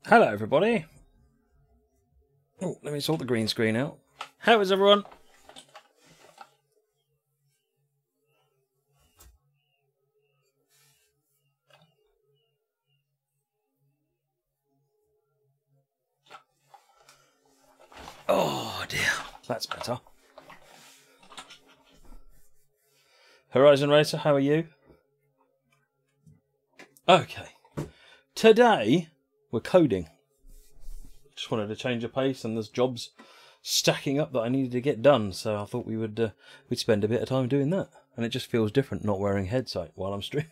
Hello everybody. Oh, let me sort the green screen out. How is everyone? Oh dear, that's better. Horizon Racer, how are you? Okay. Today we're coding. Just wanted to change the pace, and there's jobs stacking up that I needed to get done, so I thought we'd spend a bit of time doing that. And it just feels different not wearing a headset while I'm streaming.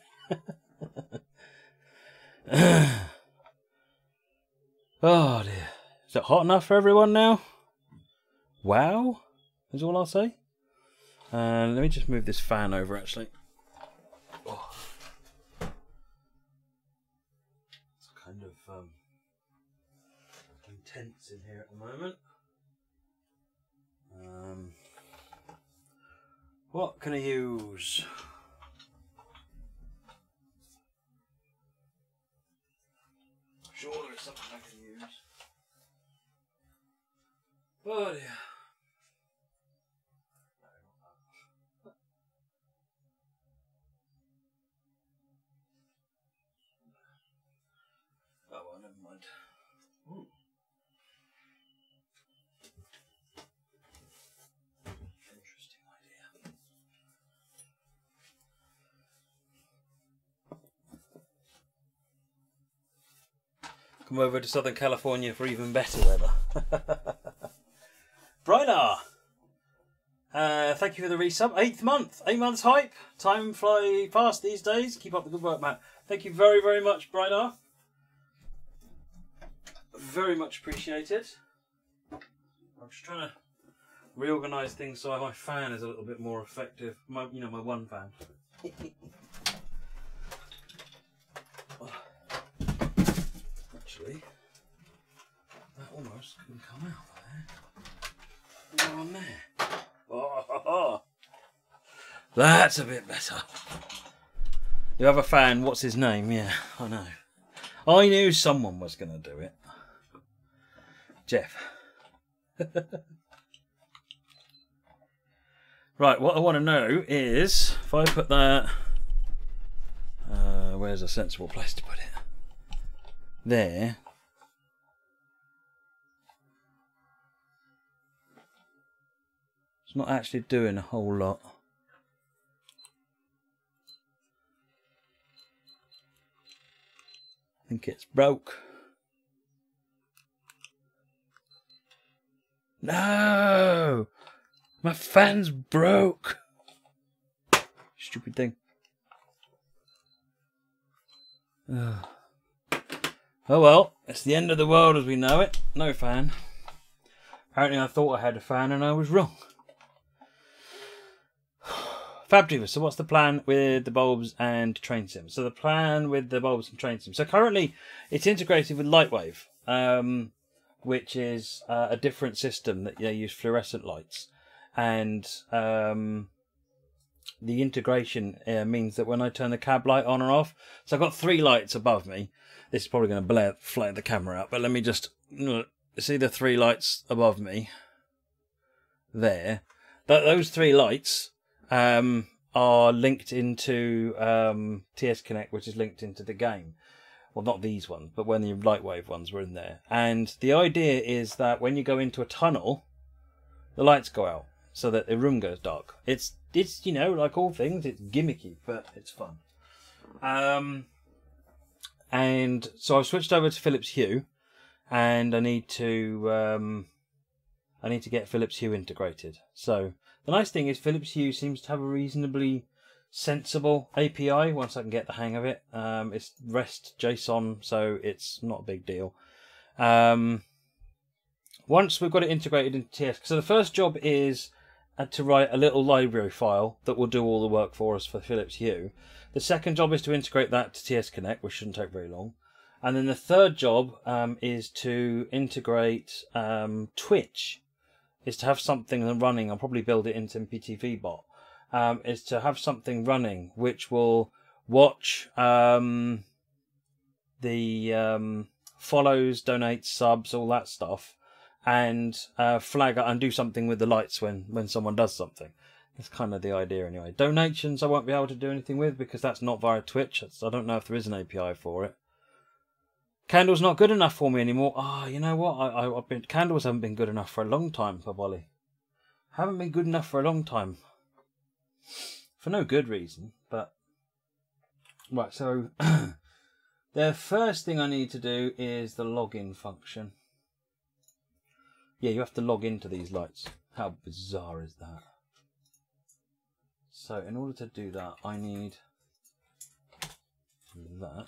Oh dear. Is it hot enough for everyone now? Wow, is all I'll say. And let me just move this fan over actually. Oh. It's kind of intense in here at the moment. What can I use? Sure, there's something I can use. Oh dear. Oh well, never mind. Ooh. Interesting idea. Come over to Southern California for even better weather. Brynar! Thank you for the resub. 8th month. 8 months hype. Time fly fast these days. Keep up the good work, Matt. Thank you very, very much, Brynar. Very much appreciated. I'm just trying to reorganise things so my fan is a little bit more effective. My one fan. Actually, that almost couldn't come out there. Go on there. Oh, that's a bit better. The other fan, what's his name? Yeah, I know. I knew someone was going to do it. Jeff. Right, what I want to know is, if I put that... where's a sensible place to put it? There. It's not actually doing a whole lot. I think it's broke. No! My fan's broke! Stupid thing. Oh well, it's the end of the world as we know it. No fan. Apparently I thought I had a fan and I was wrong. FabDriver, so what's the plan with the bulbs and train sim? So the plan with the bulbs and train sim. So currently it's integrated with Lightwave, which is a different system that they use fluorescent lights. And the integration means that when I turn the cab light on or off, so I've got 3 lights above me. This is probably going to flare the camera out, but let me just see the 3 lights above me there. Those 3 lights are linked into TS Connect, which is linked into the game. Well, not these ones, but when the Lightwave ones were in there. And the idea is that when you go into a tunnel, the lights go out so that the room goes dark. It's you know, like all things, it's gimmicky, but it's fun. And so I've switched over to Philips Hue, and I need to get Philips Hue integrated. So the nice thing is Philips Hue seems to have a reasonably sensible API once I can get the hang of it. It's REST JSON, so it's not a big deal. Once we've got it integrated into TS, so the first job is to write a little library file that will do all the work for us for Philips Hue. The second job is to integrate that to TS Connect, which shouldn't take very long. And then the third job is to integrate Twitch, is to have something running. I'll probably build it into MPTV bot. Is to have something running which will watch the follows, donates, subs, all that stuff, and flag up and do something with the lights when someone does something. That's kind of the idea anyway. Donations I won't be able to do anything with because that's not via Twitch. I don't know if there is an API for it. Candle's not good enough for me anymore. Ah, you know what? Candles haven't been good enough for a long time, Paboli. Haven't been good enough for a long time. For no good reason, but... Right, so... the first thing I need to do is the login function. Yeah, you have to log into these lights. How bizarre is that? So, in order to do that, I need that.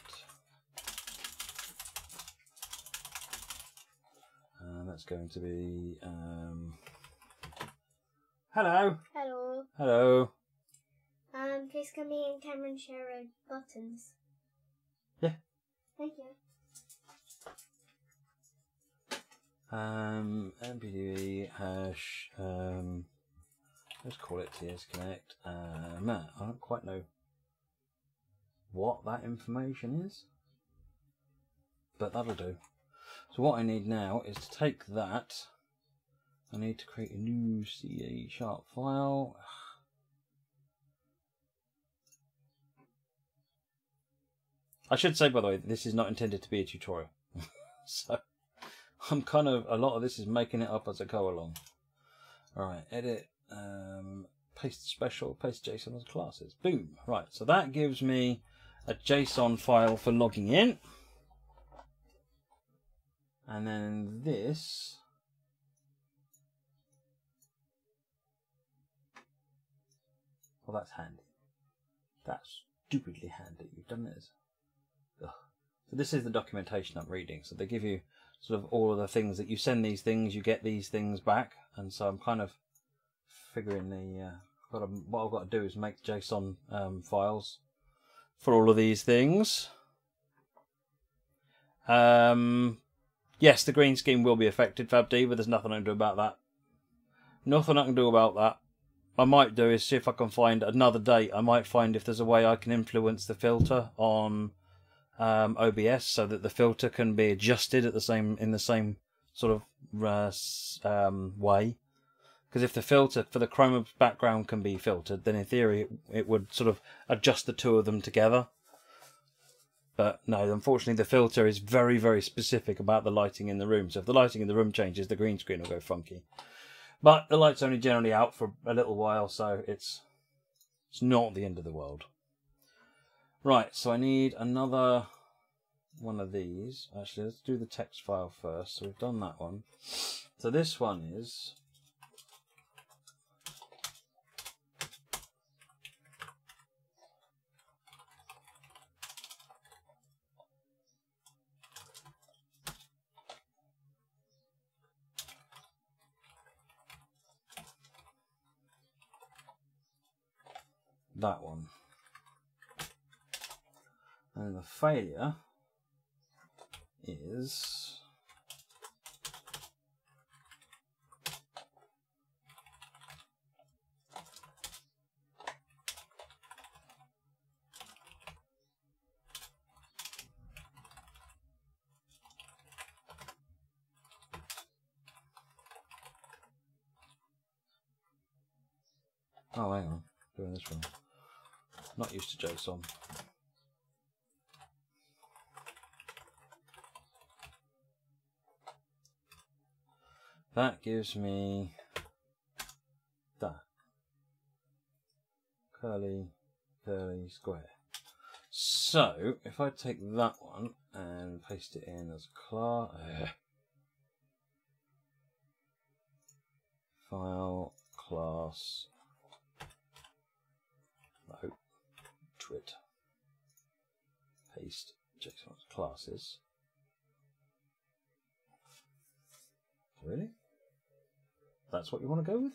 And that's going to be... Hello! Hello. Hello! Please can me and Cameron share buttons? Yeah. Thank you. MPDB hash, let's call it TS Connect. Matt, I don't quite know what that information is, but that'll do. So what I need now is to take that. I need to create a new C# file. I should say, by the way, this is not intended to be a tutorial. So I'm kind of, a lot of this is making it up as I go along. Alright, edit, paste special, paste JSON as classes. Boom. Right, so that gives me a JSON file for logging in. And then this... Well, that's handy. That's stupidly handy. You've done this. Ugh. So this is the documentation I'm reading. So they give you sort of all of the things that you send these things, you get these things back. And so I'm kind of figuring the what I've got to do is make JSON files for all of these things. Yes, the green screen will be affected, FabD, but there's nothing I can do about that. Nothing I can do about that. I might do is see if I can find another date. I might find if there's a way I can influence the filter on OBS so that the filter can be adjusted at in the same sort of way. Because if the filter for the chroma background can be filtered, then in theory it would sort of adjust the two of them together. But no, unfortunately the filter is very, very specific about the lighting in the room. So if the lighting in the room changes, the green screen will go funky. But the light's only generally out for a little while, so it's not the end of the world. Right, so I need another one of these. Actually, let's do the text file first. So we've done that one. So this one is... that one. And the failure is oh, hang on, doing this wrong. Not used to JSON. That gives me that. Curly, curly, square. So, if I take that one and paste it in as a class, file, class, no, twit, paste, JSON classes. Really? That's what you want to go with?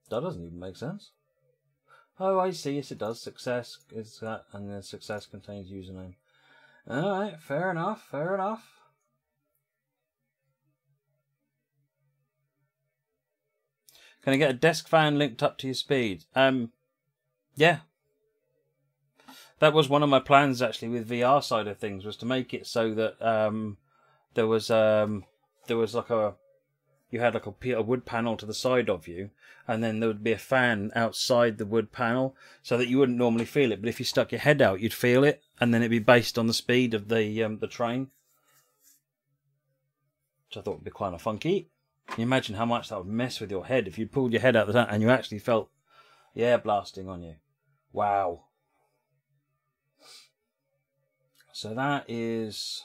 That doesn't even make sense. Oh, I see. Yes, it does. Success is that, and then success contains username. All right, fair enough. Fair enough. Can I get a desk fan linked up to your speed? Yeah. That was one of my plans actually with VR side of things, was to make it so that there was like you had like a wood panel to the side of you, and then there would be a fan outside the wood panel, so that you wouldn't normally feel it, but if you stuck your head out, you'd feel it, and then it'd be based on the speed of the train, which I thought would be kind of funky. Can you imagine how much that would mess with your head if you pulled your head out the tank and you actually felt the air blasting on you? Wow. So that is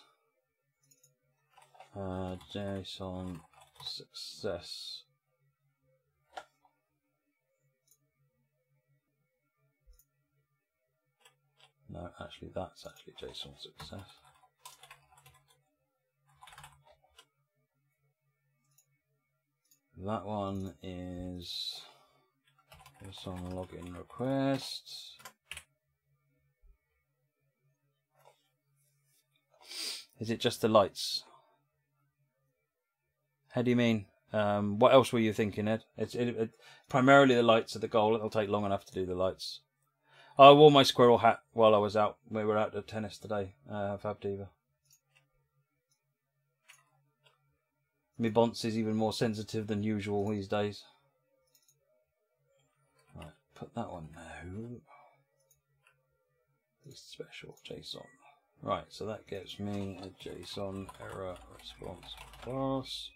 JSON success. No, actually that's actually JSON success. That one is JSON login request. Is it just the lights? How do you mean? What else were you thinking, Ed? It's primarily the lights are the goal. It'll take long enough to do the lights. I wore my squirrel hat while I was out. We were out at tennis today, Fab Diva. My bonce is even more sensitive than usual these days. Right, put that one now. This special JSON. Right, so that gets me a JSON error response class.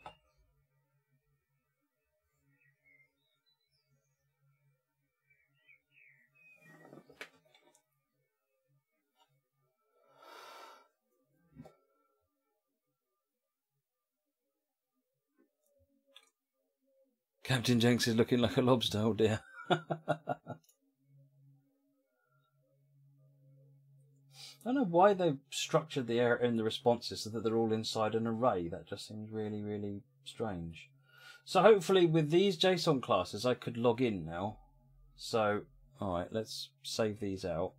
Captain Jenks is looking like a lobster, oh dear. I don't know why they've structured the error in the responses so that they're all inside an array. That just seems really, really strange. So hopefully with these JSON classes I could log in now. So, alright, let's save these out.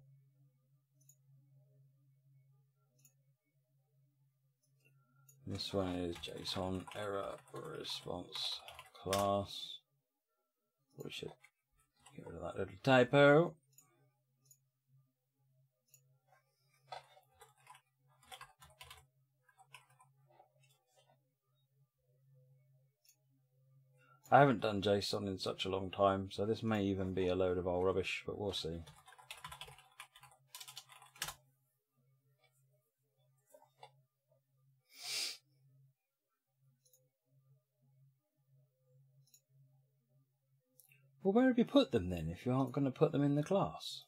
This one is JSON error response class. We should get rid of that little typo. I haven't done JSON in such a long time, so this may even be a load of old rubbish, but we'll see. Well, where have you put them then, if you aren't going to put them in the class?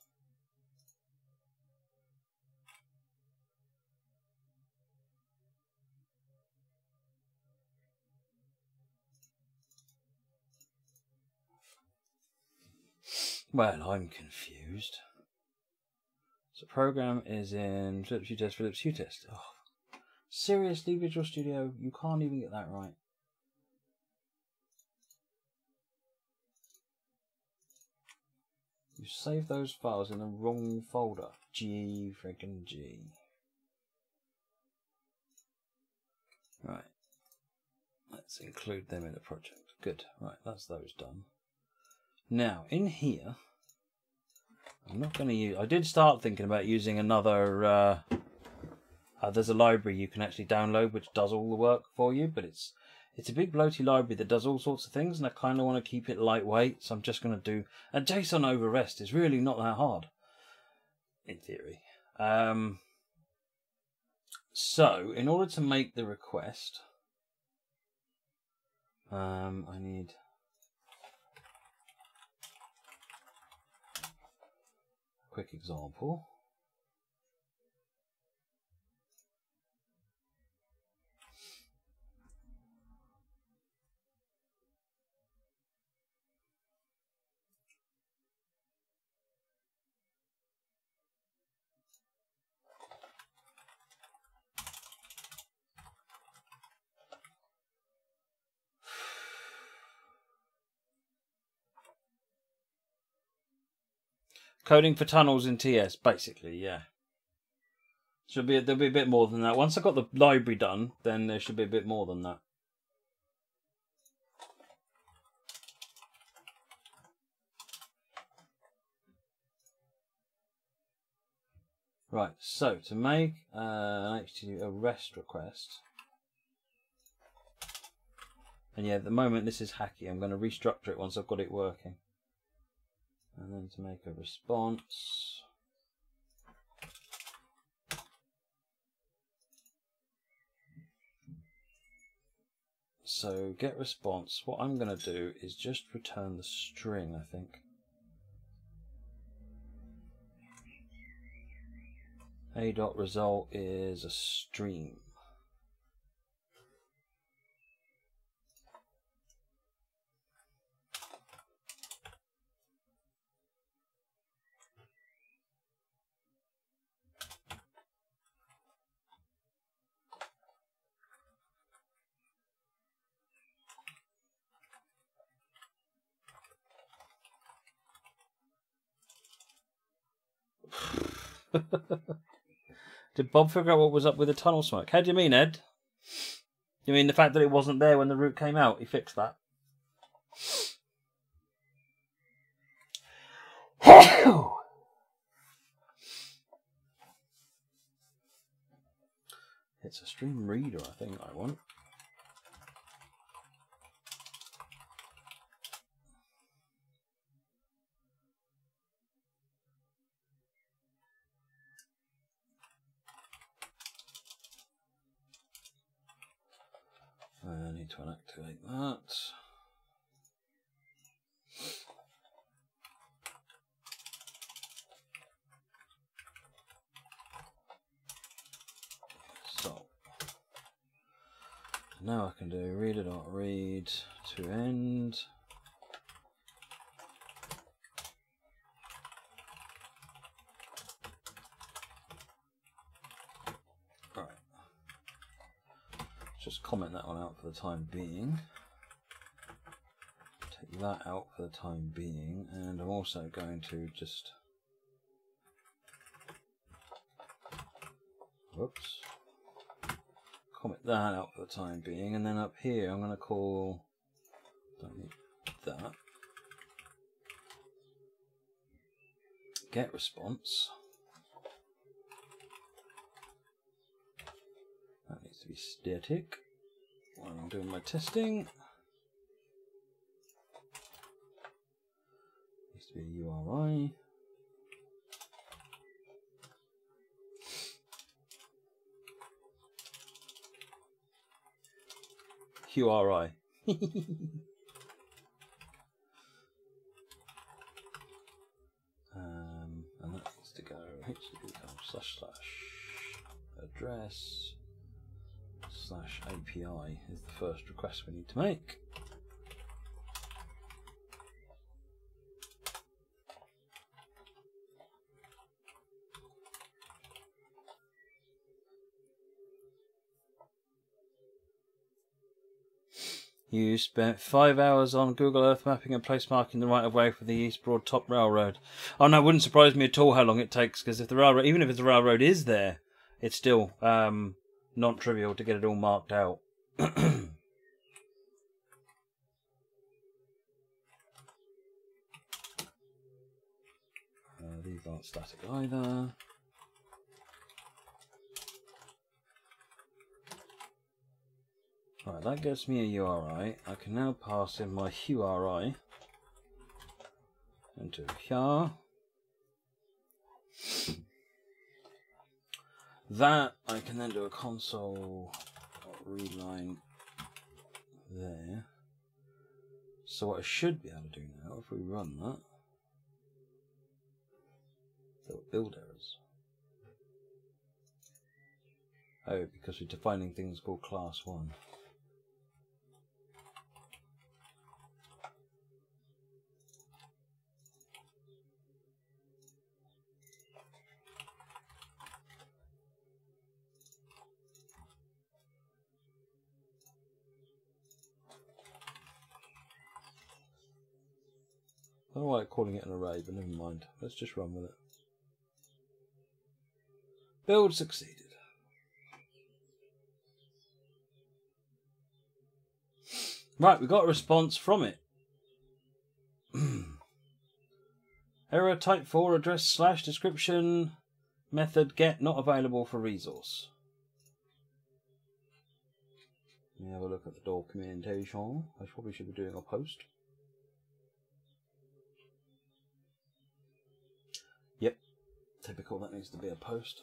Well, I'm confused. So program is in Philips Hue test, Philips Hue test. Oh, seriously, Visual Studio, you can't even get that right. You saved those files in the wrong folder. G friggin' G. Right. Let's include them in the project. Good. Right, that's those done. Now, in here, I'm not going to use... I did start thinking about using another... there's a library you can actually download which does all the work for you, but it's a big bloaty library that does all sorts of things, and I kind of want to keep it lightweight, so I'm just going to do... And JSON over REST is really not that hard, in theory. So, in order to make the request, I need... quick example. Coding for tunnels in TS, basically, yeah. There'll be a bit more than that. Once I've got the library done, then there should be a bit more than that. Right, so to make an HTTP REST request, and yeah, at the moment this is hacky. I'm going to restructure it once I've got it working. And then to make a response, so get response, what I'm going to do is just return the string, I think. A.result is a stream. Did Bob figure out what was up with the tunnel smoke? How do you mean, Ed? You mean the fact that it wasn't there when the route came out? He fixed that. It's a stream reader, I think I want. I need to inactivate that. So now I can do reader.read to end. All right. Just comment that one out for the time being. Take that out for the time being, and I'm also going to just comment that out for the time being, and then up here I'm going to call, don't need that, get response. That needs to be static while I'm doing my testing. Needs to be a URI. URI. And that needs to go http://address /API is the first request we need to make. You spent 5 hours on Google Earth mapping and place marking the right of way for the East Broad Top Railroad. Oh no, it wouldn't surprise me at all how long it takes, because if the railroad, even if the railroad is there, it's still non-trivial to get it all marked out. These aren't static either. Right, that gets me a URI. I can now pass in my URI into here. That I can then do a console read line there. So what I should be able to do now, if we run that, there will build errors. Oh, because we're defining things called class 1. I don't like calling it an array, but never mind. Let's just run with it. Build succeeded. Right, we got a response from it. Error type 4 address / description Method get not available for resource. Let me have a look at the documentation. I probably should be doing a post. Yep, typical, that needs to be a post.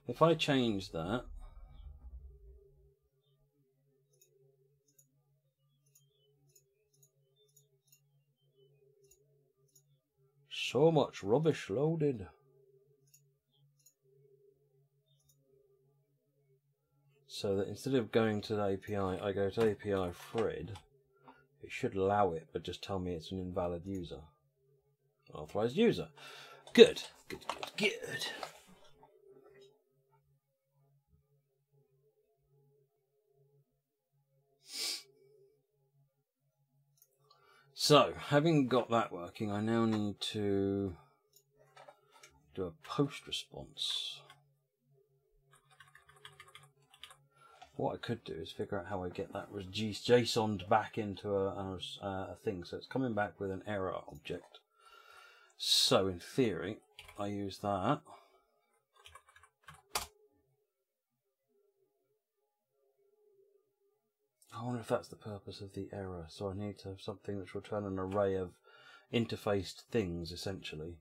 If I change that, so much rubbish loaded. So that instead of going to the API, I go to API thread. It should allow it, but just tell me it's an invalid user. Authorized user. Good. Good, good, good. So, having got that working, I now need to do a post response. What I could do is figure out how I get that JSONed back into a thing. So it's coming back with an error object. So in theory, I use that. I wonder if that's the purpose of the error. So I need to have something which will return an array of interfaced things, essentially.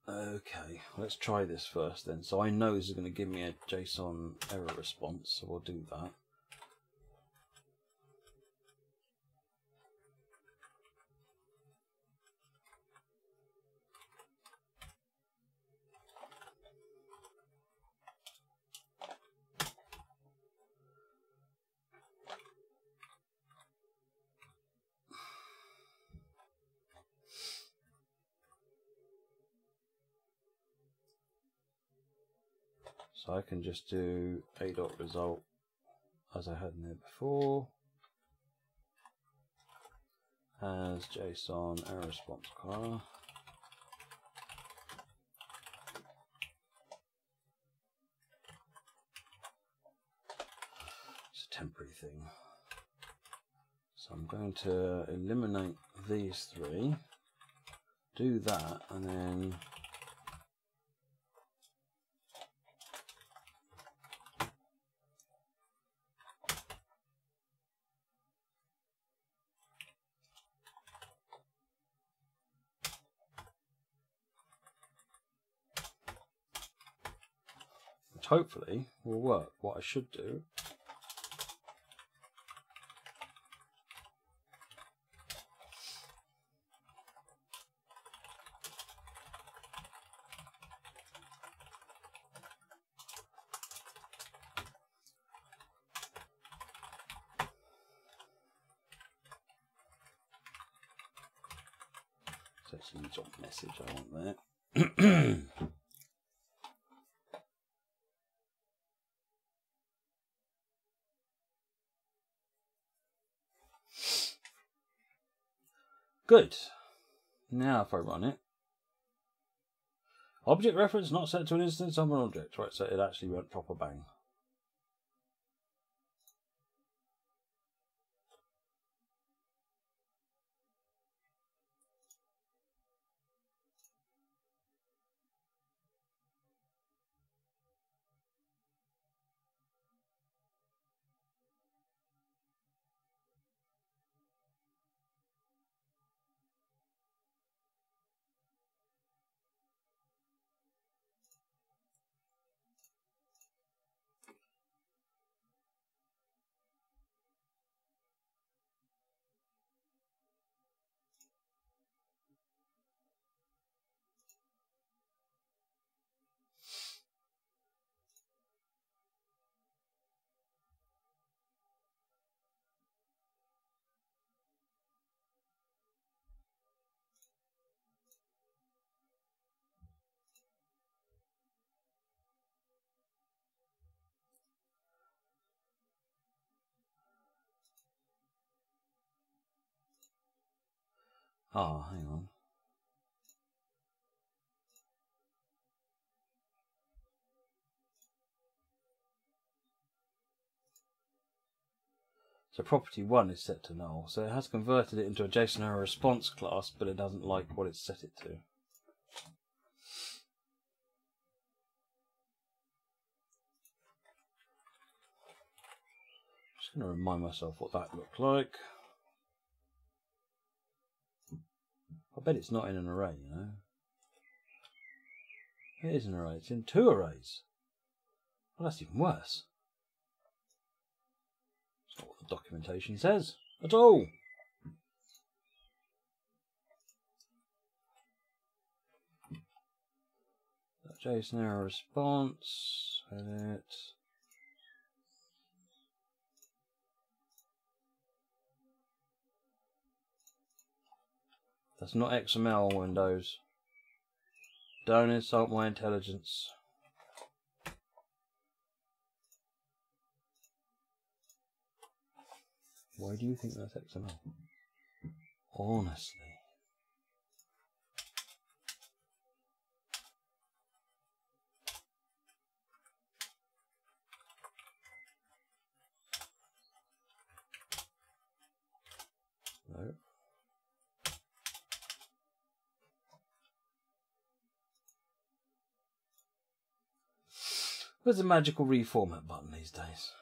Okay, let's try this first then. So I know this is going to give me a JSON error response, so we'll do that. So I can just do a.result as I had in there before, as JSON error response color. It's a temporary thing. So I'm going to eliminate these three, do that, and then which hopefully will work. What I should do is actually the job message I want there. Good. Now if I run it, object reference not set to an instance of an object. Right, so it actually went proper bang. Oh, hang on. So property 1 is set to null. So it has converted it into a JSON error response class, but it doesn't like what it's set it to. Just going to remind myself what that looked like. I bet it's not in an array, you know. It is an array. It's in 2 arrays. Well, that's even worse. That's not what the documentation says at all. That JSON error response, edit. That's not XML, Windows. Don't insult my intelligence. Why do you think that's XML? Honestly. No. Where's the magical reformat button these days?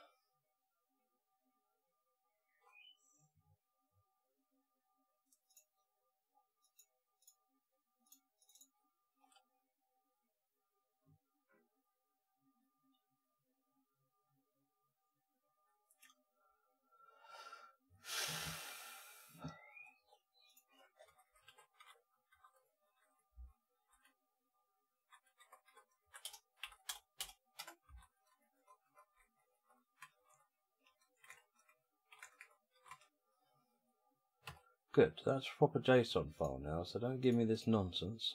Good, that's a proper JSON file now, so don't give me this nonsense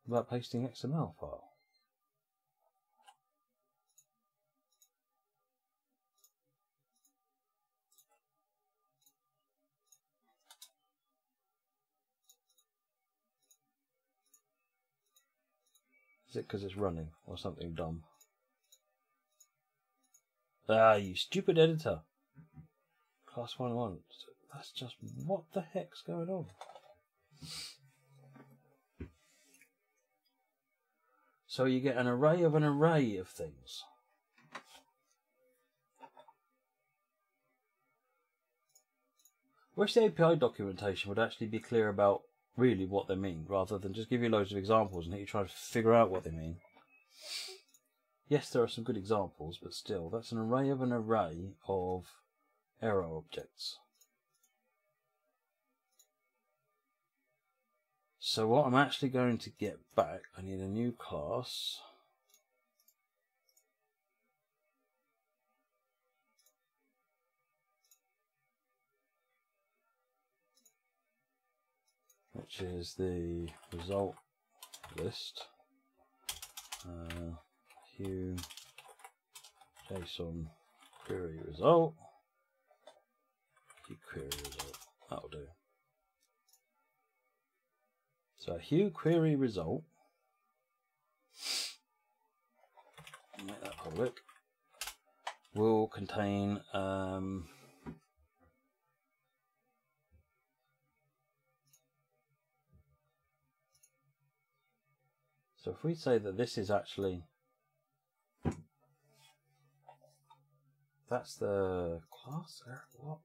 about pasting XML file. Is it because it's running or something dumb? Ah, you stupid editor. Class 1.1. That's just, what the heck's going on? So you get an array of things. Wish the API documentation would actually be clear about really what they mean, rather than just give you loads of examples and let you try to figure out what they mean. Yes, there are some good examples, but still, that's an array of error objects. So what I'm actually going to get back, I need a new class. Which is the result list. Hue JSON query result. Hue query result. That'll do. So Hue query result. Make that public. Will contain so if we say that this is actually, that's the class error, what?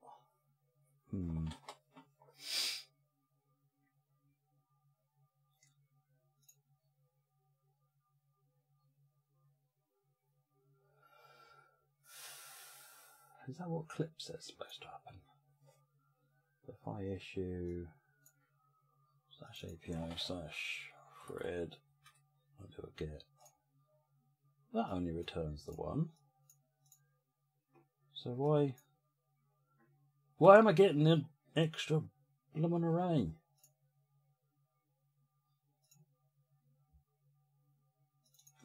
Is that what clip says supposed to happen? If I issue /API/thread, I'll do a get. That only returns the one. So why am I getting an extra blooming array?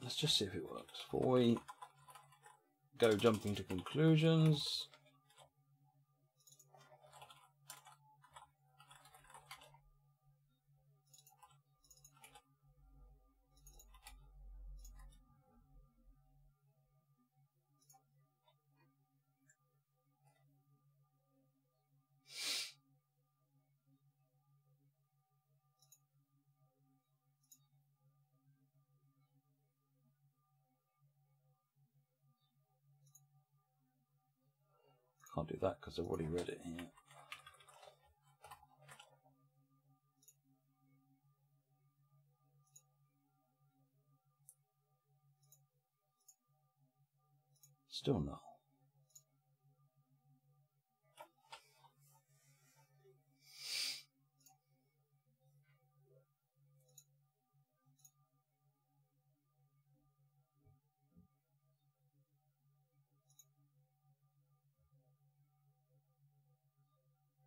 Let's just see if it works. Before we go jumping to conclusions. Can't do that because I've already read it here. Still no.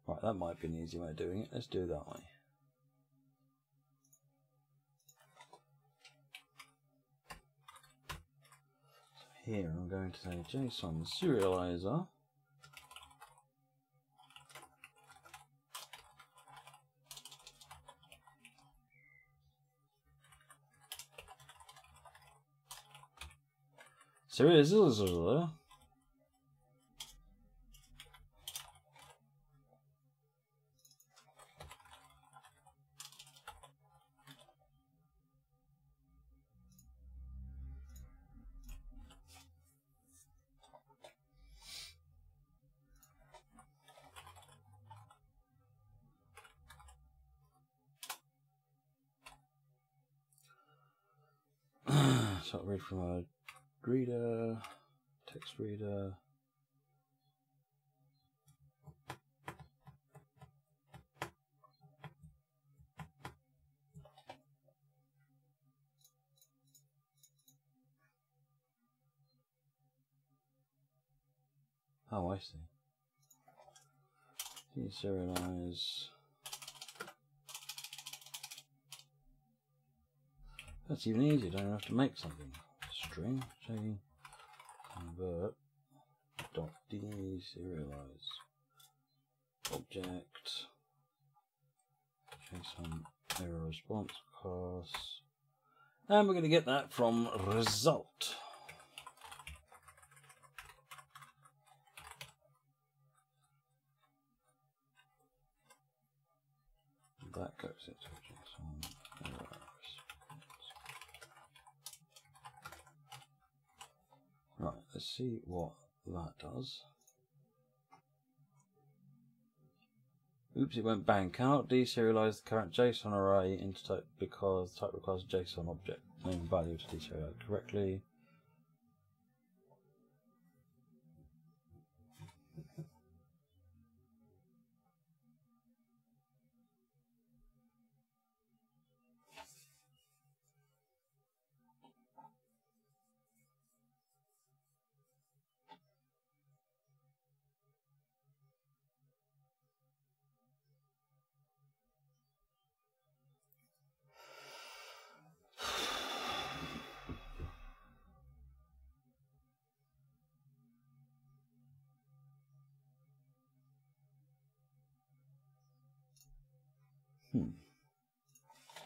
Right, that might be an easy way of doing it. Let's do it that way. So here I'm going to say JSON serializer. Serializer. So I'll read from a reader, text reader. Oh, I see. Deserialize. That's even easier, don't have to make something. String, J, convert, dot deserialize, object, JSON error response class, and we're going to get that from result. That goes into JSON error response. Right, let's see what that does. Oops, it went bang. Cannot deserialize the current JSON array into type because type requires a JSON object name value to deserialize correctly.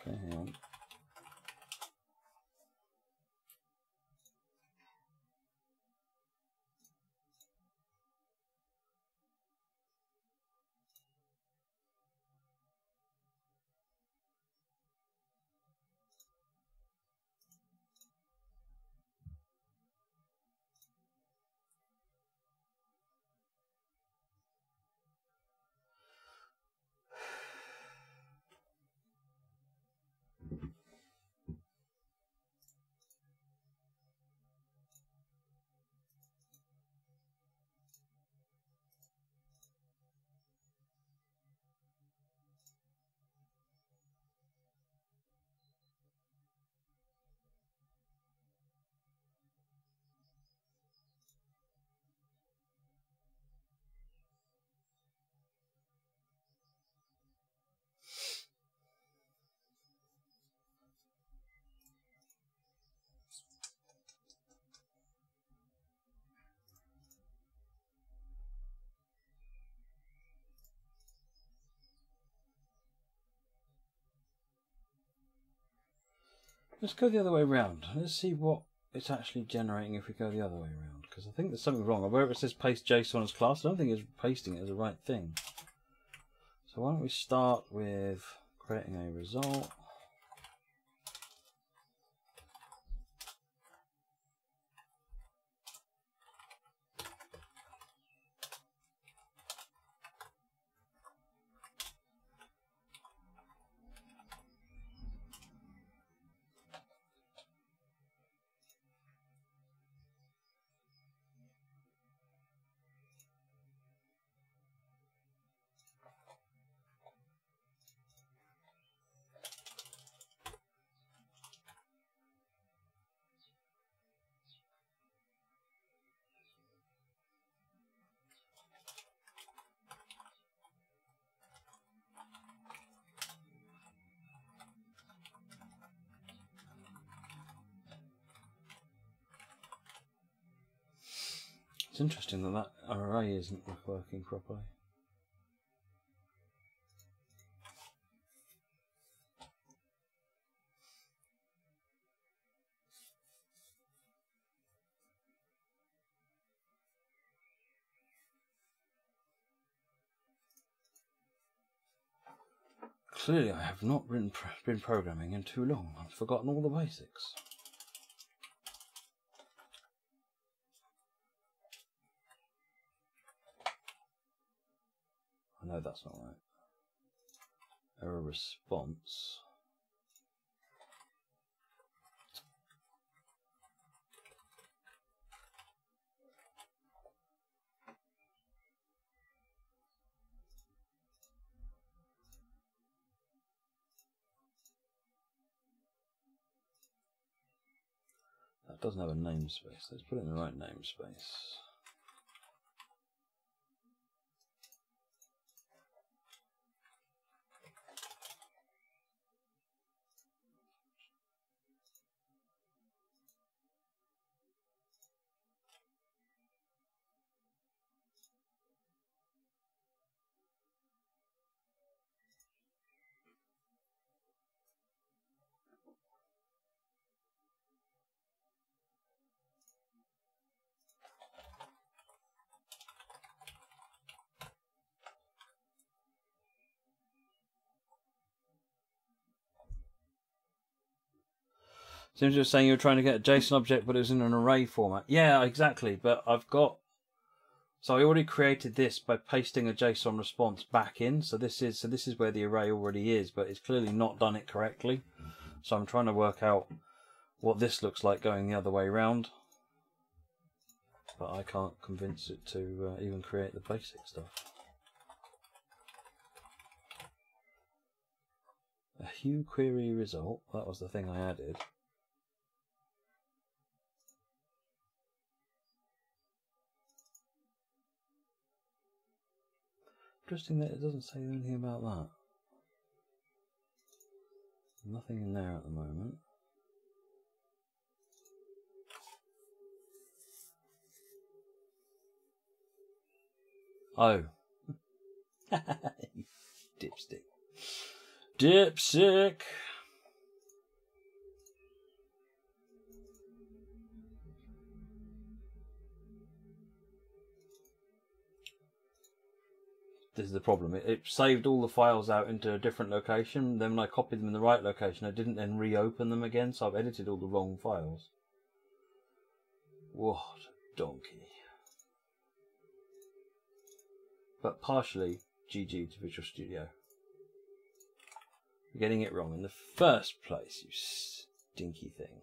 Okay, hang on. Let's go the other way around. Let's see what it's actually generating if we go the other way around. Because I think there's something wrong. Where it says paste JSON as class, I don't think it's pasting it as the right thing. So why don't we start with creating a result. It's interesting that that array isn't working properly. Clearly I have not been programming in too long. I've forgotten all the basics. I know that's not right. Error response. That doesn't have a namespace. Let's put it in the right namespace. Seems you're saying you're trying to get a JSON object, but it was in an array format. Yeah, exactly. But I've got... So I already created this by pasting a JSON response back in. So this is where the array already is, but it's clearly not done it correctly. So I'm trying to work out what this looks like going the other way around. But I can't convince it to even create the basic stuff. A Hue query result. That was the thing I added. Interesting that it doesn't say anything about that. Nothing in there at the moment. Oh. Dipstick. Dipstick! This is the problem. It saved all the files out into a different location. Then when I copied them in the right location, I didn't then reopen them again, so I've edited all the wrong files. What a donkey. But partially GG to Visual Studio. You're getting it wrong in the first place, you stinky thing.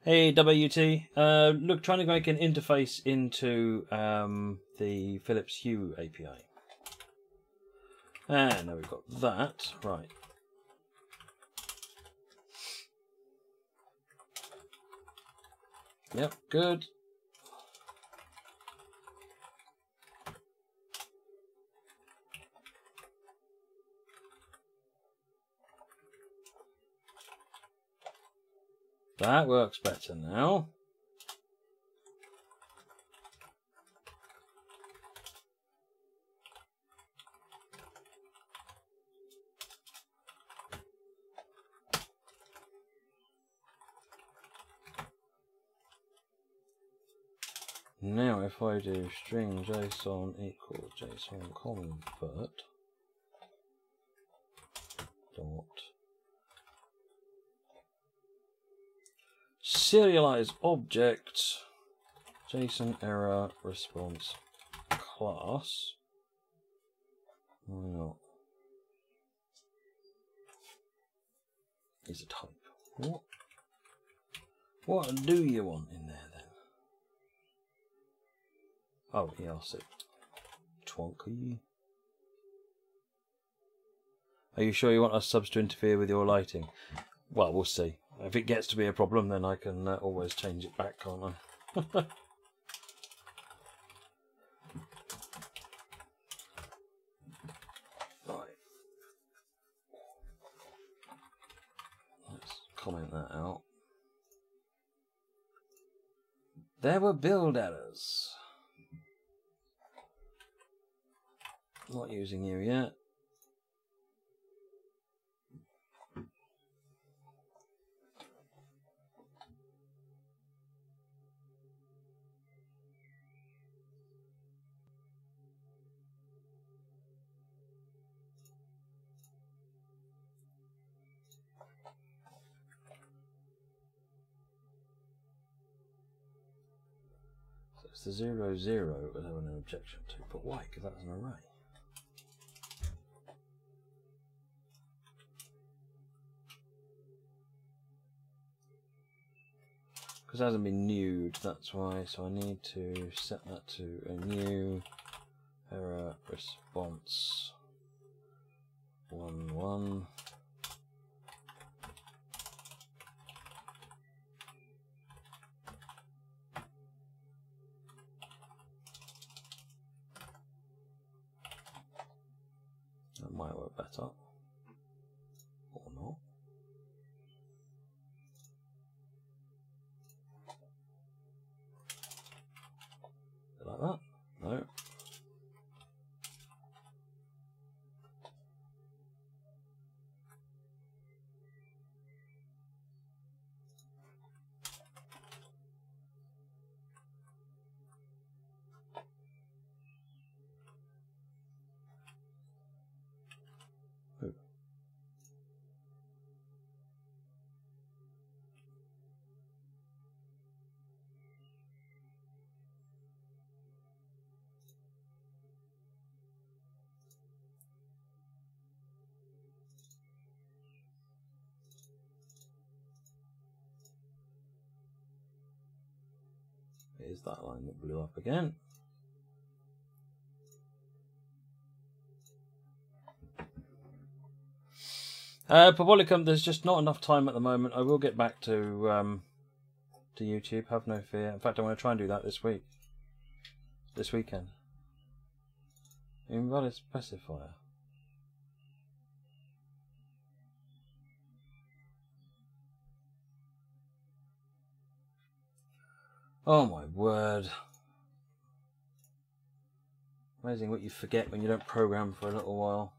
Hey WT, look, trying to make an interface into the Philips Hue API. And now we've got that, right. Yep, good. That works better now. Now if I do string JSON equals JSON convert dot serialize object JSON error response class. Why not? Is a type. What do you want in there then? Oh, ERC. Twonky. Are you sure you want us subs to interfere with your lighting? Well, we'll see. If it gets to be a problem, then I can always change it back, can't I? Right. Let's comment that out. There were build errors. Not using you yet. It's the 0, 0 was having an objection to, but why? Because that's an array. Because it hasn't been newed, that's why. So I need to set that to a new error response 1, 1. That might work better, or not. Like that? No. Here's that line that blew up again. Publicum, there's just not enough time at the moment. I will get back to YouTube, have no fear. In fact, I'm going to try and do that this weekend. Invalid specifier. Oh my word. Amazing what you forget when you don't program for a little while.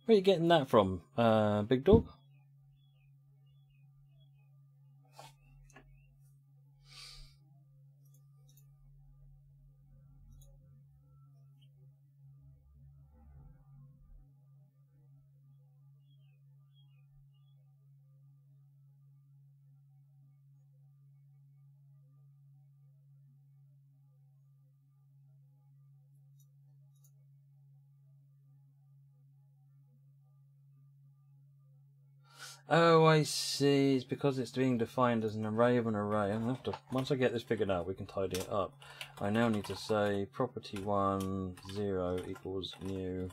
Where are you getting that from, Big Dog? Oh, I see. It's because it's being defined as an array of an array. I'm gonna have to, once I get this figured out, we can tidy it up. I now need to say property 1, 0 equals new.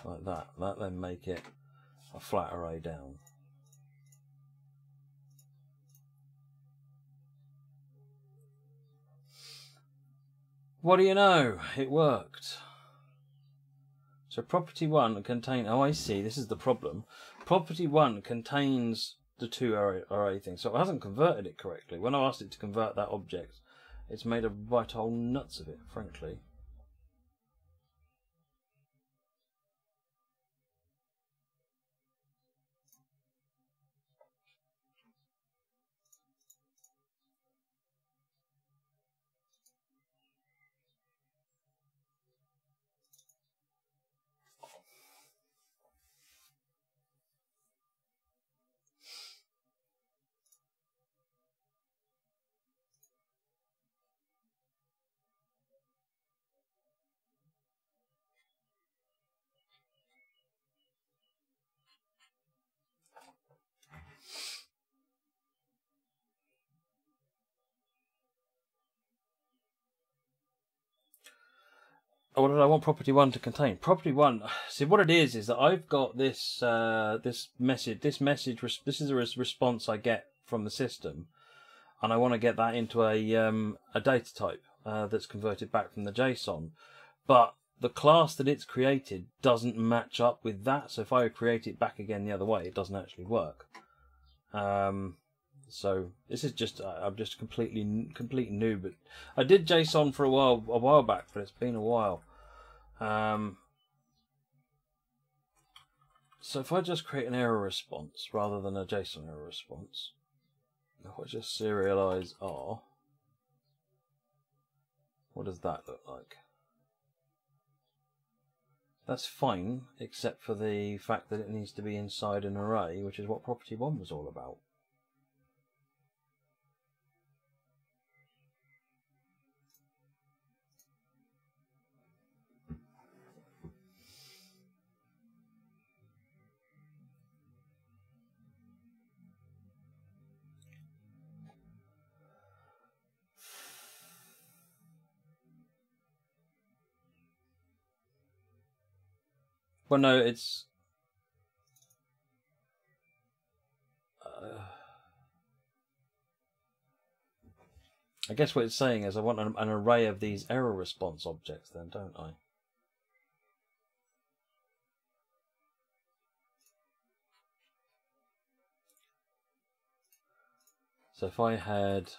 Like that. That then make it a flat array down. What do you know? It worked. So property 1 contain, oh I see, this is the problem. Property 1 contains the two array things, so it hasn't converted it correctly. When I asked it to convert that object, it's made a right whole nuts of it, frankly. what did I want property 1 to contain? Property 1, see what it is that I've got this this message. This is a response I get from the system, and I want to get that into a data type that's converted back from the JSON. But the class that it's created doesn't match up with that. So if I create it back again the other way, it doesn't actually work. So this is just I'm just complete noob. But I did JSON for a while back, but it's been a while. So if I just create an error response rather than a JSON error response, if I just serialize R, what does that look like? That's fine, except for the fact that it needs to be inside an array, which is what property 1 was all about. Well, no, it's... I guess what it's saying is I want an array of these error response objects then, don't I? So if I had...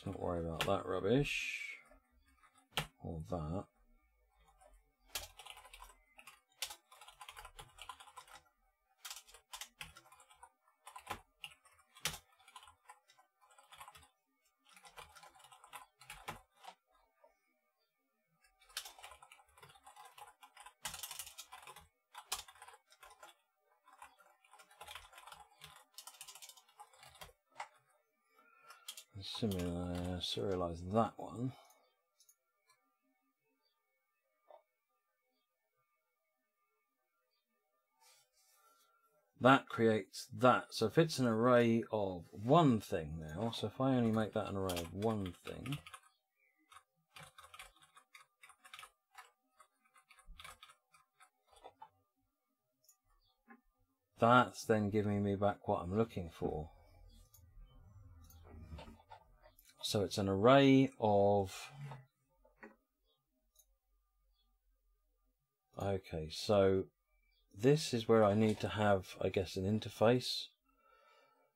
Let's not worry about that rubbish or that. Serialize that one. That creates that. So if it's an array of one thing now, so if I only make that an array of one thing, that's then giving me back what I'm looking for. So it's an array of... Okay, so this is where I need to have, I guess, an interface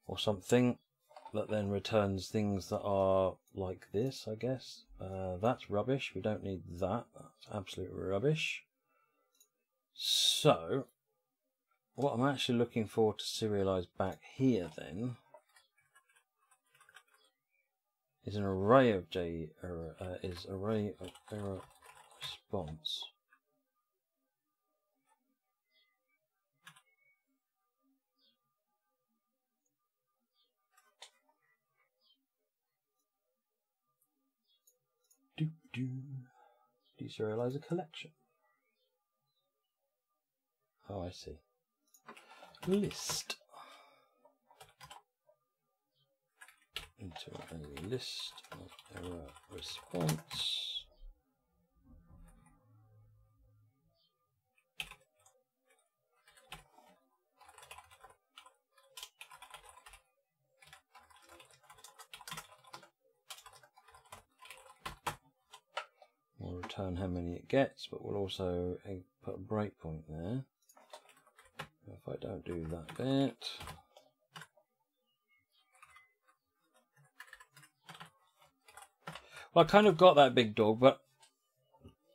or something that then returns things that are like this, I guess. That's rubbish. We don't need that. That's absolute rubbish. So what I'm actually looking for to serialize back here then is an array of array of error response. Deserialize a collection. Oh, I see. List. Into a list of error response. We'll return how many it gets, but we'll also put a breakpoint there. If I don't do that bit. Well, I kind of got that big dog, but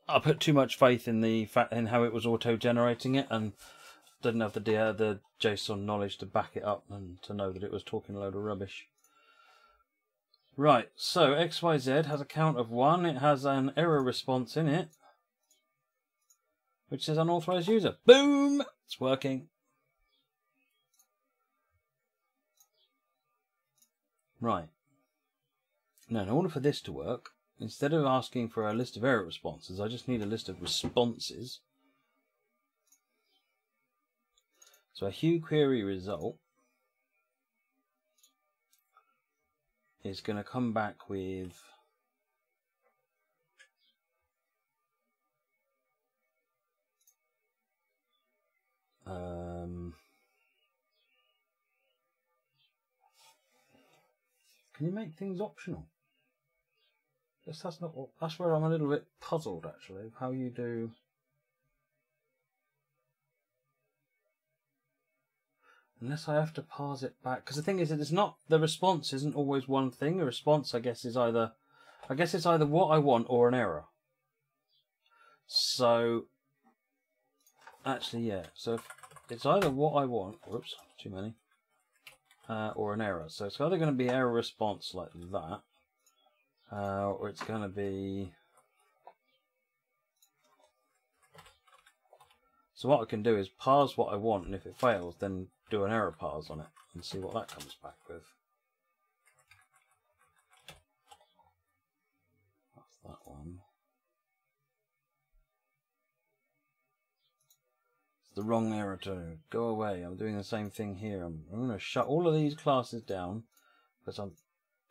I put too much faith in the fact in how it was auto-generating it, and didn't have the JSON knowledge to back it up and to know that it was talking a load of rubbish. Right, so XYZ has a count of 1. It has an error response in it, which says unauthorized user. Boom! It's working. Right. Now, in order for this to work, instead of asking for a list of error responses, I just need a list of responses. So a Hue query result is going to come back with can you make things optional? That's where I'm a little bit puzzled actually, of how you do. Unless I have to parse it back, because the thing is that it's not, the response isn't always one thing. A response, I guess, is either, it's either what I want or an error. So actually, yeah. So if it's either what I want. Whoops, too many. Or an error. So it's either going to be error response like that, or it's going to be. So what I can do is parse what I want, and if it fails, then do an error parse on it and see what that comes back with. That's that one. It's the wrong error to go away. I'm doing the same thing here. I'm going to shut all of these classes down because I'm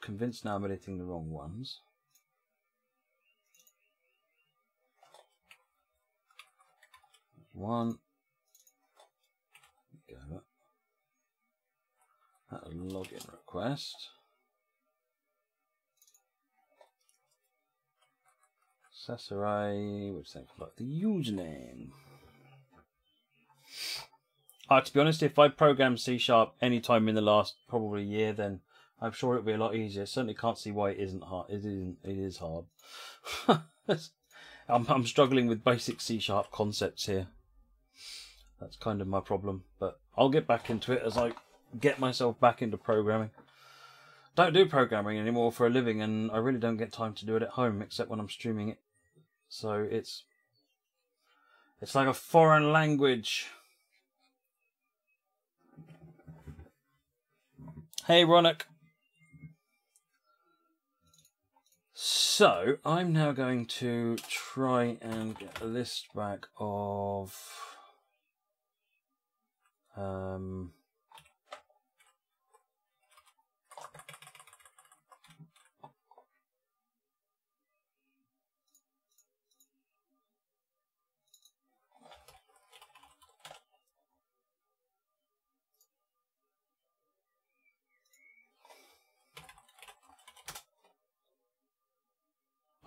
convinced now I'm editing the wrong ones. One. Go. That's a login request. Accessory, which thing like the username. To be honest, if I programmed C# anytime in the last probably year, then I'm sure it'll be a lot easier. Certainly can't see why it isn't hard. It is hard. I'm struggling with basic C# concepts here. That's kind of my problem, but I'll get back into it as I get myself back into programming. Don't do programming anymore for a living, and I really don't get time to do it at home except when I'm streaming it. So it's like a foreign language. Hey, Ronak. So I'm now going to try and get a list back of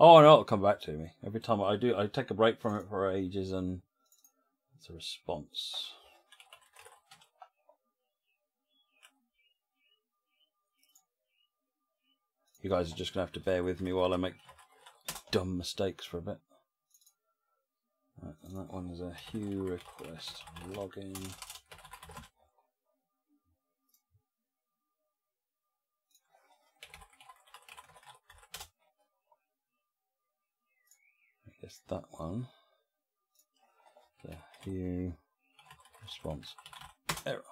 oh no, it'll come back to me. Every time I do, I take a break from it for ages and it's a response. You guys are just going to have to bear with me while I make dumb mistakes for a bit. Right, and that one is a Hue request login. I guess that one. The Hue response error.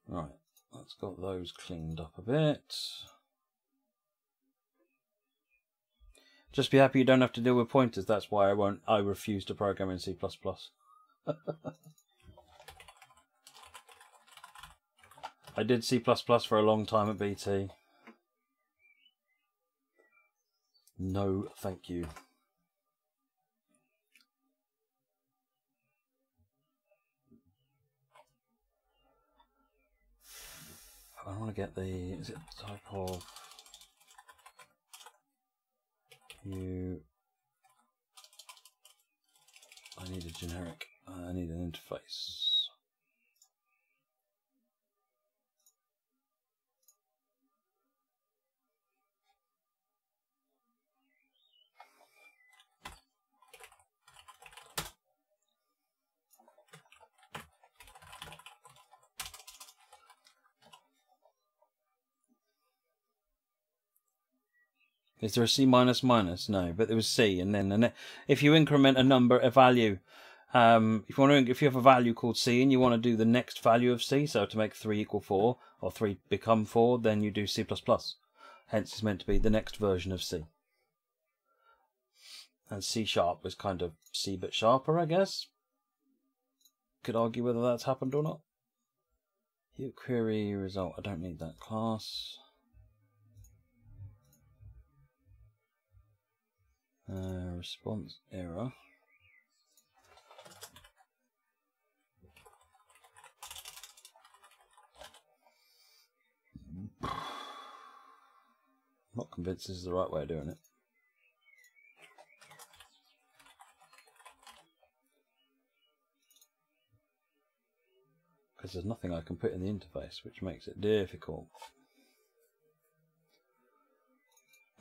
Right, that's got those cleaned up a bit. Just be happy you don't have to deal with pointers. That's why I refuse to program in C++. I did C++ for a long time at BT. No, thank you. I want to get the, is it type of Hue? I need a generic, I need an interface. Is there a C minus minus? No, but there was C, and then if you increment a number, a value, if you have a value called C and you want to do the next value of C, so to make 3 equal 4 or 3 become 4, then you do C++. Hence, it's meant to be the next version of C. And C sharp is kind of C but sharper, I guess. Could argue whether that's happened or not. Hue query result. I don't need that class. Response error. I'm not convinced this is the right way of doing it. Because there's nothing I can put in the interface, which makes it difficult.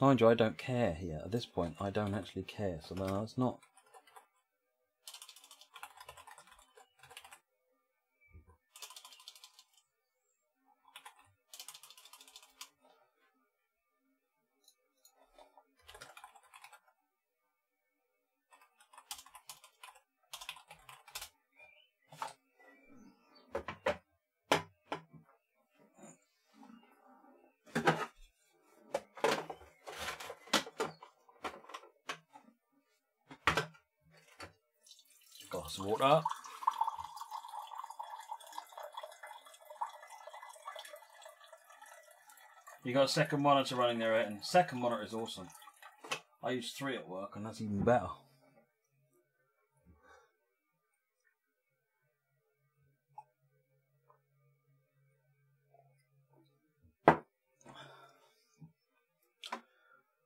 Mind you, I don't care here. At this point, I don't actually care, so that's not... Glass of water. You got a second monitor running there, and second monitor is awesome. I use 3 at work, and that's even better.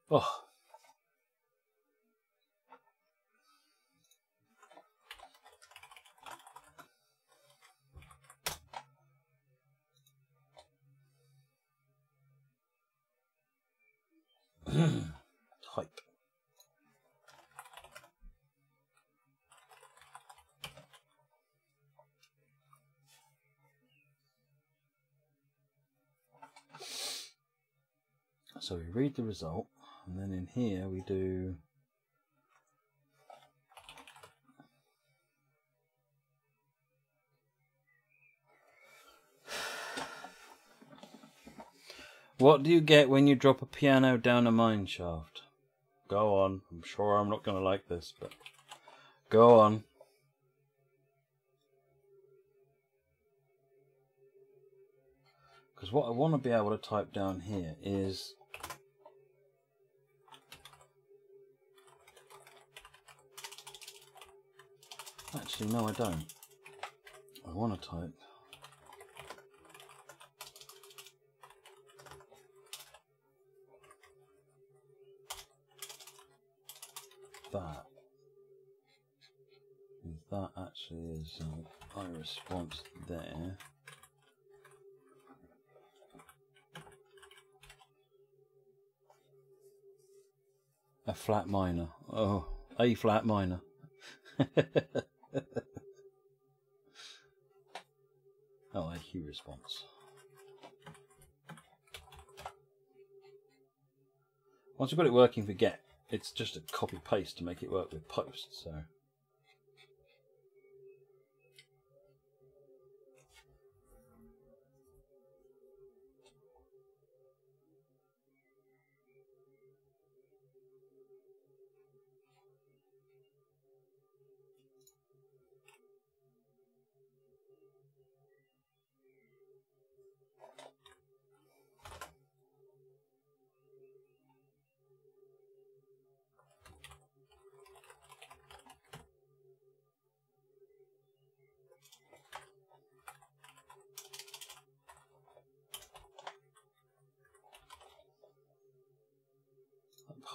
Oh. Type. So we read the result, and then in here we do what do you get when you drop a piano down a mine shaft? Go on. I'm sure I'm not going to like this, but go on. Because what I want to be able to type down here is actually, no, I don't. I want to type that. And that actually is my response there. A flat minor. Oh, A flat minor. Oh, a Hue response. Once we've got it working for get, it's just a copy paste to make it work with post. So.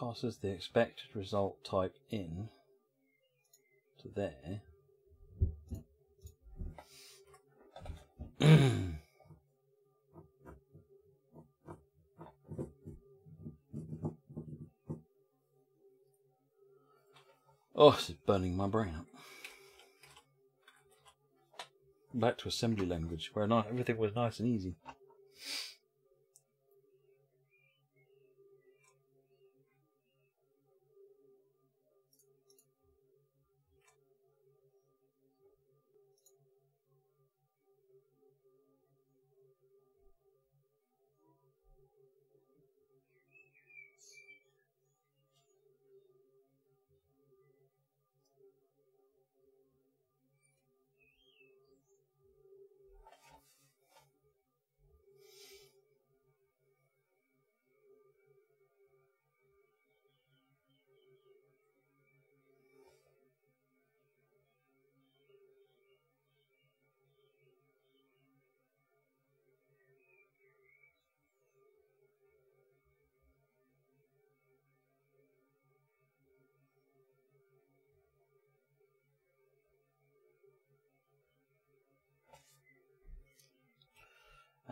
Passes the expected result type in to there. Oh, this is burning my brain up. Back to assembly language, where everything was nice and easy.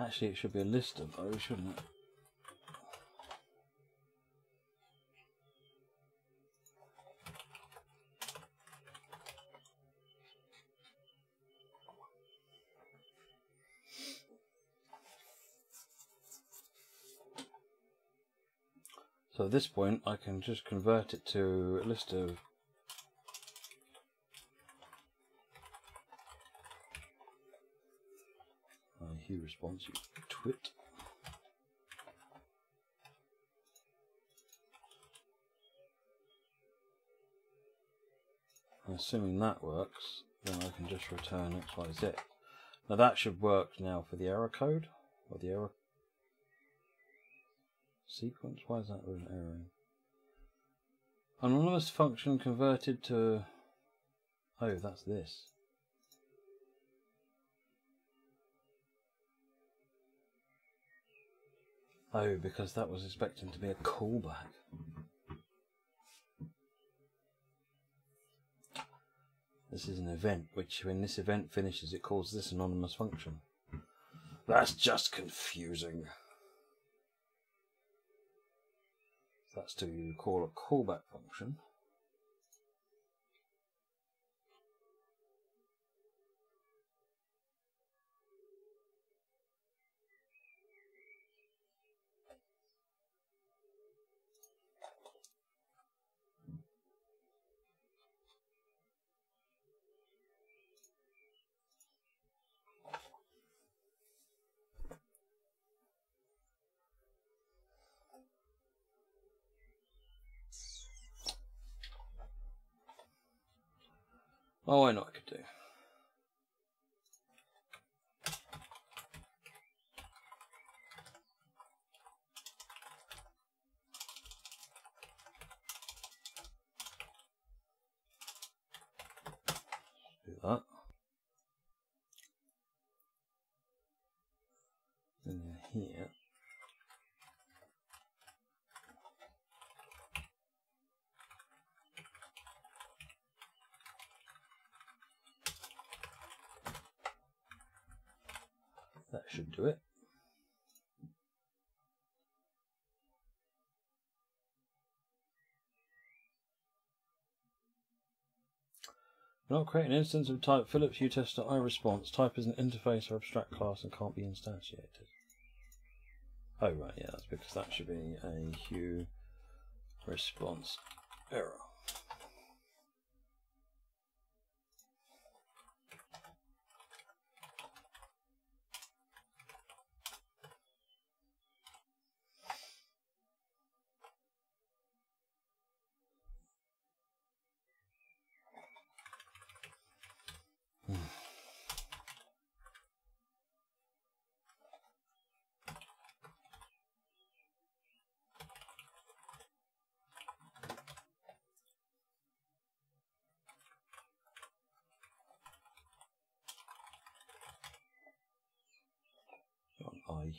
Actually, it should be a list of those, shouldn't it? So at this point, I can just convert it to a list of Hue response, you twit. Assuming that works, then I can just return XYZ. Now that should work now for the error code, or the error sequence. Why is that with an error? Anonymous function converted to... Oh, that's this. Oh, because that was expecting to be a callback. This is an event, which when this event finishes, it calls this anonymous function. That's just confusing. That's to call a callback function. Oh, I know what I could do. Do that. And then here. That should do it. Do not create an instance of type Philips Hue test.iResponse. Type is an interface or abstract class and can't be instantiated. Oh right, yeah, that's because that should be a Hue response error.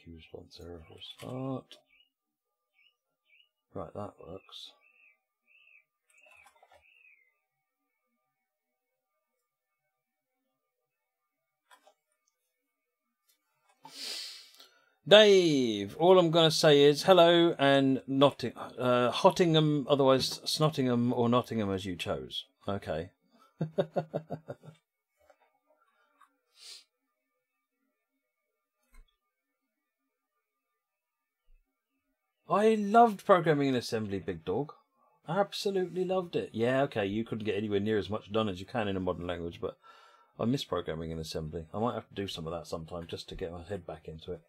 Hue response error will start. Right, that works. Dave, all I'm going to say is hello and Hottingham, otherwise Snottingham or Nottingham as you chose. Okay. I loved programming in assembly, big dog. Absolutely loved it. Yeah, okay, you couldn't get anywhere near as much done as you can in a modern language, but I miss programming in assembly. I might have to do some of that sometime just to get my head back into it.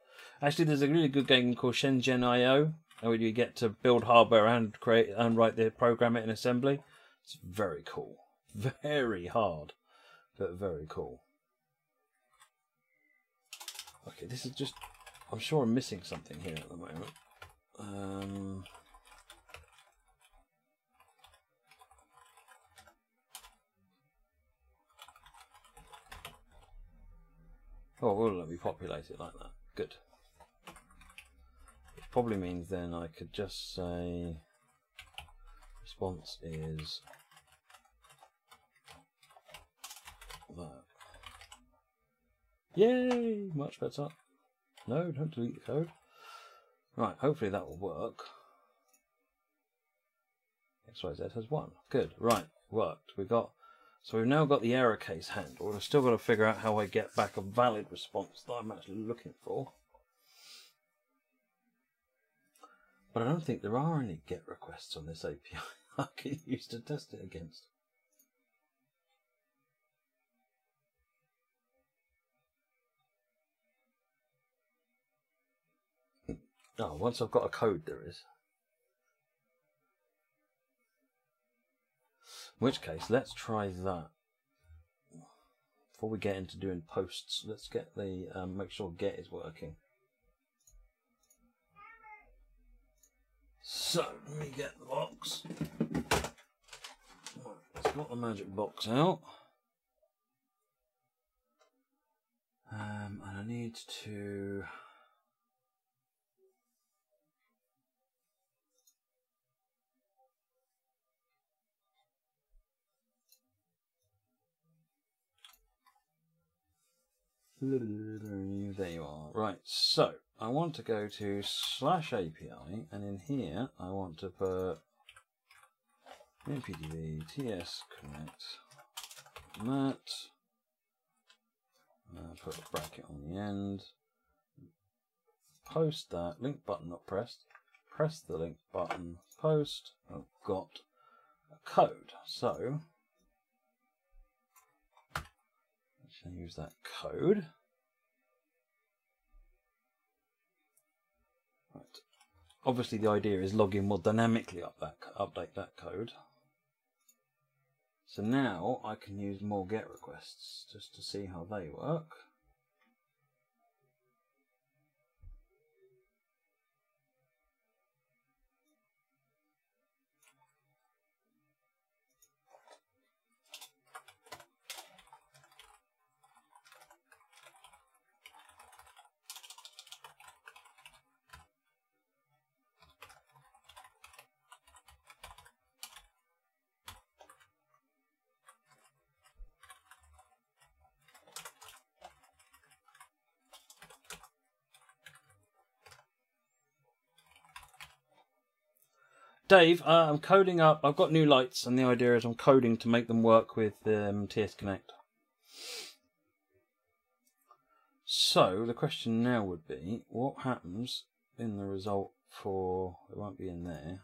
Actually, there's a really good game called Shenzhen.io, where you get to build hardware and create and write the program it in assembly. It's very cool. Very hard, but very cool. Okay, this is just... I'm sure I'm missing something here at the moment. Oh, well, let me populate it like that. Good. Which probably means then I could just say response is that. Yay! Much better. No, don't delete the code. Right, hopefully that will work. XYZ has 1. Good. Right, worked. So we've now got the error case handled. I've still got to figure out how I get back a valid response that I'm actually looking for. But I don't think there are any GET requests on this API I can use to test it against. Oh, once I've got a code, there is. In which case, let's try that. Before we get into doing posts, let's get the make sure GET is working. So, let me get the box. Let's got the magic box out. And I need to... There you are. Right, so I want to go to /API, and in here I want to put MattPlayTV TS connect Matt. Put a bracket on the end. Post that link button not pressed. Press the link button. Post. I've got a code. So let's use that code. Right. Obviously, the idea is login will dynamically update that code. So now I can use more GET requests just to see how they work. Dave, I'm coding up. I've got new lights, and the idea is I'm coding to make them work with TS Connect. So the question now would be, what happens in the result for? It won't be in there.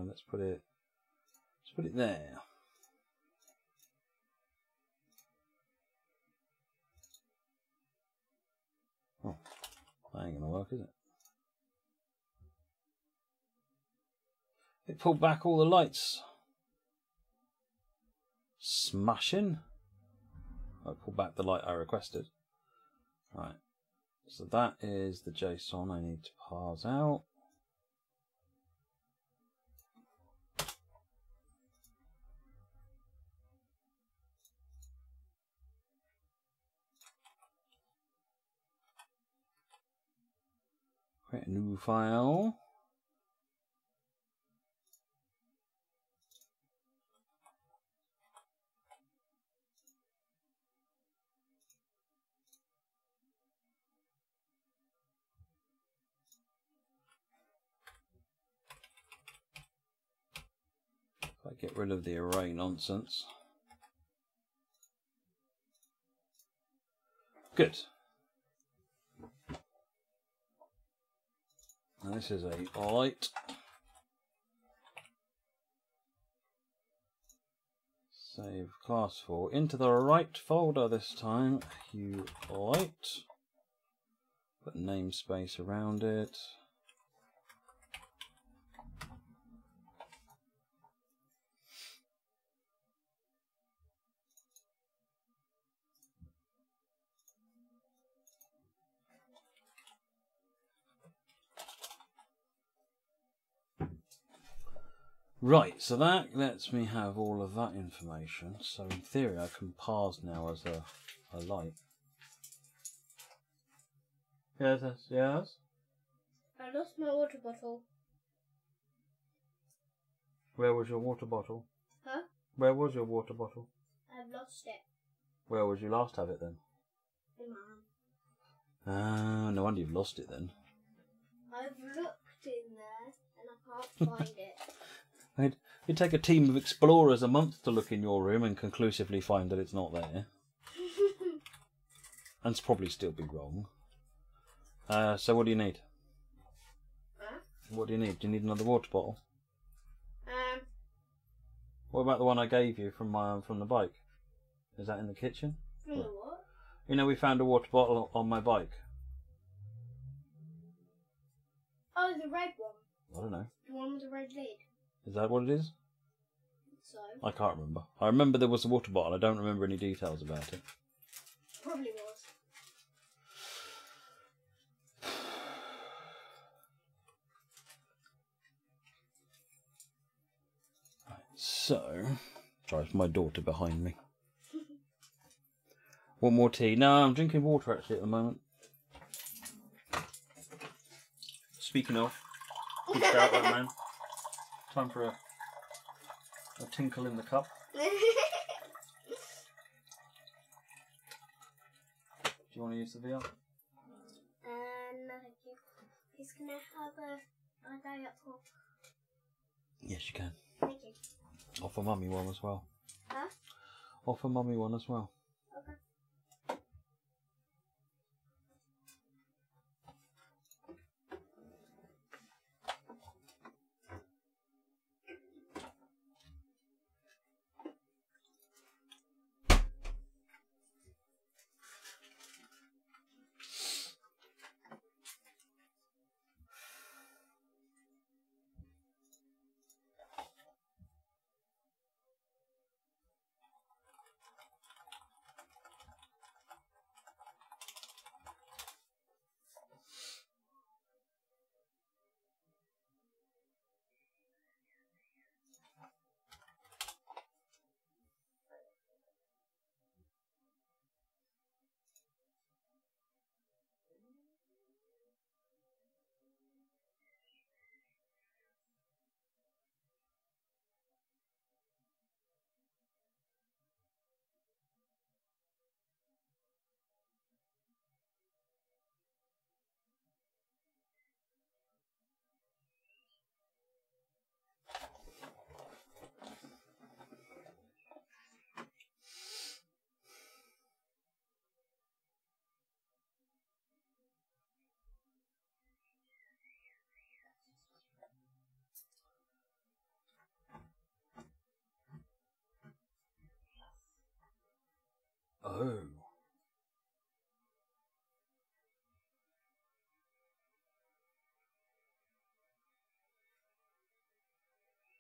Let's put it there. Oh, that ain't gonna work, is it? It pulled back all the lights. Smashing. I pulled back the light I requested. Right. So that is the JSON I need to parse out. Create a new file. If I get rid of the array nonsense. Good. Now this is a light. Save class 4 into the right folder this time. Hue light. Put namespace around it. Right, so that lets me have all of that information. So in theory I can parse now as a light. Yes, yes. I lost my water bottle. Where was your water bottle? Huh? Where was your water bottle? I've lost it. Where would you last have it then? In my hand. Ah, no wonder you've lost it then. I've looked in there and I can't find it. It'd take a team of explorers a month to look in your room and conclusively find that it's not there. And it's probably still be wrong. So what do you need? Huh? What do you need? Do you need another water bottle? What about the one I gave you from the bike? Is that in the kitchen? From the what? You know, we found a water bottle on my bike. Oh, the red one. I don't know. The one with the red lid. Is that what it is? So. I can't remember. I remember there was a water bottle. I don't remember any details about it. Probably was. So, sorry, it's my daughter behind me. Want more tea? No, I'm drinking water actually at the moment. Speaking of, pushed out that man. Time for a tinkle in the cup. Do you want to use the VR? No, thank you. He's gonna have a day at home. Yes, you can. Thank you. Offer mummy one as well. Huh? Offer mummy one as well. Okay. Oh.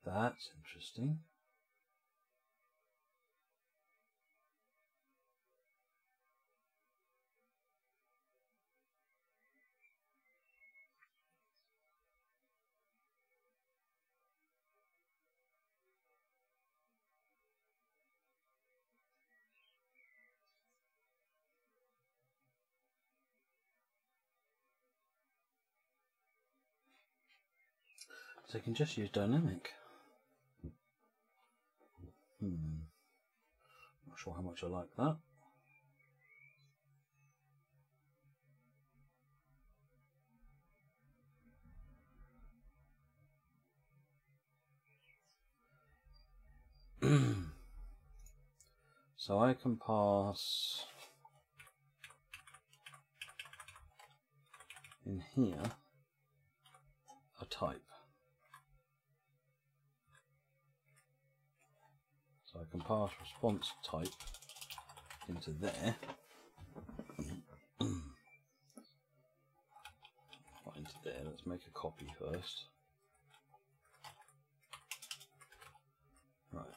That's interesting. So you can just use dynamic. Not sure how much I like that. So I can pass in here a type. So I can pass response type into there. Not into there, let's make a copy first. Right.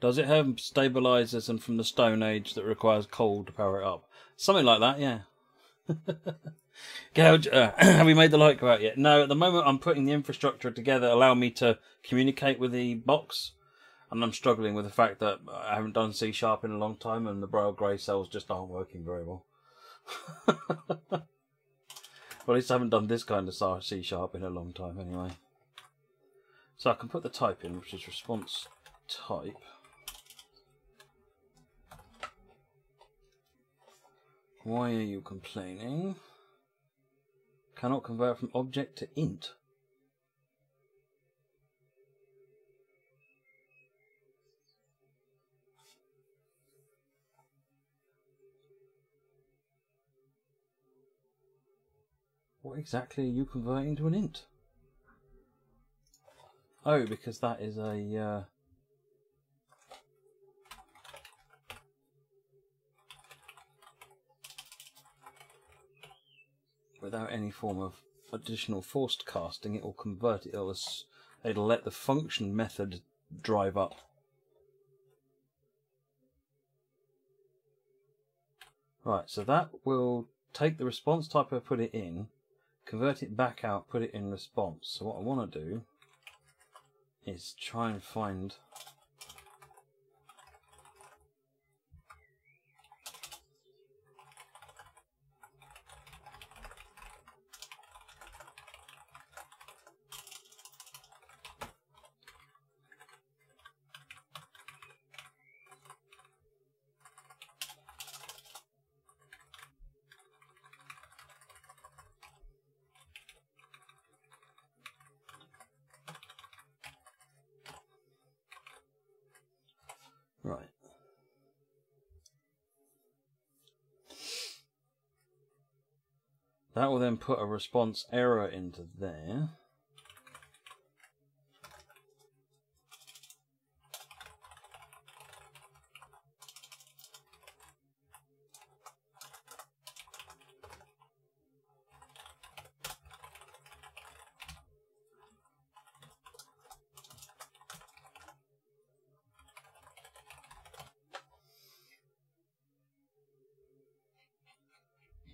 Does it have stabilizers and from the Stone Age that requires coal to power it up? Something like that, yeah. Gouge, have we made the light go out yet? No, at the moment I'm putting the infrastructure together to allow me to communicate with the box. And I'm struggling with the fact that I haven't done C# in a long time and the Braille Grey cells just aren't working very well. Well, at least I haven't done this kind of C# in a long time anyway. So I can put the type in, which is response type. Why are you complaining? Cannot convert from object to int. What exactly are you converting to an int? Oh, because that is a... without any form of additional forced casting, it will convert it. It'll let the function method drive up. Right, so that will take the response type I put it in, convert it back out, put it in response. So what I want to do is try and find right. That will then put a response error into there.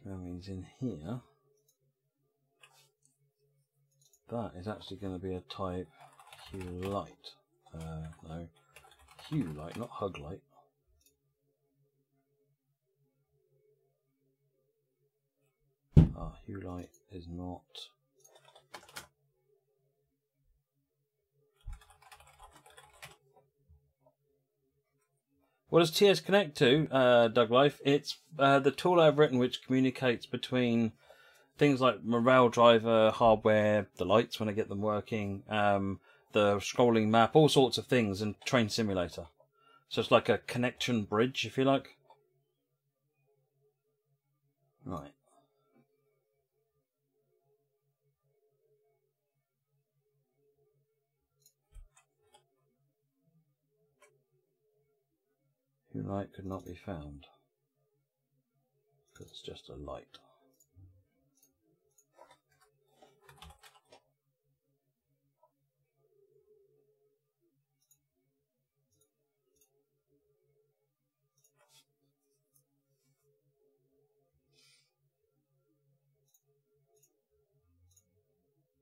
That means in here, that is actually going to be a type hue light. No, hue light, not hug light. Hue light is not. What does TS connect to, Doug Life? It's the tool I've written which communicates between things like morale driver, hardware, the lights when I get them working, the scrolling map, all sorts of things, and train simulator. So it's like a connection bridge, if you like. Right. Hue light could not be found because it's just a light.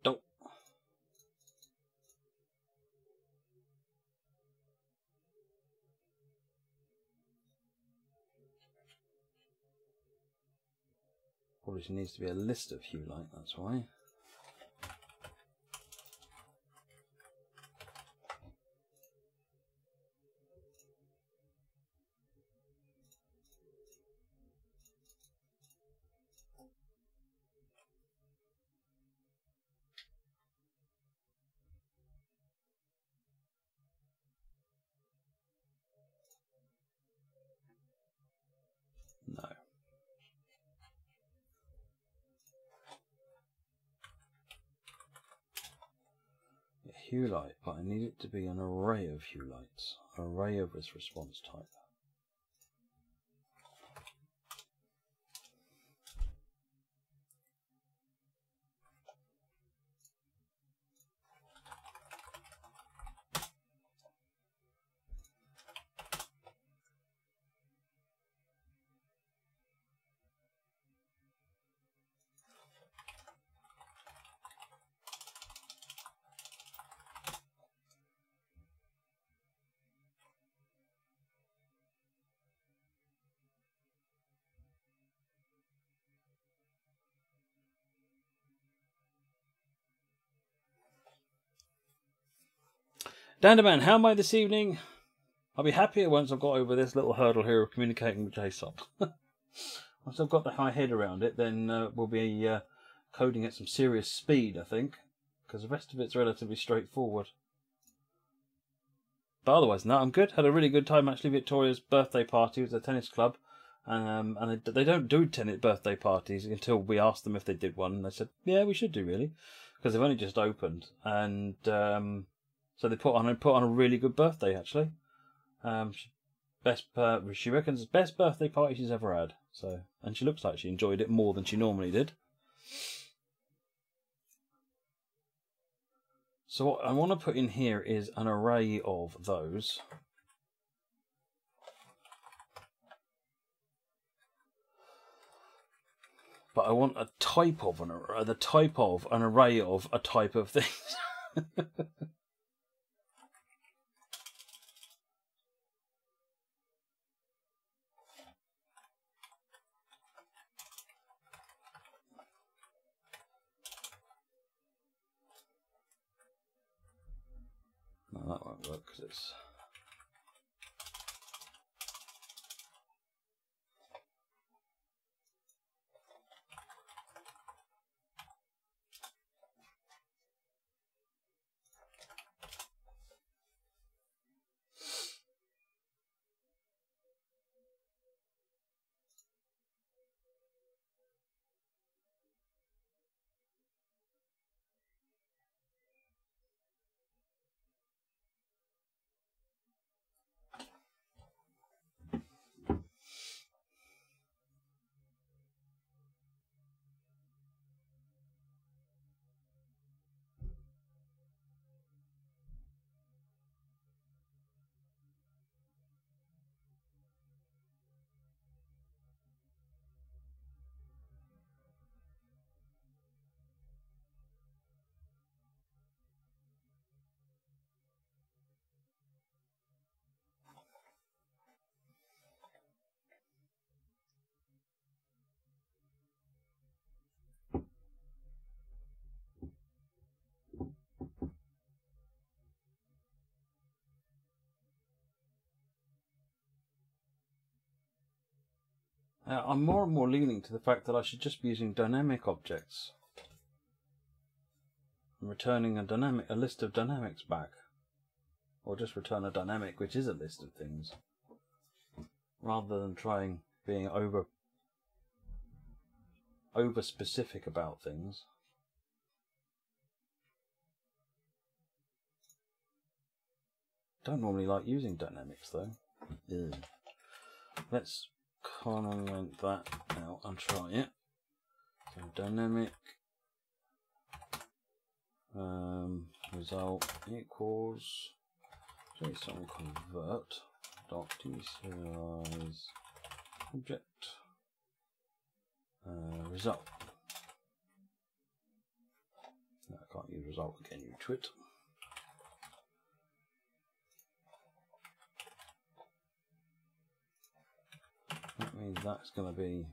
Don't. Probably needs to be a list of hue light, that's why. No. Hue light, but I need it to be an array of hue lights, an array of this response type. Danderman, how am I this evening? I'll be happier once I've got over this little hurdle here of communicating with JSON. Once I've got my head around it, then we'll be coding at some serious speed, I think, because the rest of it's relatively straightforward. But otherwise than that, I'm good. Had a really good time, actually. Victoria's birthday party was a tennis club. And they don't do tennis birthday parties until we asked them if they did one. And they said, yeah, we should do, really. Because they've only just opened. And so they put on a really good birthday, actually. She reckons it's the best birthday party she's ever had. So, and she looks like she enjoyed it more than she normally did. So what I want to put in here is an array of those. But I want a type of an array, the type of an array of a type of thing. No, that won't work because it's... I'm more and more leaning to the fact that I should just be using dynamic objects and returning a list of dynamics back, or just return a dynamic which is a list of things, rather than trying being over specific about things. Don't normally like using dynamics though. Ugh. Let's comment that out and try it. So dynamic result equals JSON convert dot deserialize object result. No, I can't use result again, you twit. That means that's going to be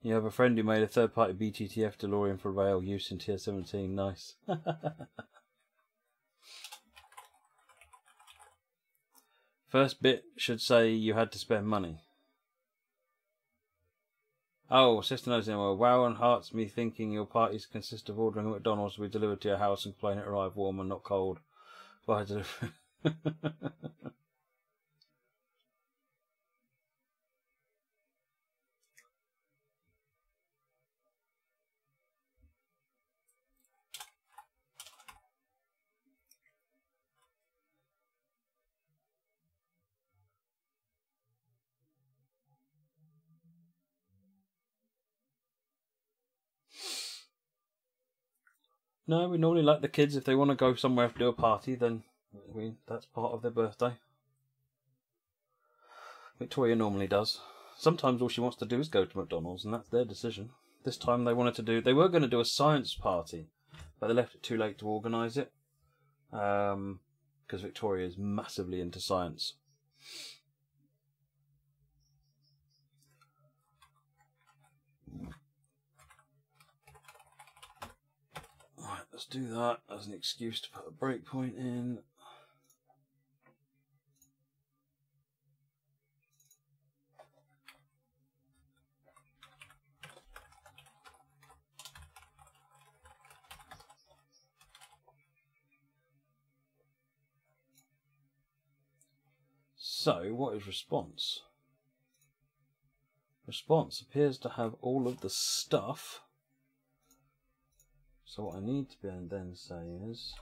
you have a friend who made a third-party BTTF DeLorean for rail use in tier 17. Nice. First bit should say you had to spend money. Oh, sister knows anyway. Wow, and hearts me thinking your parties consist of ordering at McDonald's to be delivered to your house and complaining it arrived warm and not cold. By delivery. No, we normally let the kids, if they want to go somewhere to do a party, then that's part of their birthday. Victoria normally does. Sometimes all she wants to do is go to McDonald's, and that's their decision. This time they were going to do a science party, but they left it too late to organise it. Because Victoria is massively into science. let's do that as an excuse to put a breakpoint in. So, what is response? Response appears to have all of the stuff. So what I need to be able to then say is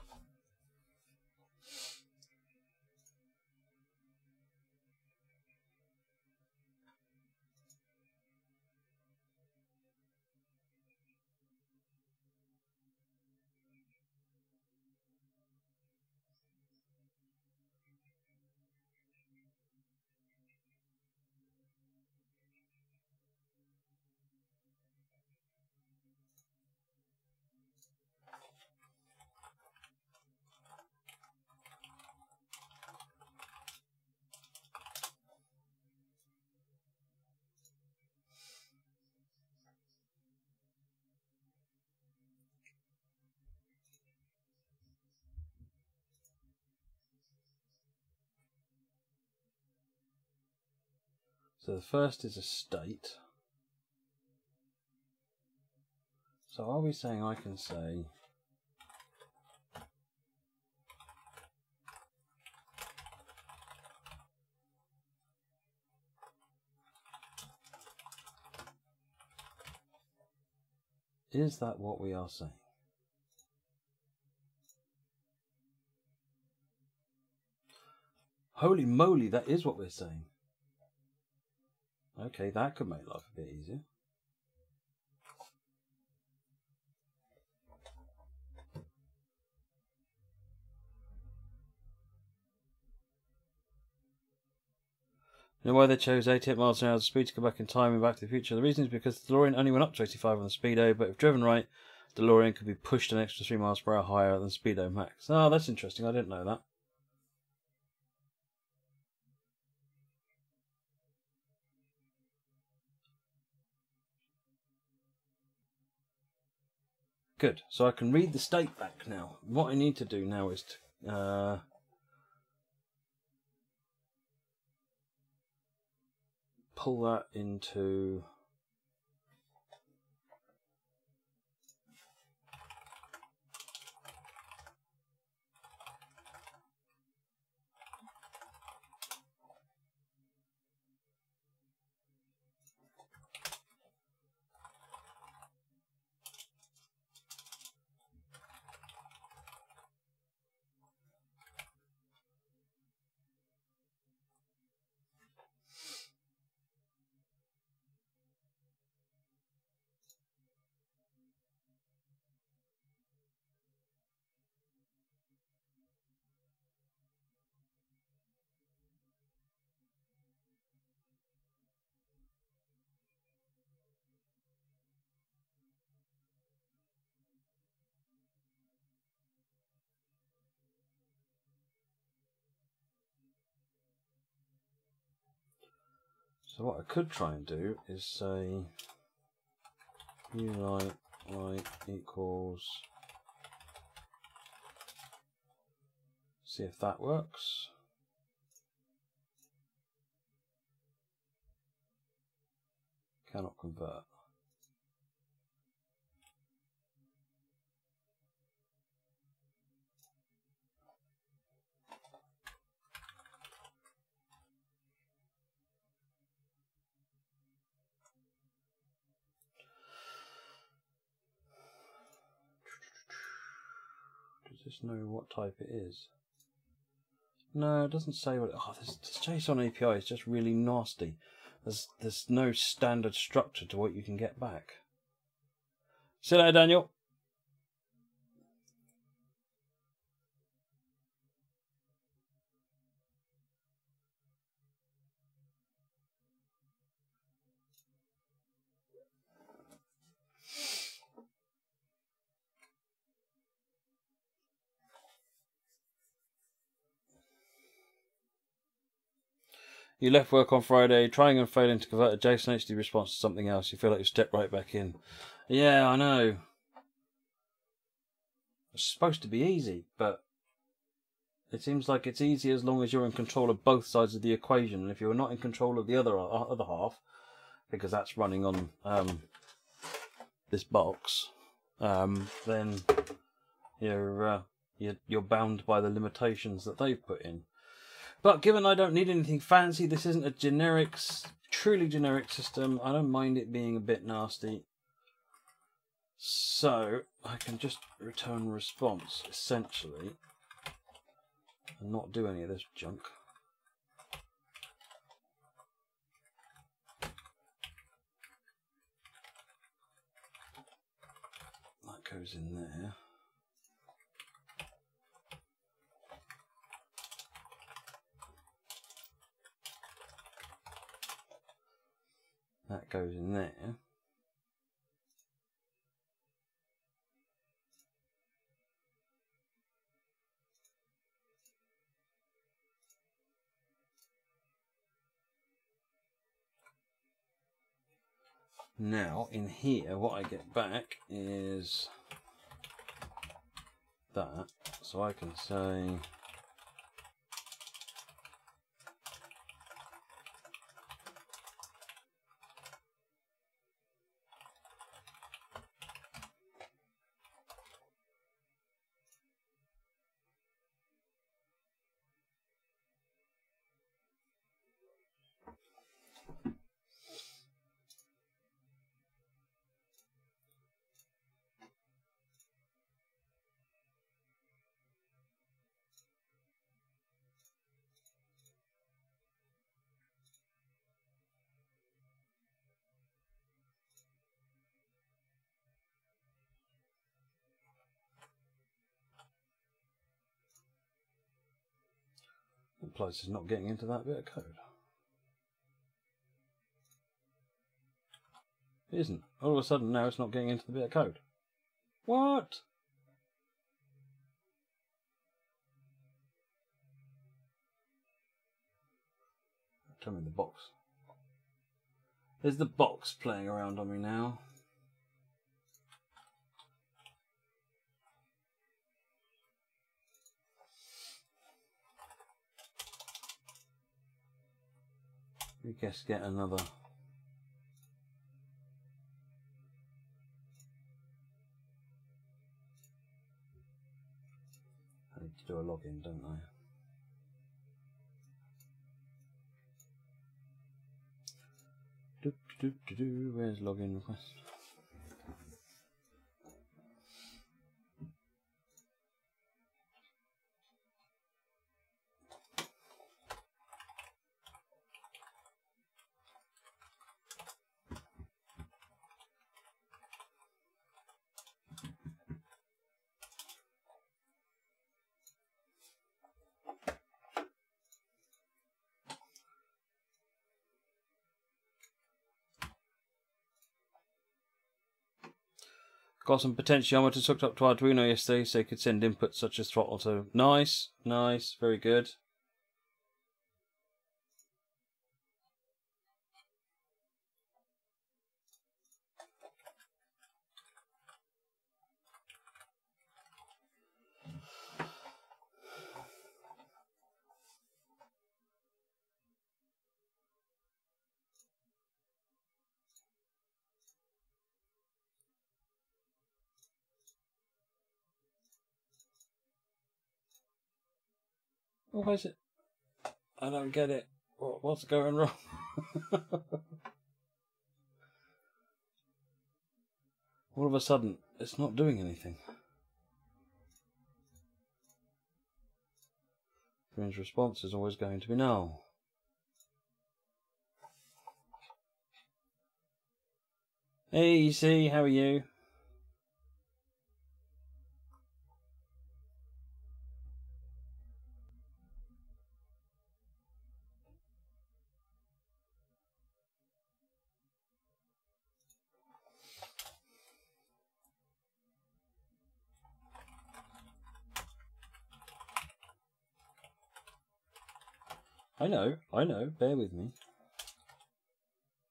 so the first is a state. So are we saying I can say is that what we are saying? Holy moly, that is what we're saying. Okay, that could make life a bit easier. You know why they chose 88 miles an hour as the speed to go back in time and Back to the Future? The reason is because the DeLorean only went up to 85 on the speedo, but if driven right, the DeLorean could be pushed an extra 3 miles per hour higher than speedo max. Oh, that's interesting. I didn't know that. Good. So I can read the state back now. What I need to do now is to pull that into so what I could try and do is say light equals, see if that works. Cannot convert. Does this know what type it is? No, it doesn't say what. Oh, this JSON API is just really nasty. There's no standard structure to what you can get back. See you later, Daniel. You left work on Friday, trying and failing to convert a JSON HD response to something else. You feel like you stepped right back in. Yeah, I know. It's supposed to be easy, but it seems like it's easy as long as you're in control of both sides of the equation. And if you're not in control of the other half, because that's running on this box, then you're bound by the limitations that they've put in. But given I don't need anything fancy, this isn't a generic, truly generic system. I don't mind it being a bit nasty. So I can just return response, essentially, and not do any of this junk. That goes in there. That goes in there. Now, in here, what I get back is that. So I can say implies it's not getting into that bit of code. It isn't. All of a sudden now it's not getting into the bit of code. What? Tell me the box. There's the box playing around on me now. We guess get another. I need to do a login, don't I? Where's login request? Got some potentiometers hooked up to Arduino yesterday so you could send inputs such as throttle to. Nice, nice, very good. Why is it? I don't get it. What's going wrong? All of a sudden, it's not doing anything. Screen's response is always going to be null. Hey, EC, how are you? I know, bear with me.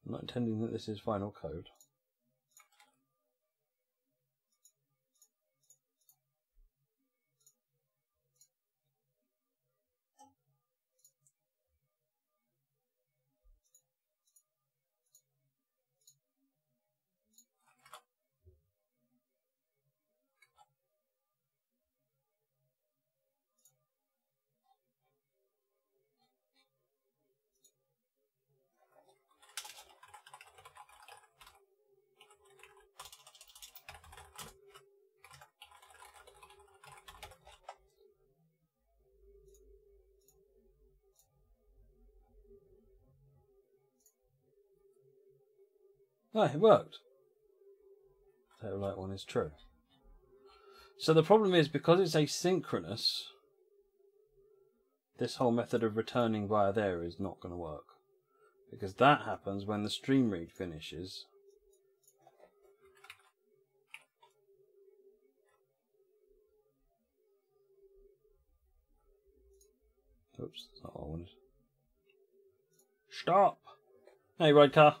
I'm not intending that this is final code. Oh, it worked. So light one is true. So the problem is, because it's asynchronous, this whole method of returning via there is not going to work. Because that happens when the stream read finishes. Oops, that's not what I wanted. Stop! Hey, ride car.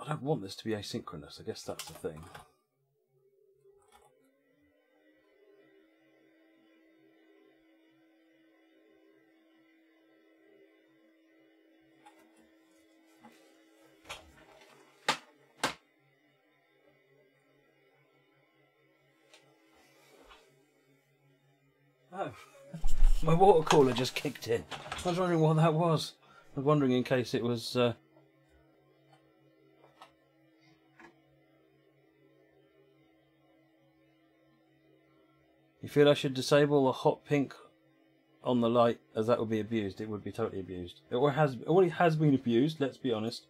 I don't want this to be asynchronous. I guess that's the thing. Oh, my water cooler just kicked in. I was wondering what that was. I was wondering in case it was... You feel I should disable the hot pink on the light, as that would be abused? It would be totally abused. It already has been abused, let's be honest.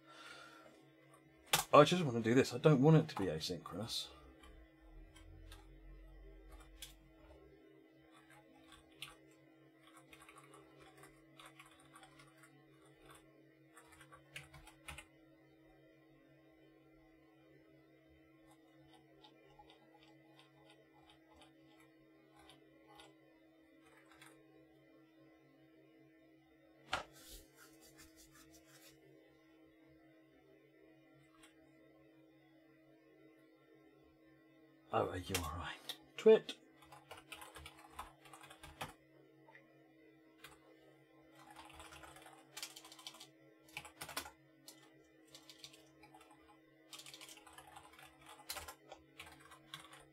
I just want to do this. I don't want it to be asynchronous. Oh, are you alright? Twit.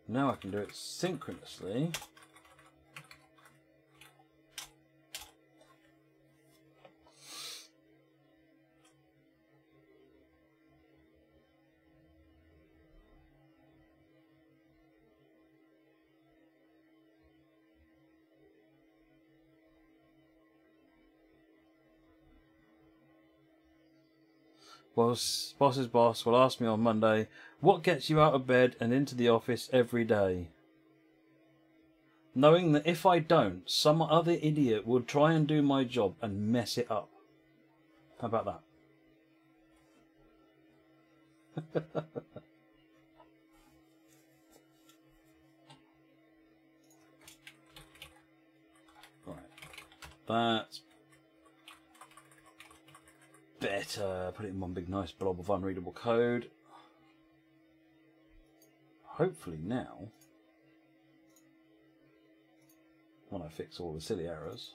Now I can do it synchronously. Boss's boss will ask me on Monday, what gets you out of bed and into the office every day? Knowing that if I don't, some other idiot will try and do my job and mess it up. How about that? Right. That's better. Put it in one big nice blob of unreadable code. Hopefully now, when I fix all the silly errors,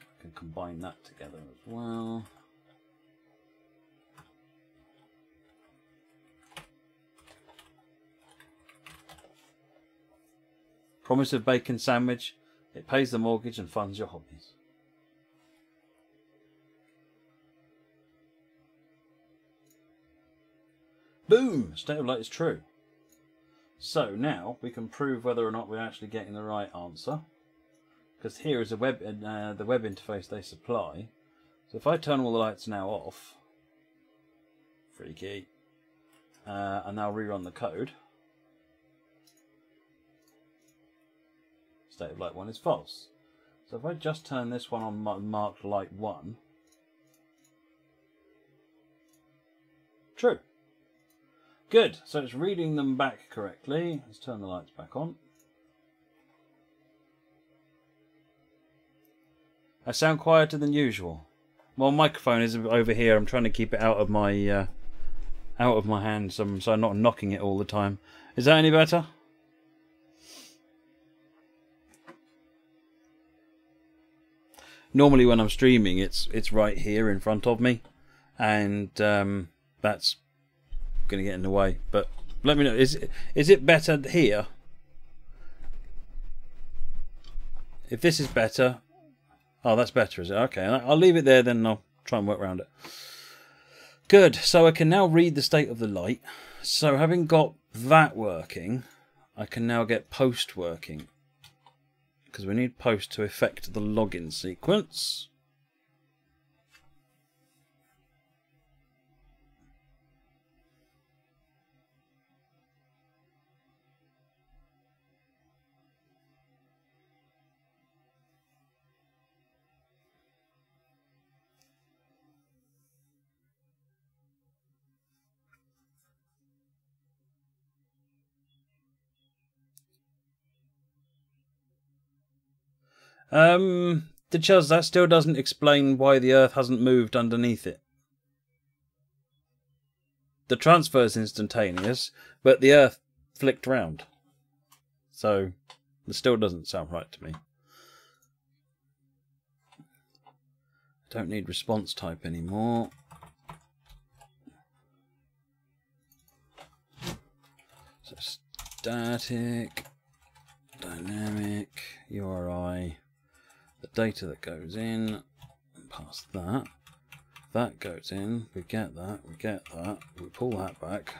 I can combine that together as well. Promise of bacon sandwich. It pays the mortgage and funds your hobbies. Boom! State of light is true. So now we can prove whether or not we're actually getting the right answer. Because here is the web interface they supply. So if I turn all the lights now off, freaky, and now rerun the code, state of light 1 is false. So if I just turn this one on marked light 1, true. Good, so it's reading them back correctly. Let's turn the lights back on. I sound quieter than usual. Well, microphone is over here. I'm trying to keep it out of my hand, so I'm not knocking it all the time. Is that any better? Normally when I'm streaming, it's right here in front of me, and that's going to get in the way. But let me know. Is it better here? if this is better... Oh, that's better, is it? Okay, I'll leave it there, then I'll try and work around it. Good, so I can now read the state of the light. So having got that working, I can now get post working. Because we need post to effect the login sequence. Chuz, that still doesn't explain why the Earth hasn't moved underneath it. The transfer is instantaneous, but the Earth flicked round. So, it still doesn't sound right to me. Don't need response type anymore. So, static, dynamic, URI. The data that goes in, past that, that goes in, we get that, we pull that back.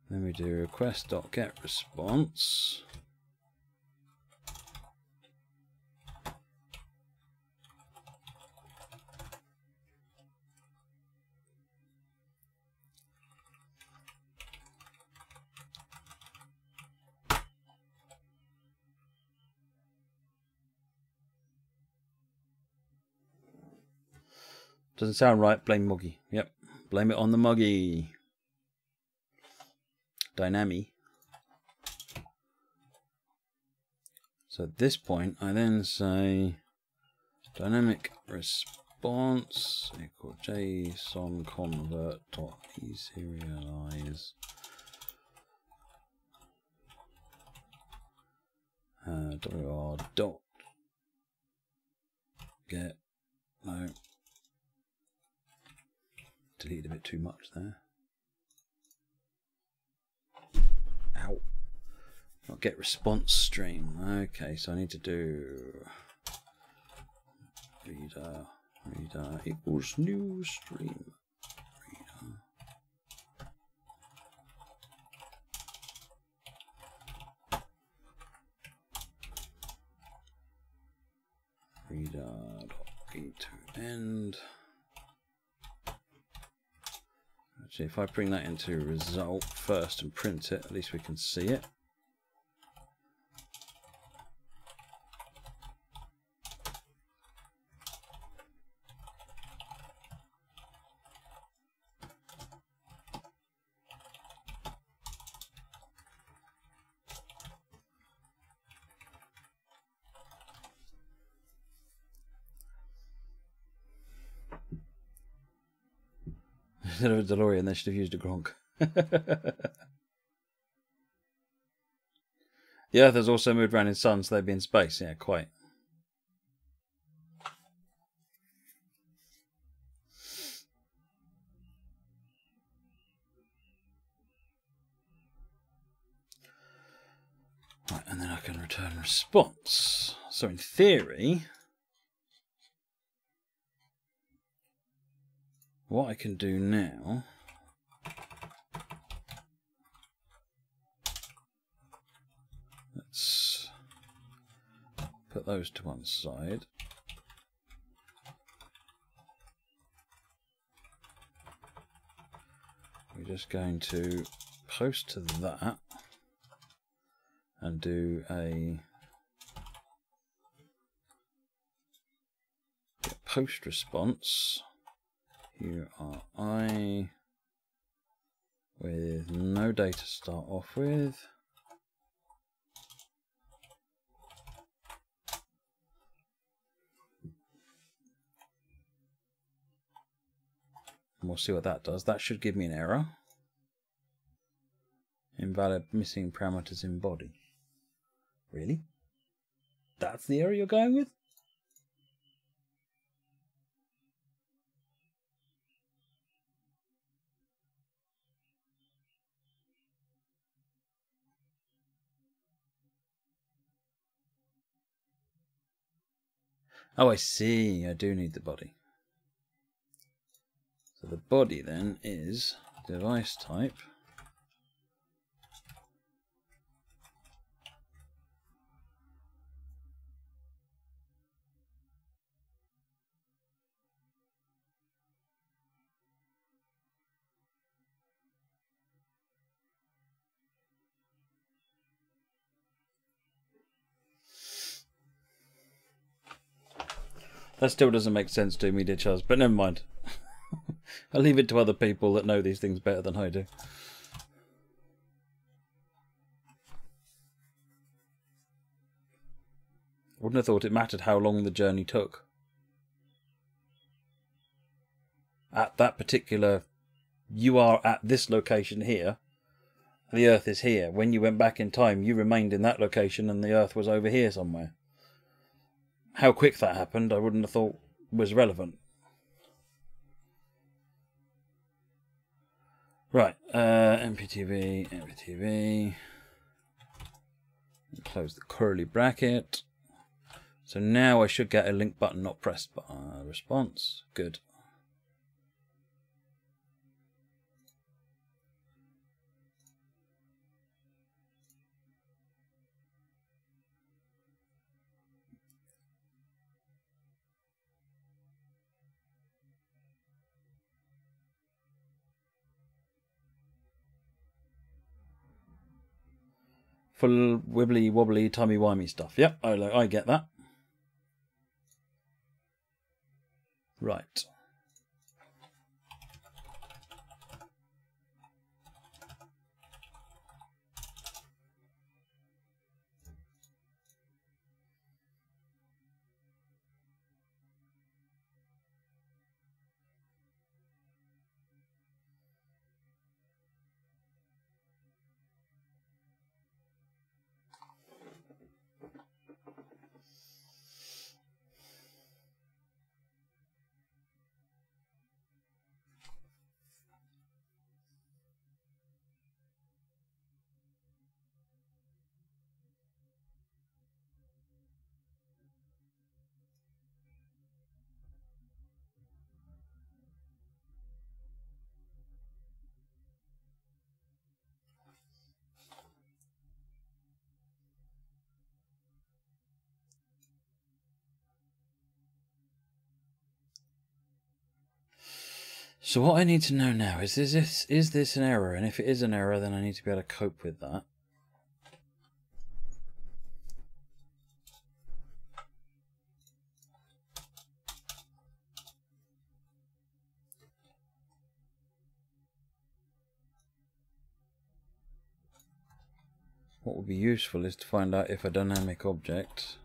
Then we do request.getResponse. Doesn't sound right, blame Muggy. Yep, blame it on the Muggy. Dynamic. So at this point, I then say dynamic response equal JSON convert dot deserialize WR dot get no. Deleted a bit too much there. Ow. Not get response stream. Okay, so I need to do reader equals new stream. Reader.read to end. Actually, if I bring that into result first and print it, at least we can see it. Instead of a DeLorean, they should have used a Gronk. The Earth has also moved around in sun, so they'd be in space. Yeah, quite. Right, and then I can return response. So in theory, what I can do now let's put those to one side. We're just going to post to that and do a post response URI with no data to start off with. And we'll see what that does. That should give me an error. Invalid missing parameters in body. Really? That's the error you're going with? Oh, I see. I do need the body. So the body then is device type. That still doesn't make sense to me, dear Charles, but never mind. I'll leave it to other people that know these things better than I do. Wouldn't have thought it mattered how long the journey took. At that particular... You are at this location here. The Earth is here. When you went back in time, you remained in that location and the Earth was over here somewhere. How quick that happened, I wouldn't have thought was relevant. Right, MPTV. Close the curly bracket. So now I should get a link button not pressed response. Good. Full wibbly wobbly timey wimey stuff. Yep, I get that. Right. So what I need to know now is this an error? And if it is an error, then I need to be able to cope with that. What would be useful is to find out if a dynamic object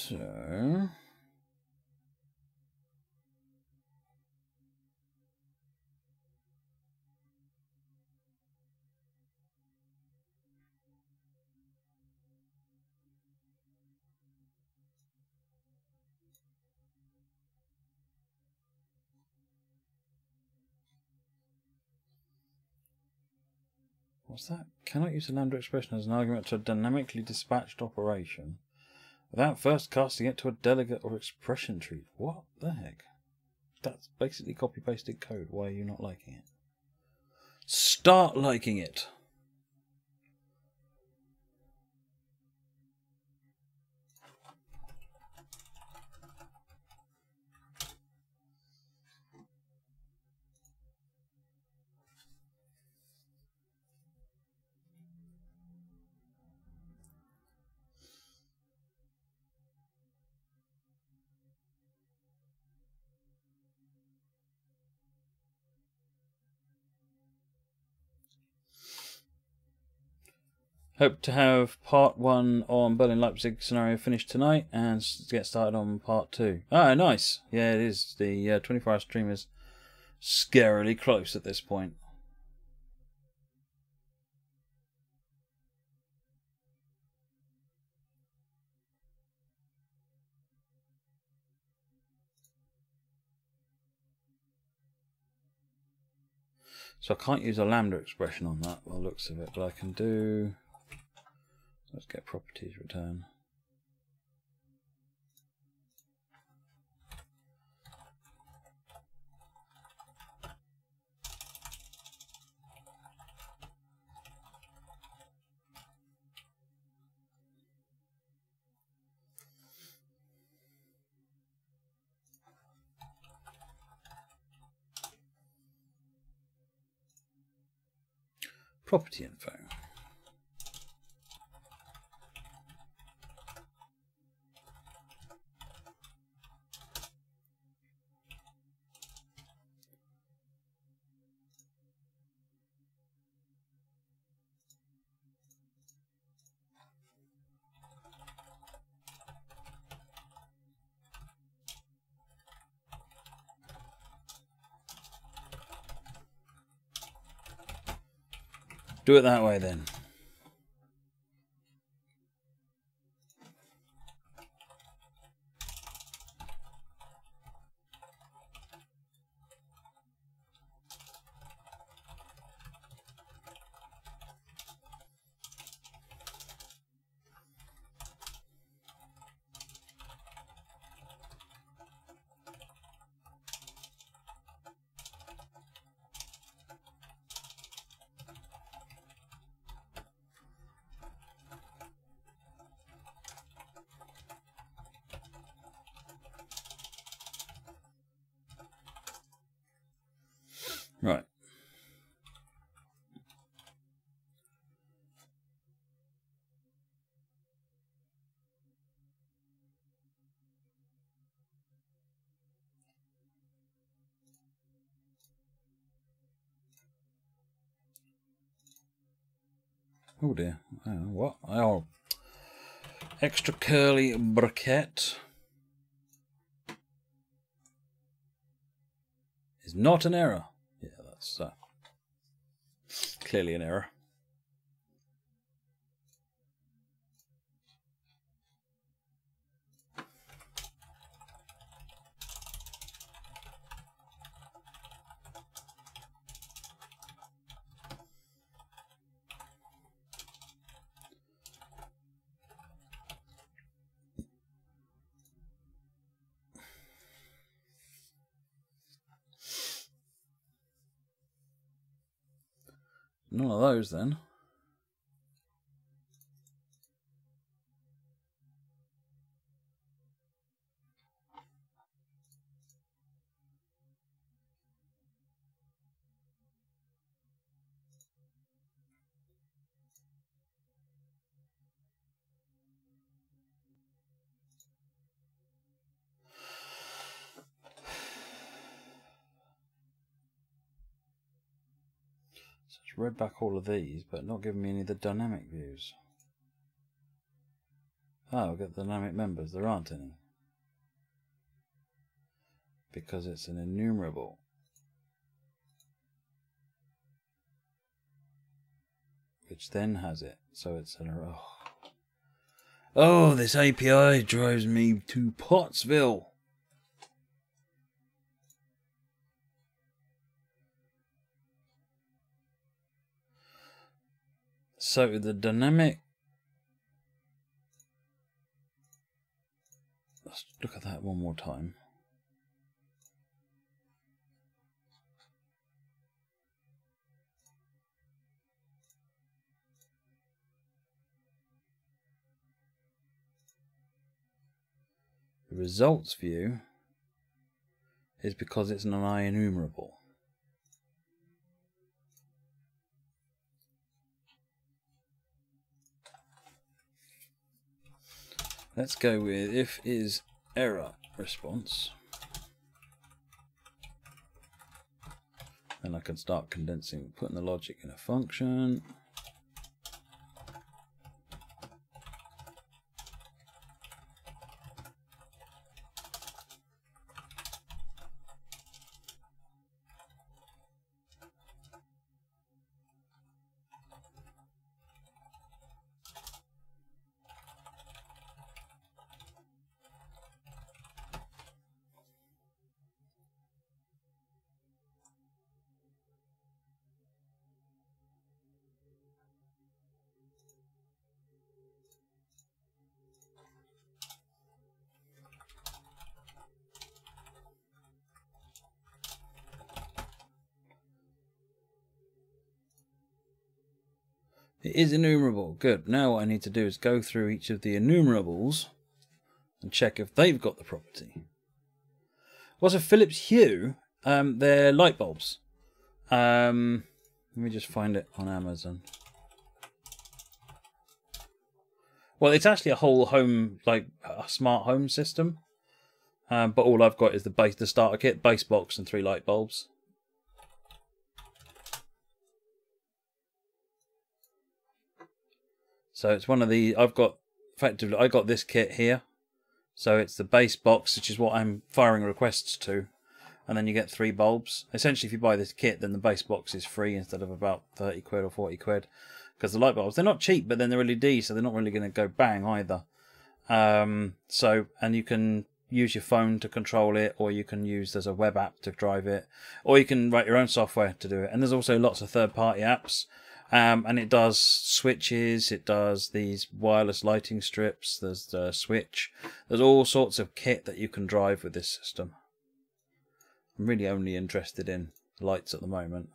so what's that? Cannot use a lambda expression as an argument to a dynamically dispatched operation without first casting it to a delegate or expression tree. What the heck? That's basically copy-pasted code. Why are you not liking it? Start liking it! Hope to have part 1 on Berlin-Leipzig scenario finished tonight and get started on part 2. Ah, nice. Yeah, it is. The 24-hour stream is scarily close at this point. So I can't use a lambda expression on that by the looks of it, but I can do... Let's get properties return. Property info. Do it that way then. Right. Oh dear. What? Oh. Extra curly bracket is not an error. Yeah, that's clearly an error. None of those then. So it's read back all of these, but not giving me any of the dynamic views. Oh, I'll get the dynamic members. There aren't any. Because it's an enumerable. Which then has it. So it's an error. Oh, this API drives me to Pottsville. So the dynamic, let's look at that one more time. The results view is because it's an enumerable. Let's go with if is error response. Then I can start condensing, putting the logic in a function. It is enumerable. Good. Now what I need to do is go through each of the enumerables and check if they've got the property. What's a Philips Hue? They're light bulbs. Let me just find it on Amazon. Well, it's actually a whole home, like a smart home system. But all I've got is the starter kit, base box, and 3 light bulbs. So it's one of the I got this kit here. So it's the base box, which is what I'm firing requests to, and then you get 3 bulbs. Essentially, if you buy this kit, then the base box is free instead of about 30 quid or 40 quid. Because the light bulbs, they're not cheap, but then they're LED, so they're not really going to go bang either. And you can use your phone to control it, or you can use there's a web app to drive it, or you can write your own software to do it. And there's also lots of third-party apps, and it does switches, it does these wireless lighting strips, there's the switch, there's all sorts of kit that you can drive with this system. I'm really only interested in lights at the moment.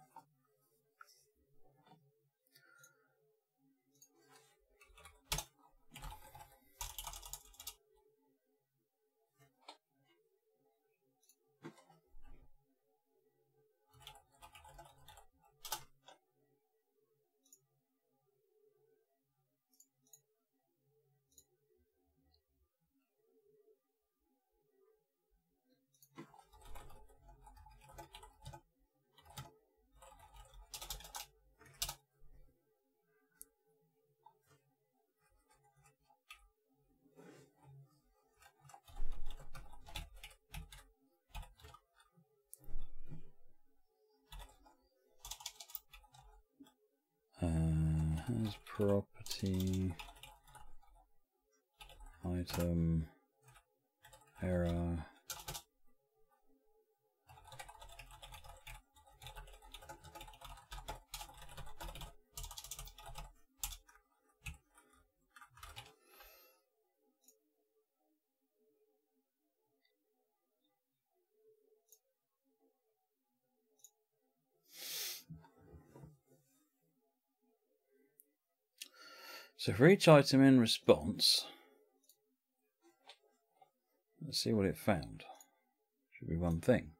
Has property item error. So for each item in response, let's see what it found. Should be one thing.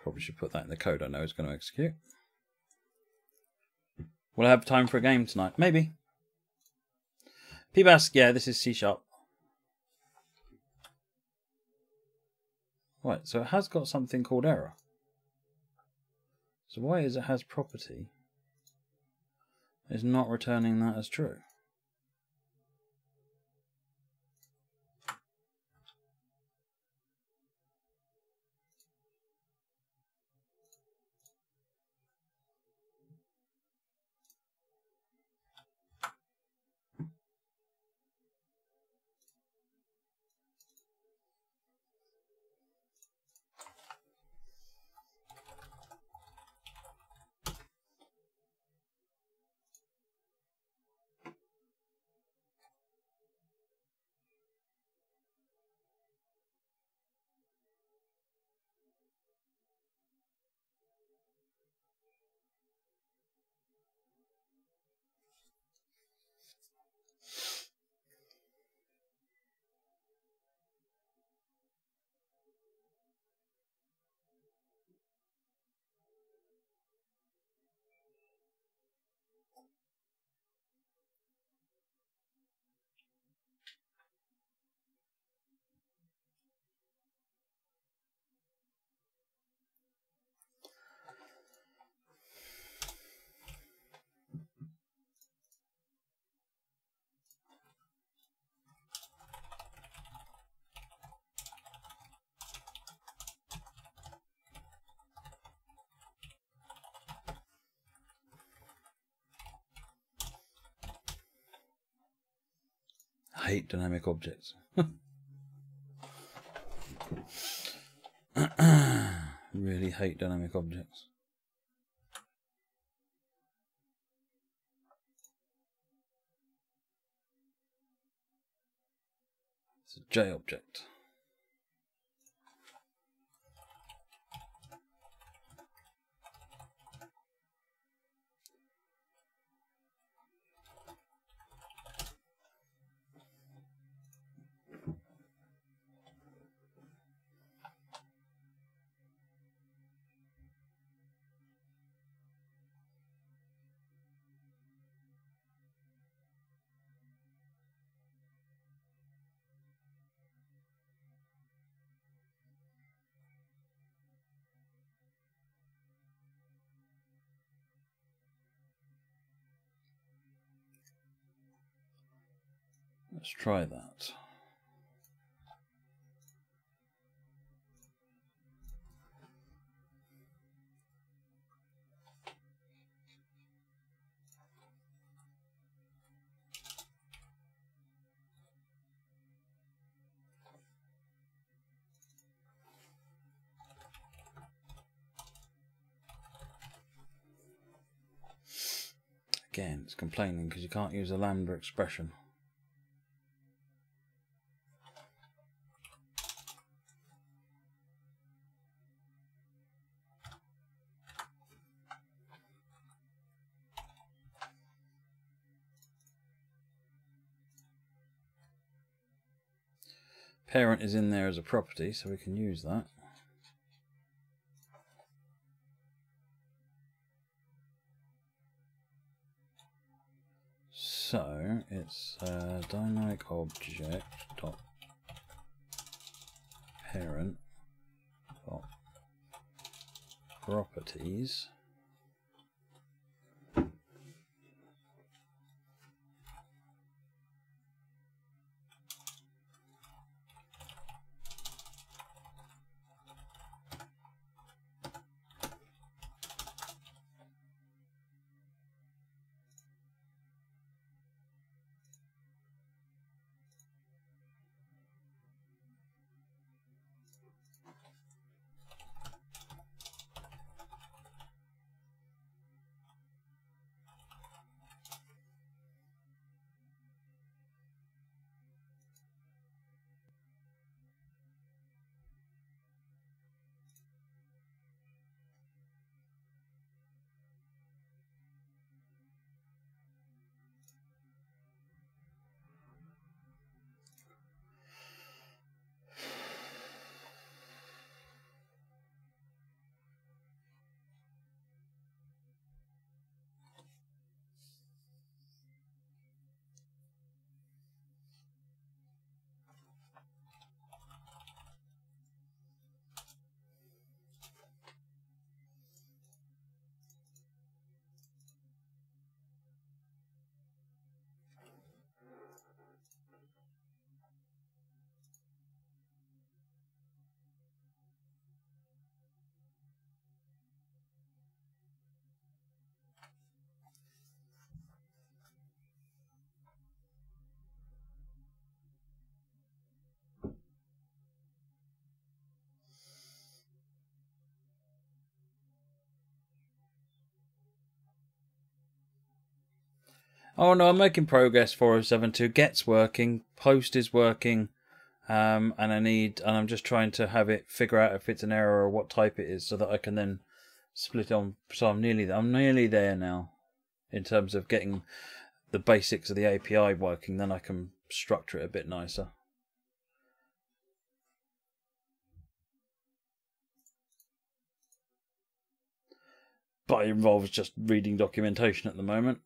Probably should put that in the code I know it's going to execute. Will I have time for a game tonight? Maybe. PBAS, yeah, this is C#. Right, so it has got something called error. So why is it has property? It's not returning that as true. hate dynamic objects. Really hate dynamic objects. It's a J object. Let's try that. Again, it's complaining because you can't use a lambda expression. Parent is in there as a property, so we can use that. So it's dynamic object dot parent dot properties. Oh no, I'm making progress. 4072 gets working, post is working, and I'm just trying to have it figure out if it's an error or what type it is, so that I can then split on. So I'm nearly there now, in terms of getting the basics of the API working. Then I can structure it a bit nicer. But it involves just reading documentation at the moment.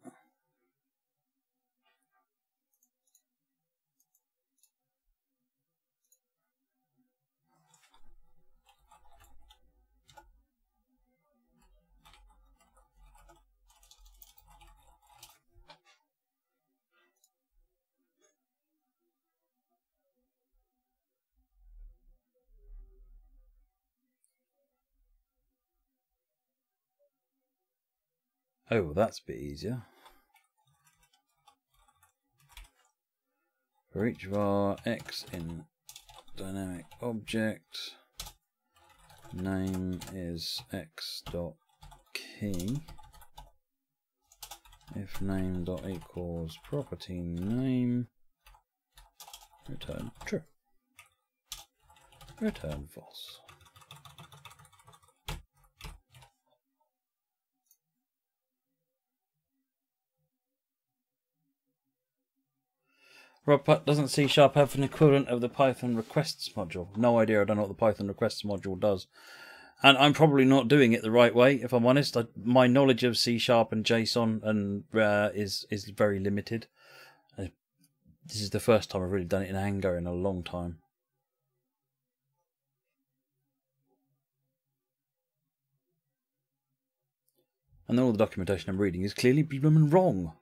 Oh, well, that's a bit easier. For each var x in dynamic object, name is x dot key. If name dot equals property name, return true. Return false. Rob, doesn't C# have an equivalent of the Python requests module? No idea. I don't know what the Python requests module does. And I'm probably not doing it the right way, if I'm honest. My knowledge of C# and JSON and is very limited. This is the first time I've really done it in anger in a long time. And then all the documentation I'm reading is clearly blooming wrong.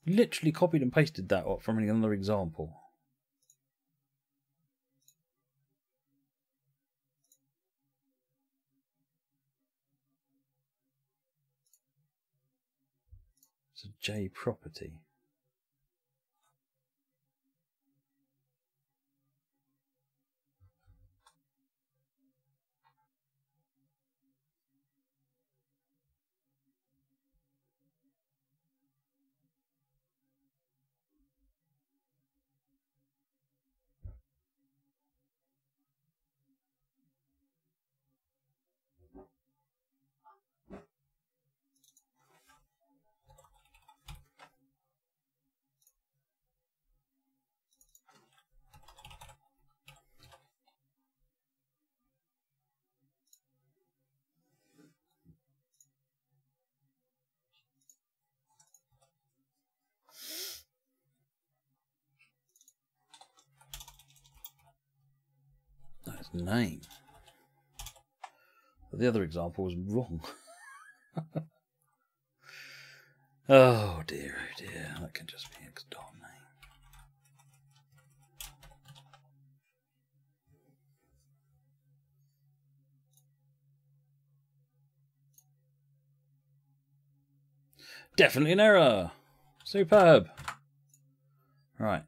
Literally copied and pasted that from another example. It's a J property. That's name. But the other example was wrong. Oh dear, that can just be x dot name. Definitely an error. Superb. Right.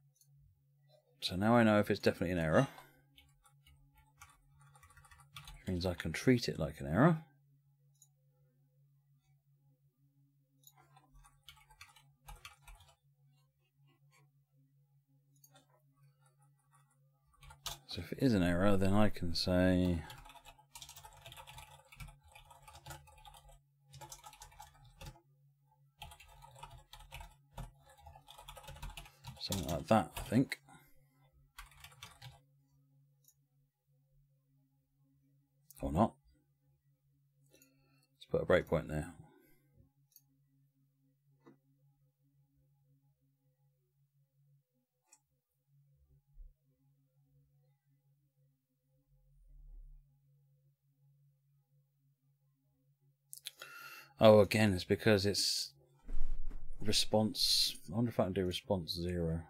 So now I know if it's definitely an error. Which means I can treat it like an error. So if it is an error, then I can say something like that, I think. Or not. Let's put a breakpoint there. Oh, again, it's because it's response. I wonder if I can do response 0.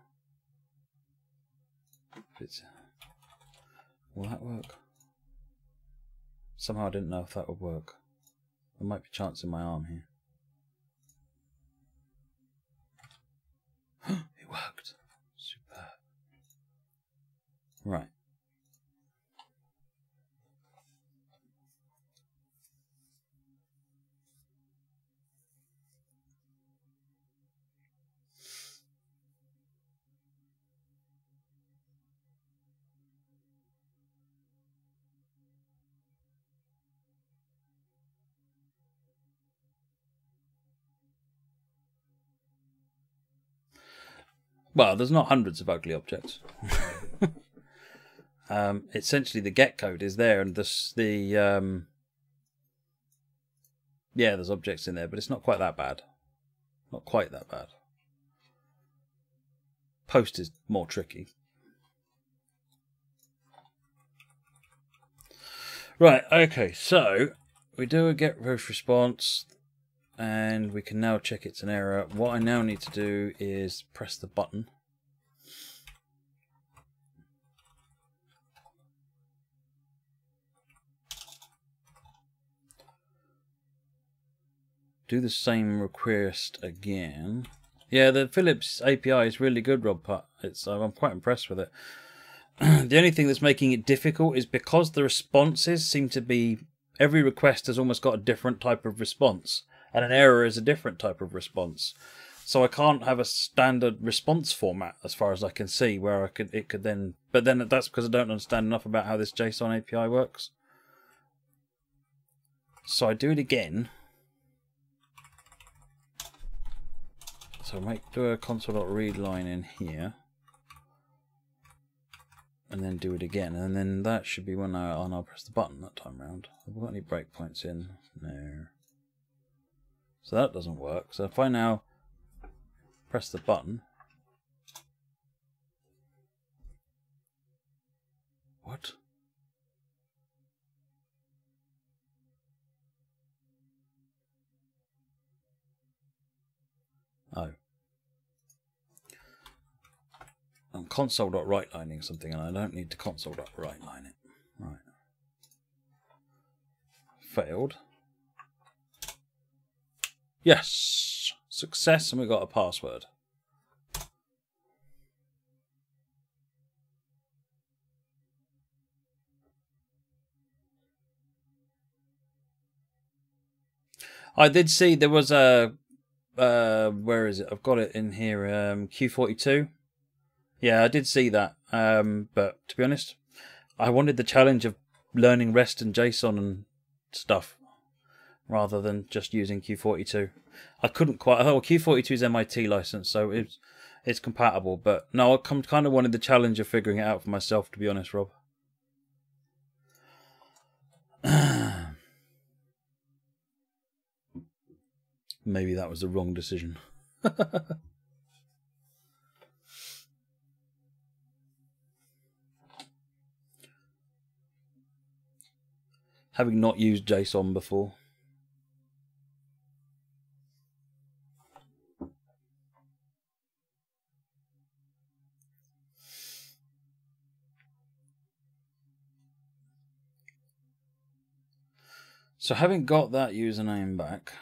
If it's, will that work? Somehow I didn't know if that would work. There might be chance in my arm here. It worked. Superb. Right. Well, there's not hundreds of ugly objects. Essentially, the get code is there, and yeah, there's objects in there, but it's not quite that bad. Not quite that bad. Post is more tricky. Right, okay, so we do a get post response, and we can now check it's an error. What I now need to do is press the button. Do the same request again. Yeah, the Philips API is really good, Rob. I'm quite impressed with it. The only thing that's making it difficult is because the responses seem to be, every request has almost got a different type of response, and an error is a different type of response. So I can't have a standard response format as far as I can see where it could then, but then that's because I don't understand enough about how this JSON API works. So I do it again. So do a console.read line in here. And then do it again. And then that should be when I'll press the button that time round. Have we got any breakpoints in? No. So that doesn't work. So if I now press the button. What? Oh. I'm console.writeLining something and I don't need to console.writeLine it. Right. Failed. Yes! Success, and we got a password. I did see there was a where is it? I've got it in here. Q42. Yeah, I did see that. But to be honest, I wanted the challenge of learning REST and JSON and stuff rather than just using Q42. I couldn't quite. Oh, Q42 is MIT license, so it's compatible. But no, I kind of wanted the challenge of figuring it out for myself. To be honest, Rob. Maybe that was the wrong decision. Having not used JSON before. So having got that username back,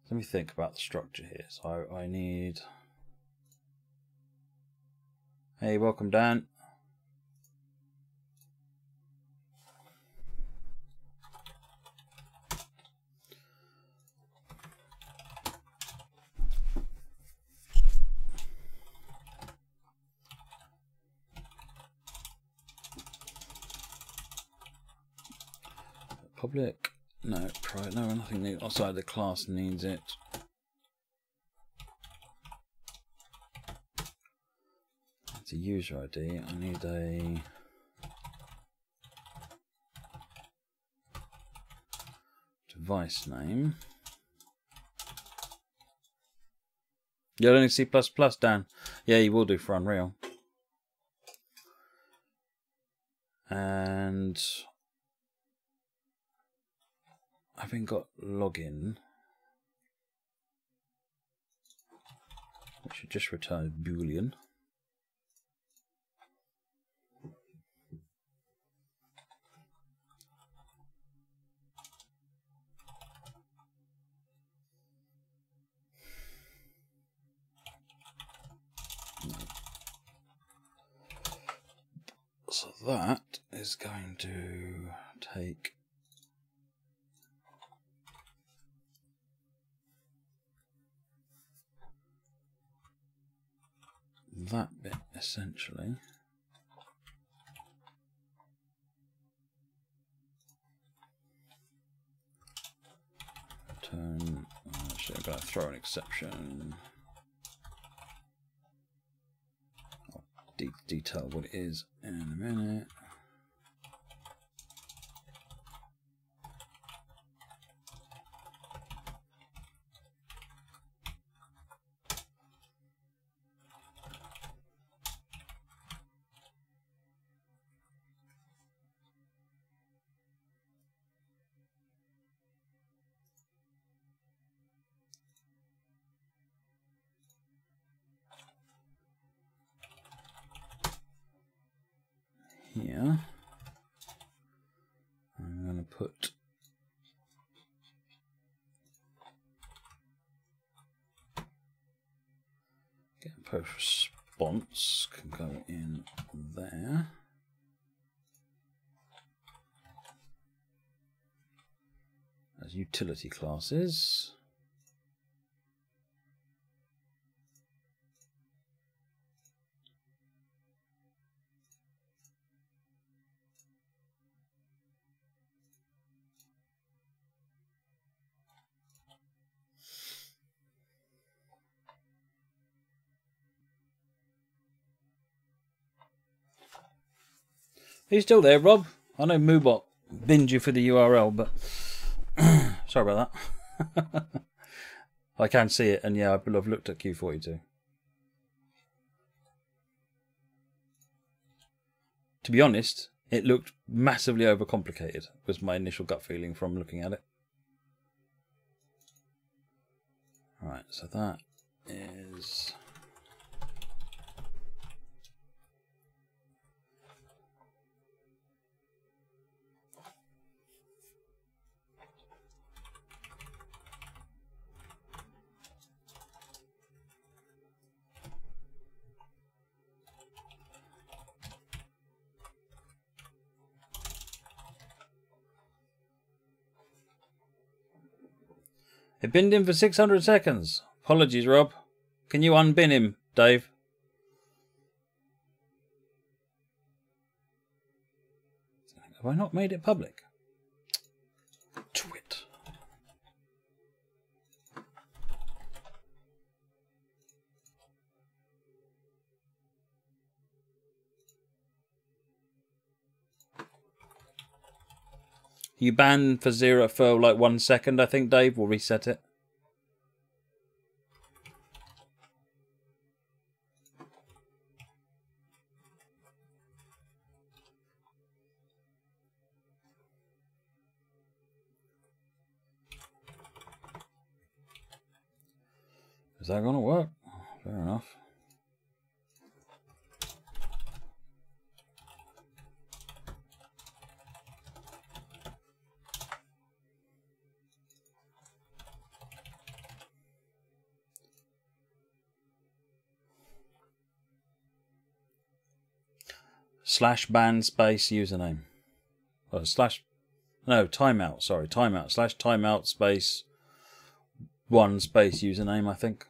let me think about the structure here. So I need... Hey, welcome, Dan. Public, no, private, no, nothing needs, outside the class needs it. It's a user ID. I need a device name. You're learning C++, Dan? Yeah, you will do for Unreal. And having got login, we should just return Boolean. So that is going to take that bit essentially. Return, actually I'm going to throw an exception. I'll detail what it is in a minute. Here, I'm going to put Get post response can go in there. As utility classes. Are you still there, Rob? I know Moobot binned you for the URL, but sorry about that. I can see it, and yeah, I've looked at Q42. To be honest, it looked massively overcomplicated, was my initial gut feeling from looking at it. Right, so that is... It binned him for 600 seconds. Apologies, Rob. Can you unbin him, Dave? Have I not made it public? Twit. You banned for like 1 second, I think, Dave. We'll reset it. Is that going to work? Fair enough. /ban space username. Oh, timeout. Sorry, timeout. /timeout space 1 space username, I think.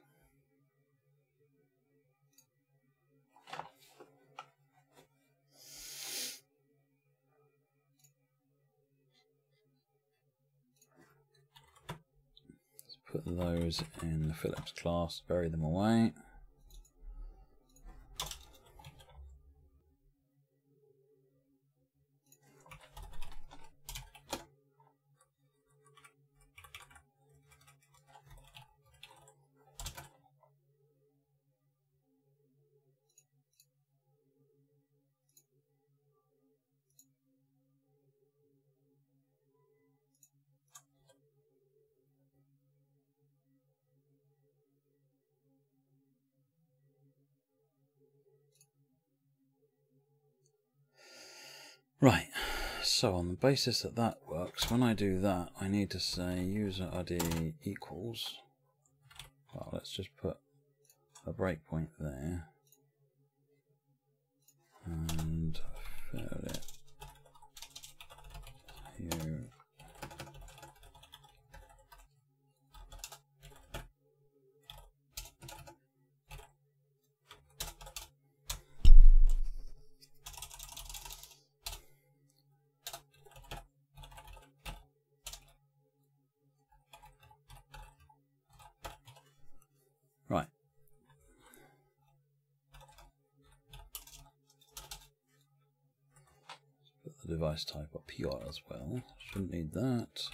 Let's put those in the Philips class, bury them away. Right, so on the basis that that works, when I do that, I need to say user ID equals, well, let's just put a breakpoint there, and Philips Hue. Right. Put the device type up here as well. Shouldn't need that.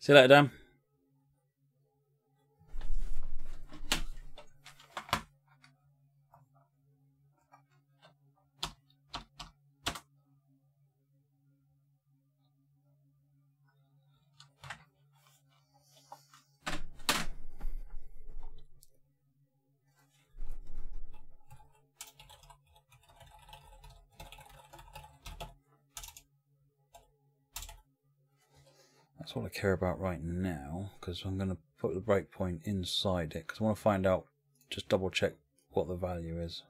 See you later, Dan. That's all I care about right now, because I'm going to put the breakpoint inside it, because I want to find out, just double check what the value is.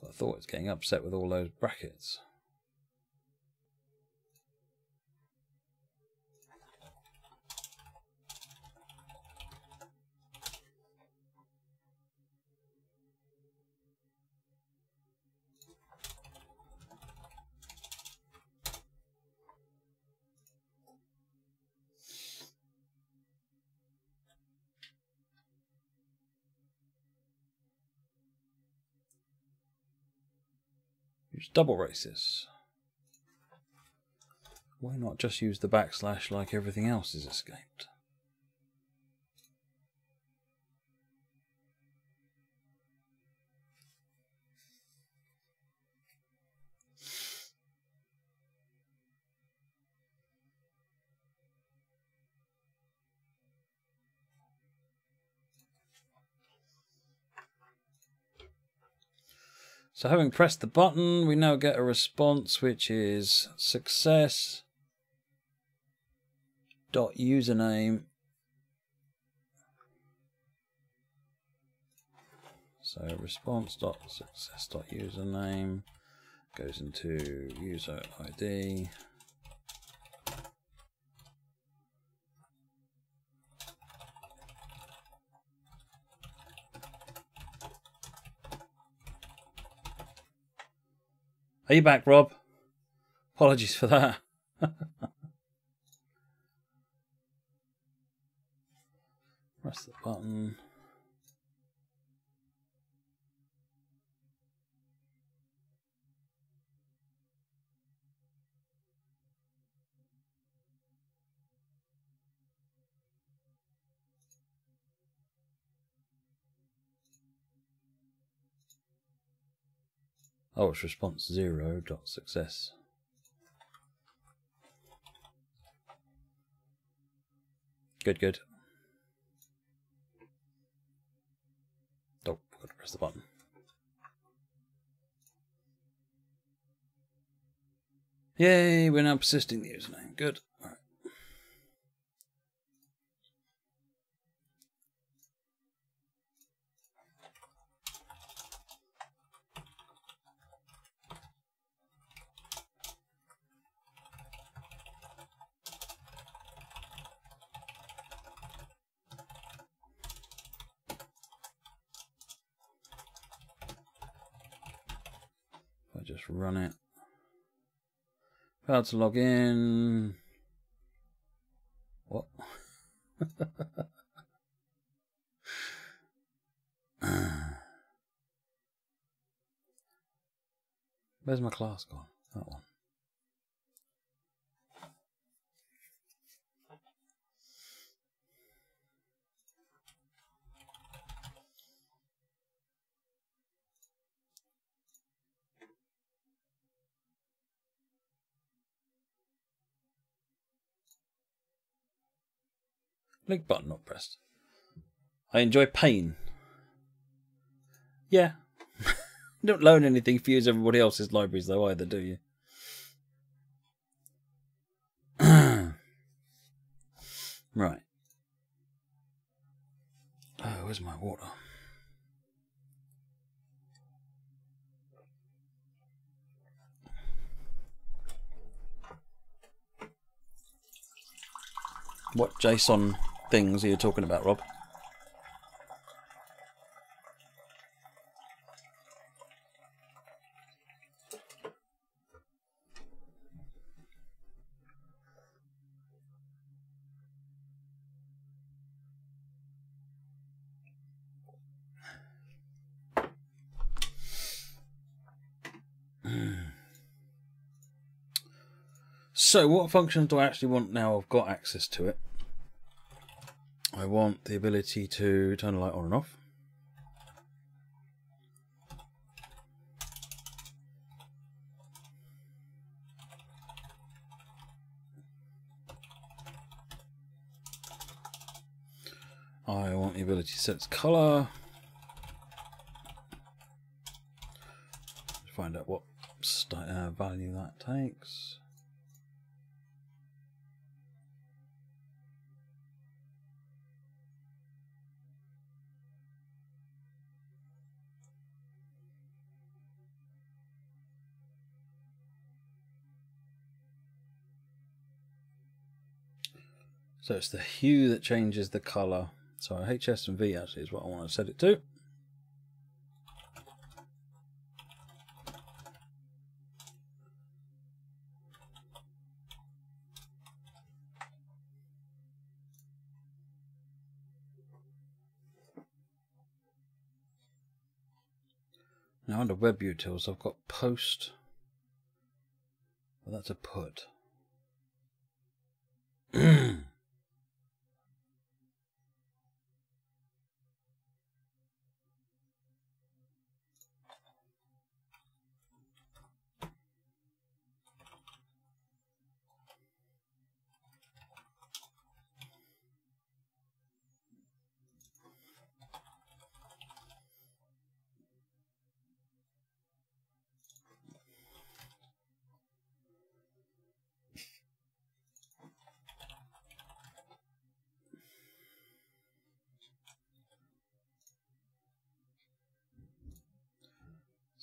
I thought it was getting upset with all those brackets. Use double races. Why not just use the backslash like everything else is escaped? So having pressed the button, we now get a response which is success.username. So response.success.username goes into user ID. Are you back, Rob? Apologies for that. Press the button. Oh, it's response 0.success. Good, good. Oh, I've got to press the button. Yay, we're now persisting the username. Good. All right. If I just run it. Failed to log in. What? Where's my class gone? That one. Link button not pressed. I enjoy pain. Yeah. You don't learn anything if you use everybody else's libraries though either, do you? Right. Oh, where's my water? What JSON things are you talking about, Rob? So what functions do I actually want now I've got access to it? I want the ability to turn the light on and off. I want the ability to set its color. Find out what value that takes. So it's the hue that changes the color. So HS and V actually is what I want to set it to. Now under web utils I've got post. Well, that's a put.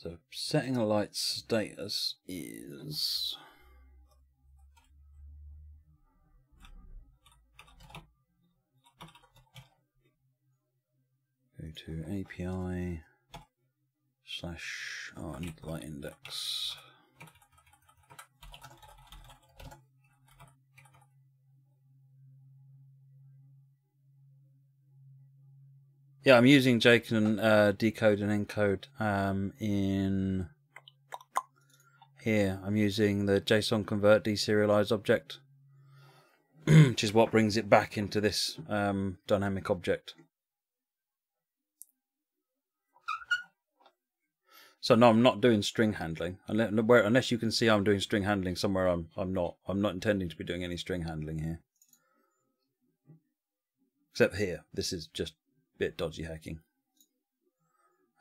So setting a light status is go to API / I need the light index. Yeah, I'm using JSON decode and encode in here. I'm using the JSON convert deserialize object, which is what brings it back into this dynamic object. So no, I'm not doing string handling unless you can see I'm doing string handling somewhere. I'm not intending to be doing any string handling here, except here. This is just bit dodgy hacking.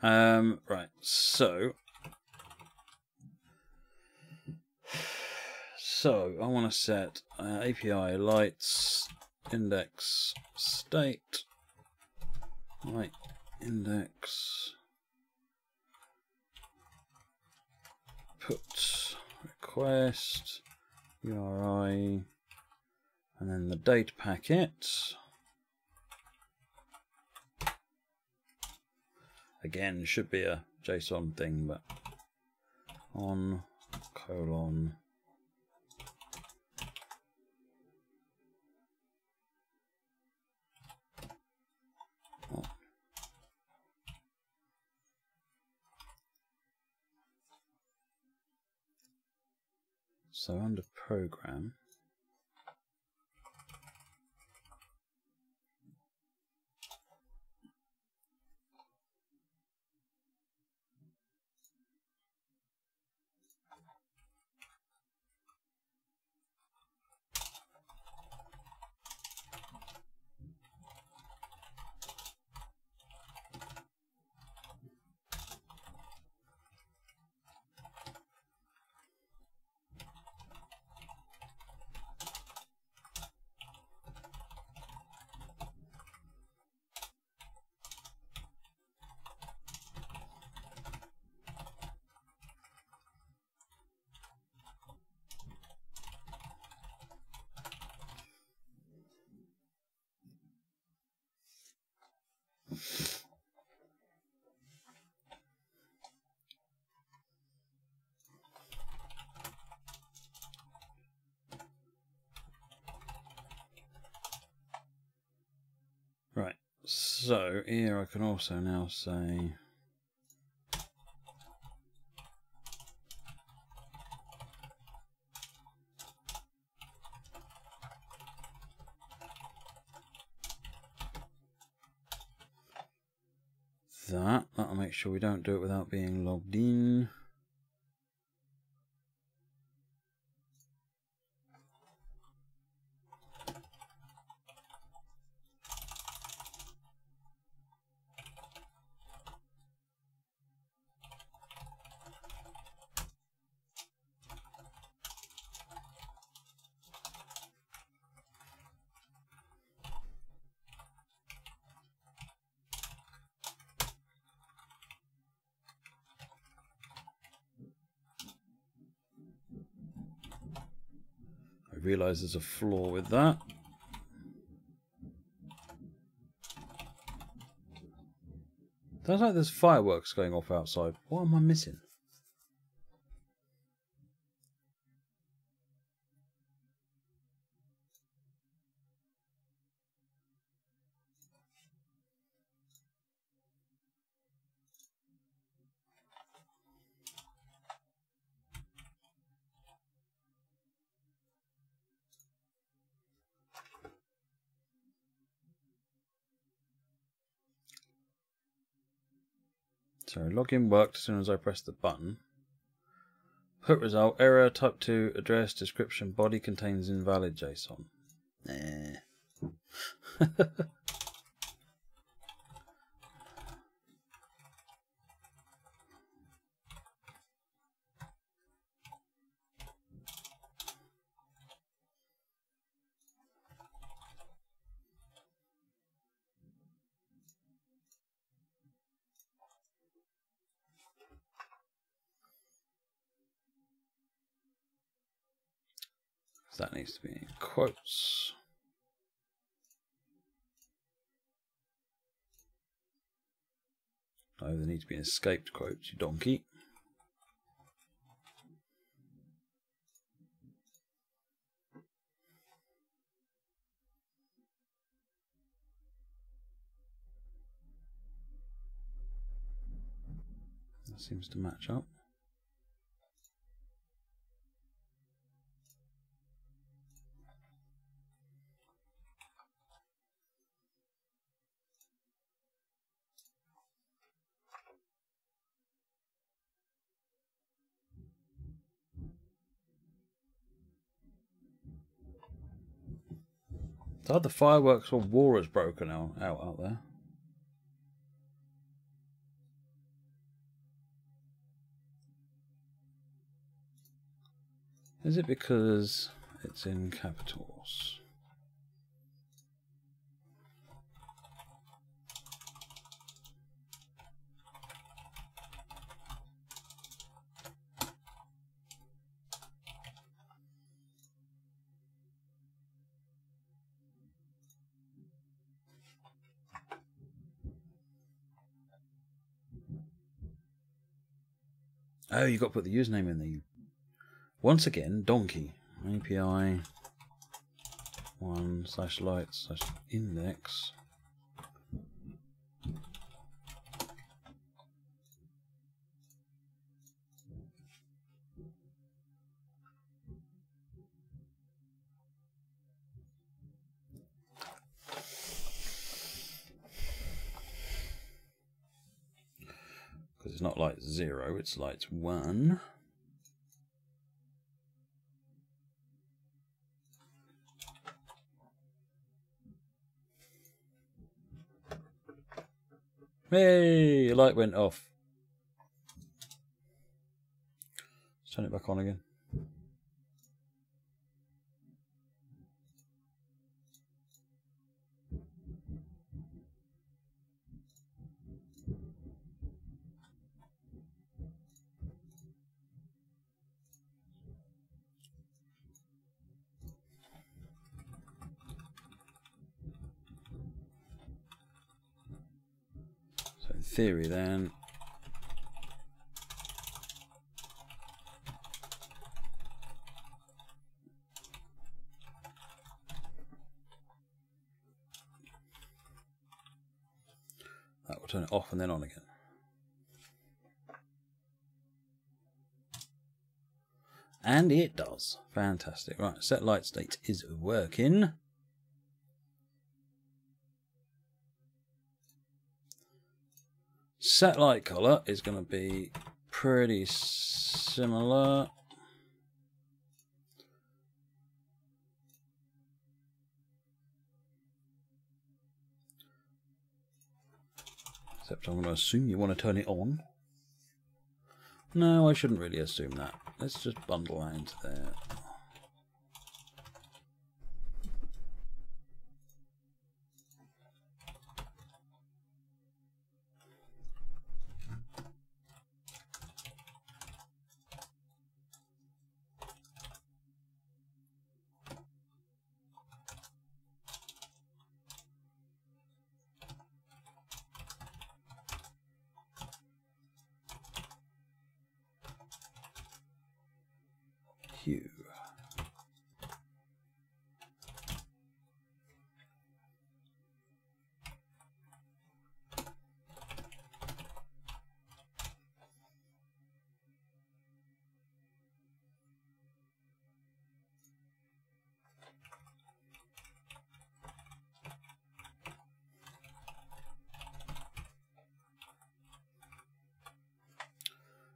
Right, so I want to set API lights index state light index put request URI and then the data packet. Again, should be a JSON thing, but on colon oh. So under program, right, so here I can also now say that'll make sure we don't do it without being logged in. realise there's a flaw with that. Sounds like there's fireworks going off outside. What am I missing? So login worked as soon as I pressed the button. Put result, error, type 2, address, description, body contains invalid JSON. Nah. That needs to be in quotes. Oh, there needs to be an escaped quotes, you donkey. That seems to match up. So the fireworks or war has broken out there. Is it because it's in capitals? Oh, you got to put the username in there. Once again, donkey. API 1/light/index. Because it's not light 0, it's light 1. Hey, the light went off. Let's turn it back on again. So in theory then, that will turn it off and then on again. And it does. Fantastic. Right, set light state is working. Set light color is going to be pretty similar. Except I'm going to assume you want to turn it on. No, I shouldn't really assume that. Let's just bundle that into there. hue.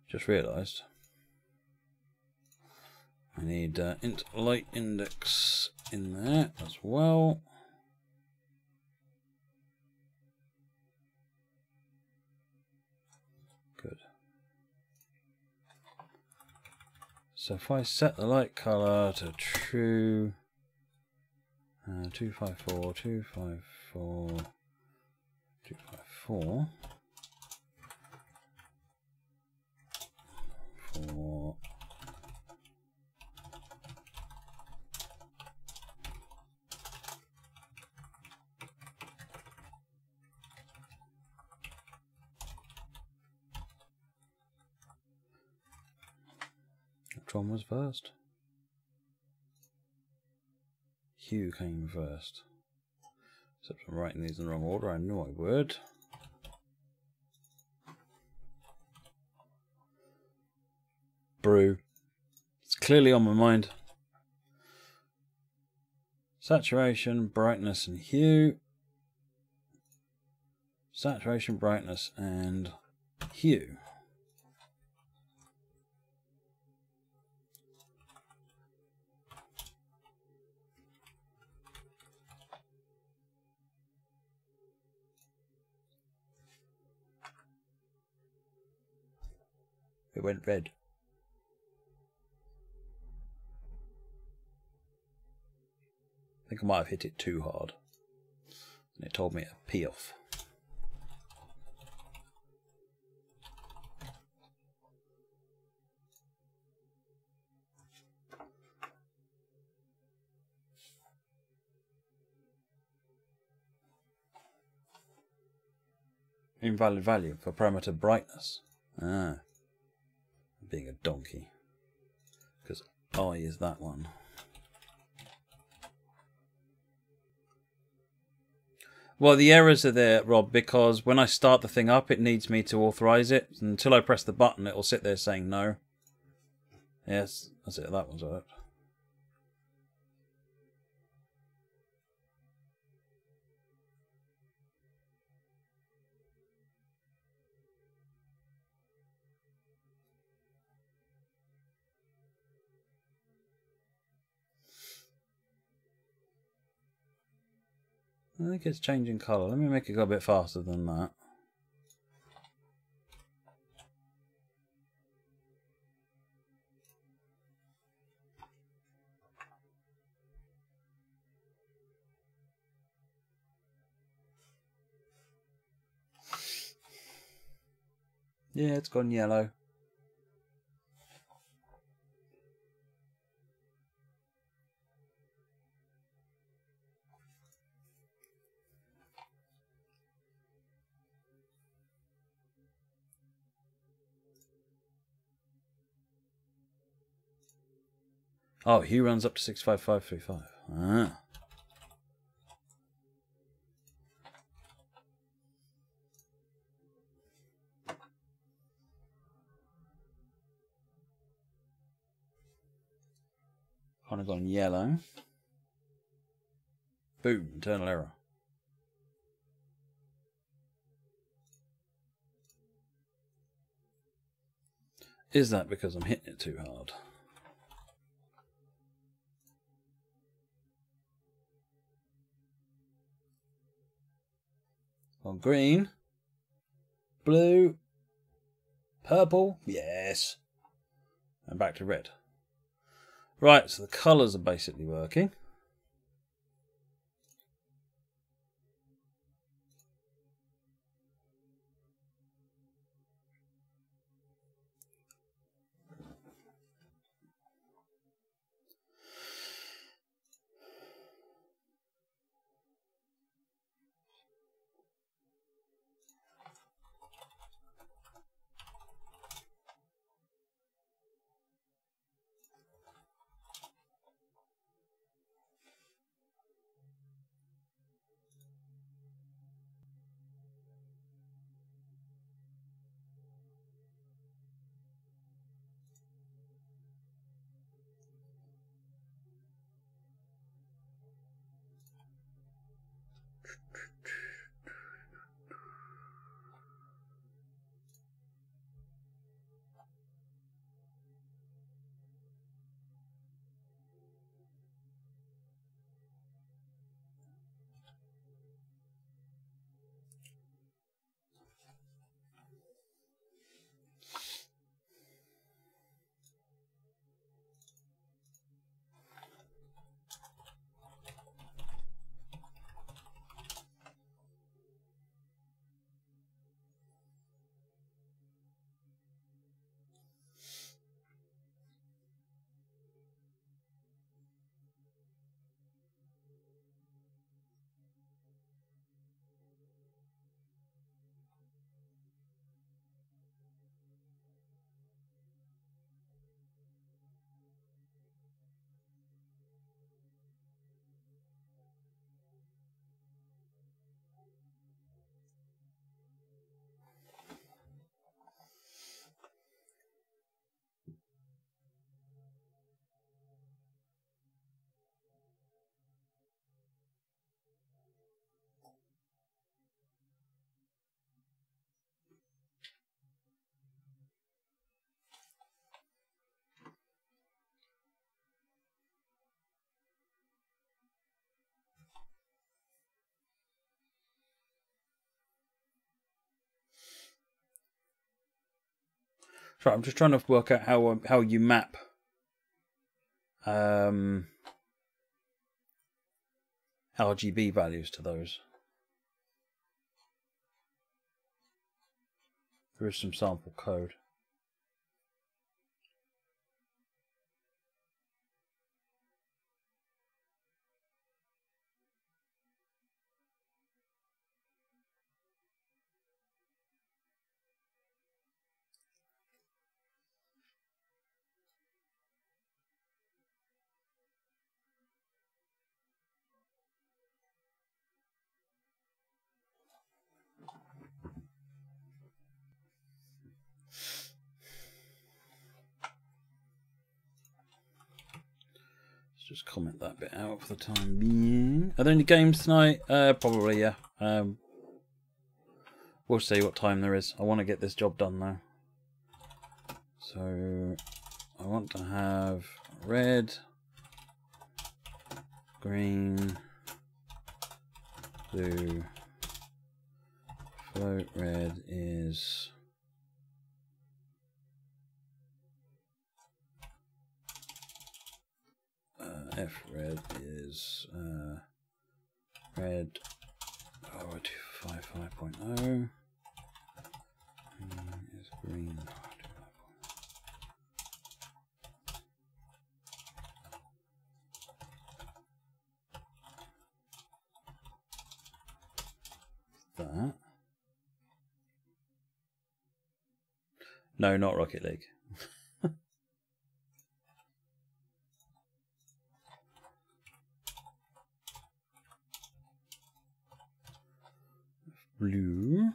Just realised I need int light index in there as well. Good. So if I set the light color to true, 254, 254, 254. For which one was first? Hue came first. Except I'm writing these in the wrong order, I knew I would. Brew. It's clearly on my mind. Saturation, brightness, and hue. Saturation, brightness, and hue. It went red. I think I might have hit it too hard. And it told me to pee off. Invalid value for parameter brightness. Ah. Being a donkey. Because I is that one. Well, the errors are there, Rob, because when I start the thing up, it needs me to authorize it. Until I press the button, it will sit there saying no. Yes, that's it. That one's worked. I think it's changing colour. Let me make it go a bit faster than that. Yeah, it's gone yellow. Oh, hue runs up to 65535. Ah. Kind of gone yellow. Boom, internal error. Is that because I'm hitting it too hard? On green, blue, purple, yes, and back to red. Right, so the colours are basically working. Right, I'm just trying to work out how you map RGB values to those. There is some sample code. Just comment that bit out for the time being. Are there any games tonight? Probably, yeah. We'll see what time there is. I want to get this job done though. So I want to have red, green, blue. Float red is F red is red 255.0 is green 255.0. That. No, not Rocket League. Blue.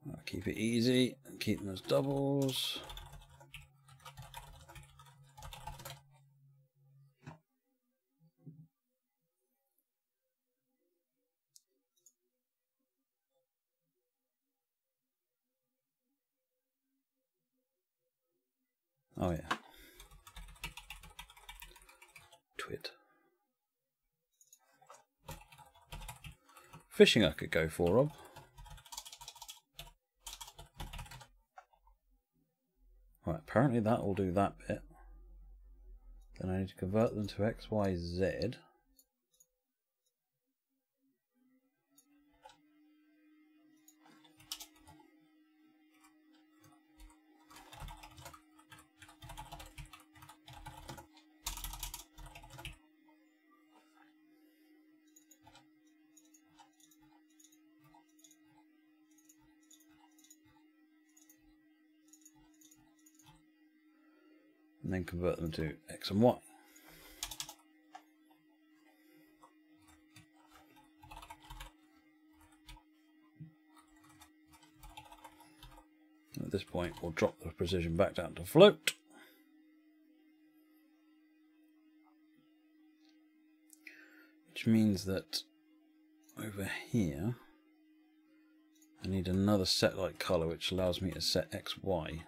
I'll keep it easy and keep them as doubles. Oh yeah. Twit. Fishing I could go for, Rob. Right, apparently that will do that bit. Then I need to convert them to X, Y, Z. and then convert them to X and Y. At this point, we'll drop the precision back down to float. Which means that over here, I need another set light color, which allows me to set X, Y.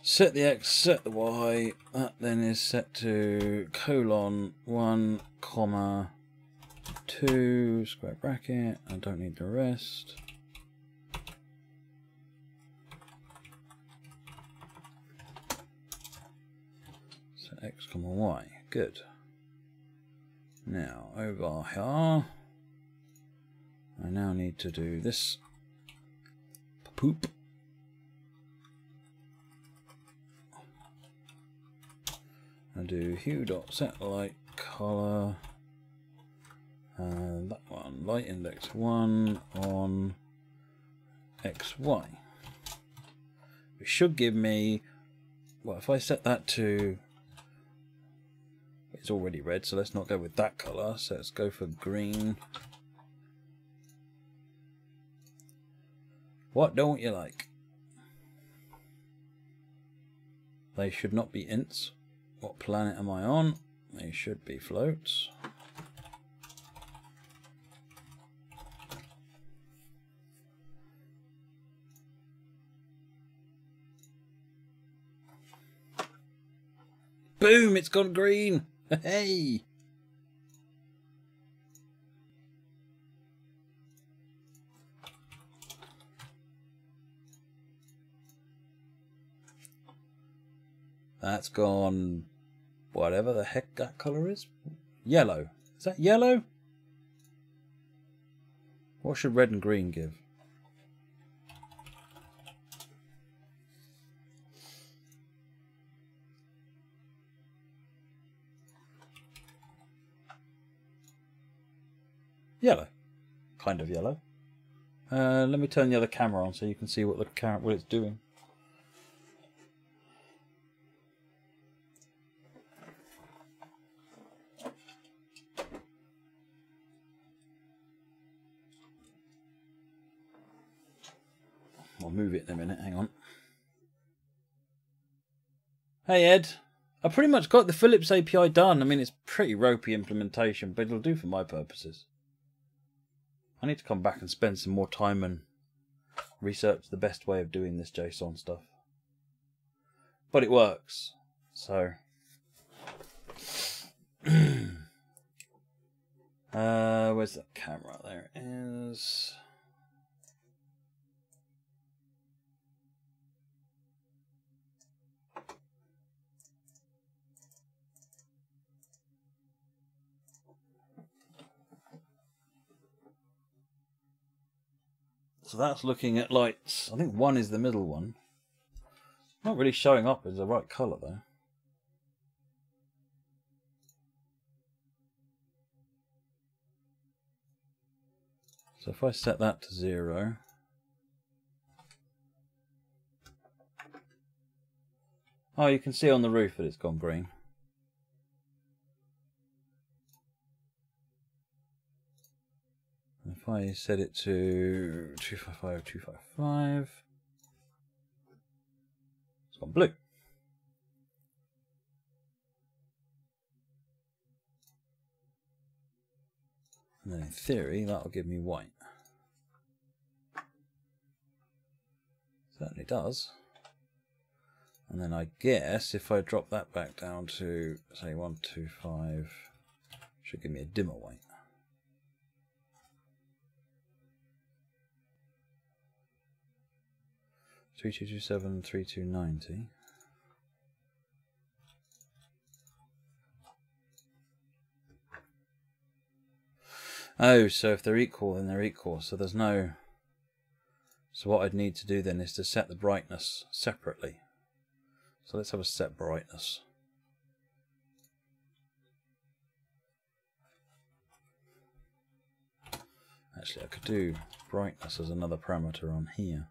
Set the X, set the Y, that then is set to :1, 2, square bracket, I don't need the rest. Set X, Y, good. Now over here, I now need to do this poop. I do hue.setLight color, and that one, light index 1 on XY. It should give me, well, if I set that to, it's already red, so let's not go with that color, so let's go for green. What don't you like? They should not be ints. What planet am I on? They should be floats. Boom! It's gone green! Hey! That's gone, whatever the heck that colour is. Yellow. Is that yellow? What should red and green give? Yellow. Kind of yellow. Let me turn the other camera on so you can see what it's doing. I'll move it in a minute, hang on. Hey Ed, I pretty much got the Philips API done. I mean, it's pretty ropey implementation, but it'll do for my purposes. I need to come back and spend some more time and research the best way of doing this JSON stuff. But it works, so... where's that camera? There it is. So that's looking at lights. I think 1 is the middle one. Not really showing up as the right colour though. So if I set that to 0. Oh, you can see on the roof that it's gone green. If I set it to 255, 255, it's gone blue. And then in theory, that'll give me white. Certainly does. And then I guess if I drop that back down to, say, 125, should give me a dimmer white. 3227, 3290. Oh, so if they're equal, then they're equal. So there's no... So what I'd need to do then is to set the brightness separately. So let's have a set brightness. Actually, I could do brightness as another parameter on here.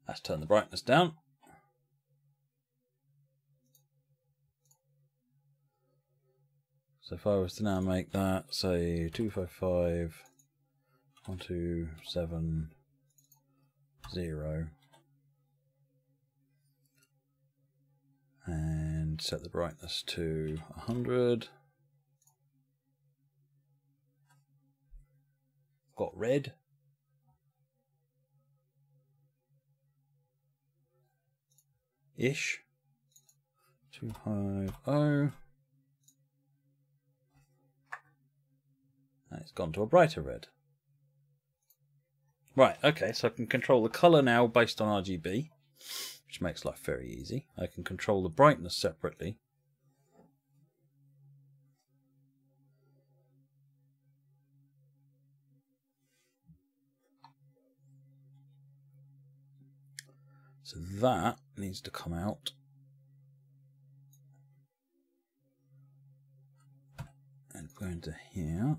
Let's turn the brightness down. So if I was to now make that, say, 255, 1270, and set the brightness to 100. Got red. Ish. 250. And it's gone to a brighter red. Right, okay, so I can control the colour now based on RGB, which makes life very easy. I can control the brightness separately. So that needs to come out. And go into here.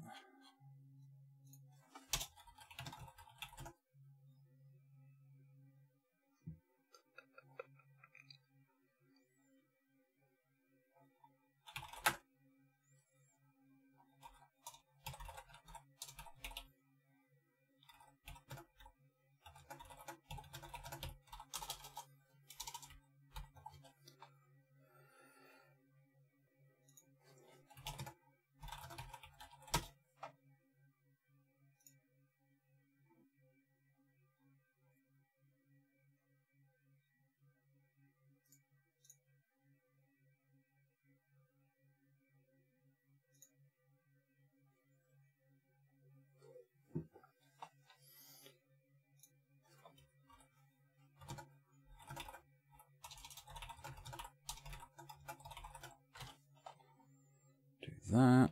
Do that.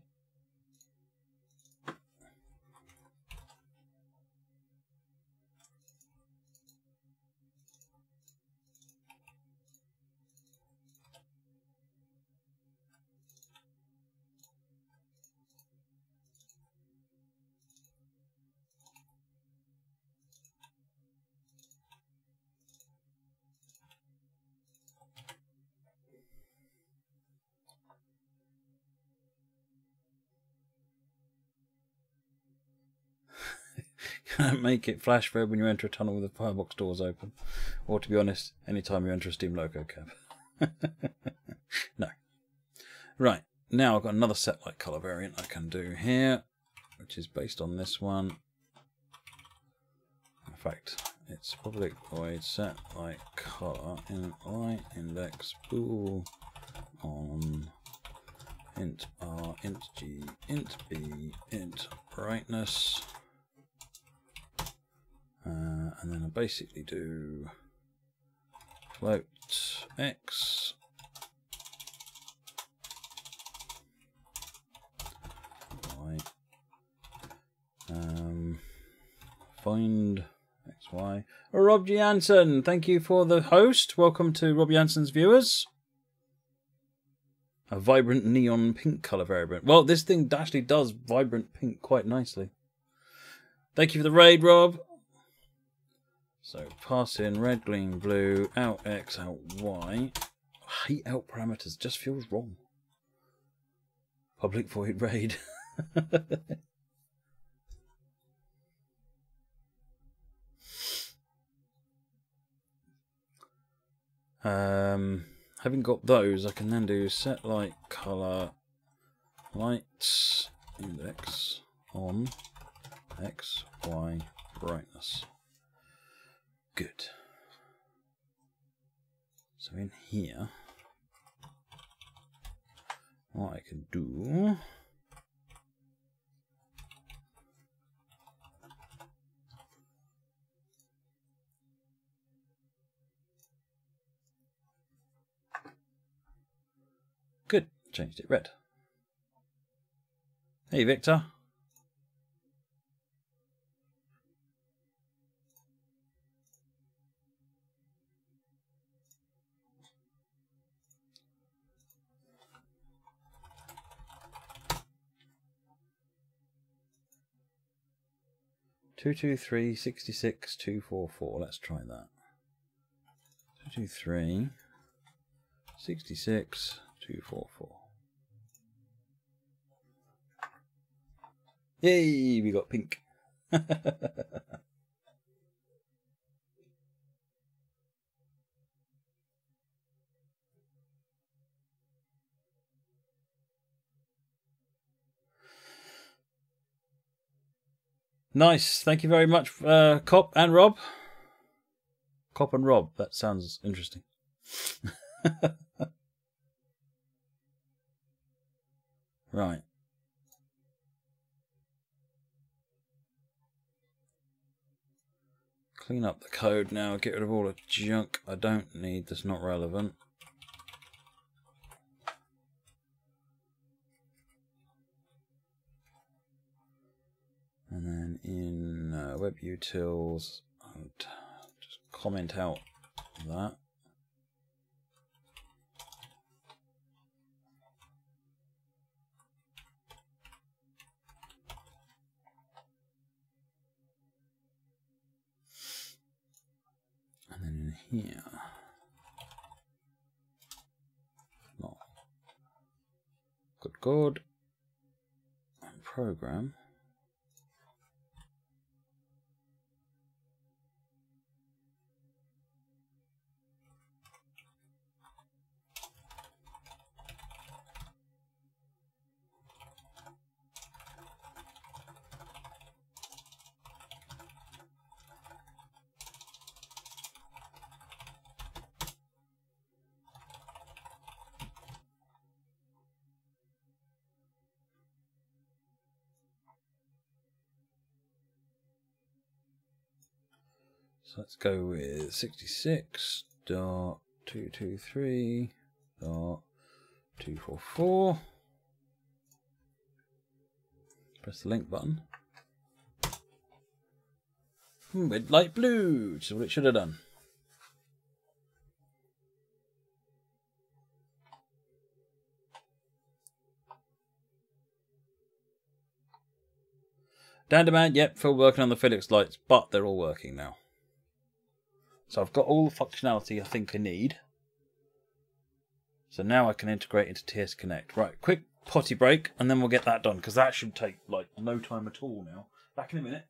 Can't make it flash red when you enter a tunnel with the firebox doors open. Or to be honest, anytime you enter a Steam Loco cab. No. Right, now I've got another set light colour variant I can do here, which is based on this one. In fact, it's public void set light colour in light index bool on int r, int g, int b, int brightness. And then I basically do float x y, find xy. Oh, Rob Jansen, thank you for the host. Welcome to Rob Jansen's viewers. A vibrant neon pink colour variant. Well, this thing actually does vibrant pink quite nicely. Thank you for the raid, Rob. So pass in red, green, blue, out X, out Y. I hate out parameters, just feels wrong. Public void raid. Having got those, I can then do set light color light index on X, Y, brightness. Good. So in here, what I can do, good, changed it red. Hey Victor. Two two three 66 244. Let's try that. 223 66 244. Yay! We got pink. Nice. Thank you very much, Cop and Rob. Cop and Rob. That sounds interesting. Right. Clean up the code now. Get rid of all the junk I don't need that's not relevant. And then in web utils, I'll just comment out that. And then in here, not good, and program. So let's go with 66.223.244. Press the link button. With light blue, which is what it should have done. Dan Demand, yep, Phil working on the Philips lights, but they're all working now. So I've got all the functionality I think I need. So now I can integrate into TS Connect. Right, quick potty break, and then we'll get that done, because that should take like no time at all now. Back in a minute.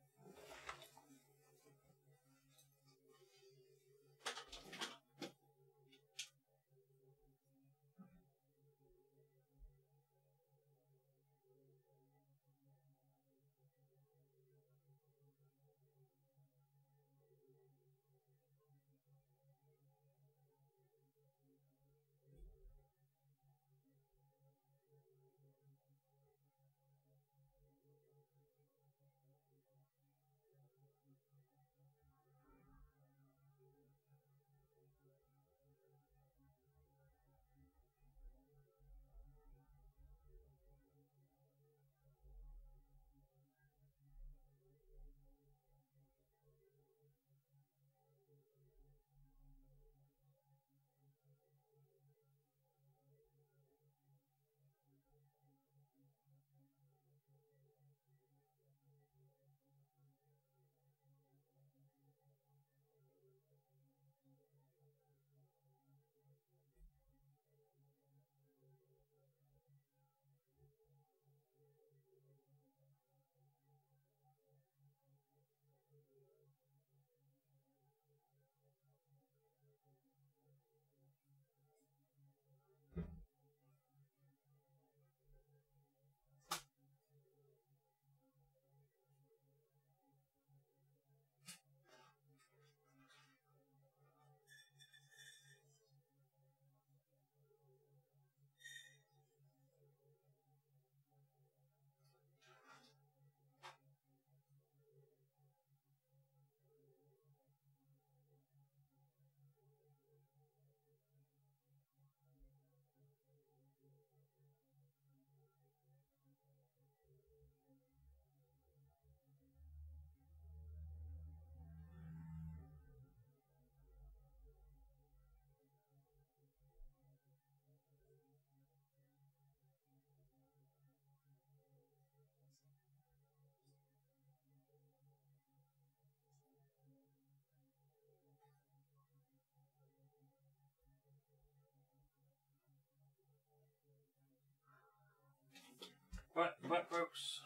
Right, folks.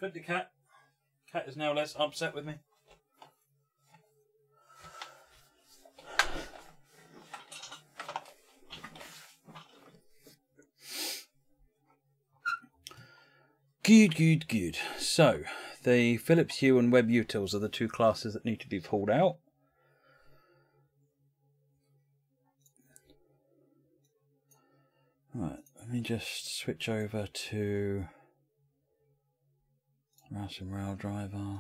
Fed the cat. Cat is now less upset with me. Good. So, the Philips Hue and Web Utils are the two classes that need to be pulled out. Right, let me just switch over to Mouse and Rail Driver.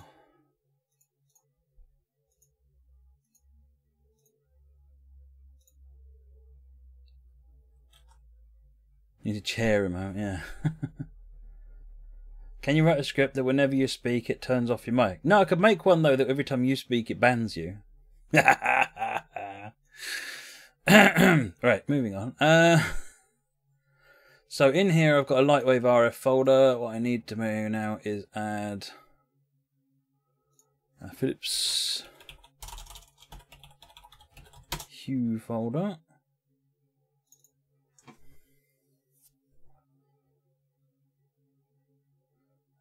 Need to chair him out, yeah. Can you write a script that whenever you speak it turns off your mic? No, I could make one though that every time you speak it bans you. Right, moving on. So in here I've got a LightwaveRF folder. What I need to do now is add a Philips Hue folder.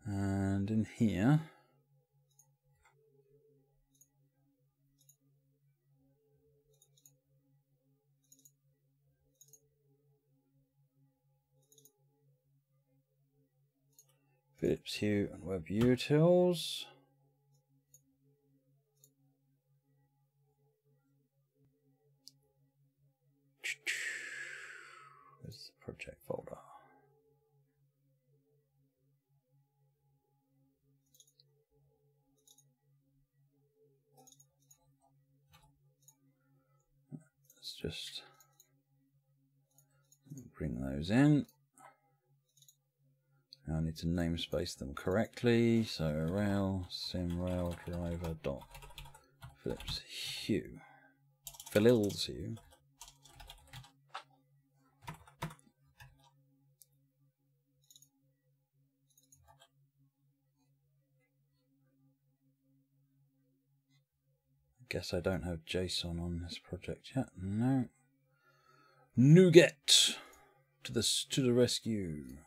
And in here Philips Hue and Web Utils. Where's the project folder? Let's just bring those in. Now I need to namespace them correctly. So rail sim rail driver dot Philips Hue. Philips Hue. Guess I don't have JSON on this project yet. No. Nougat to the rescue.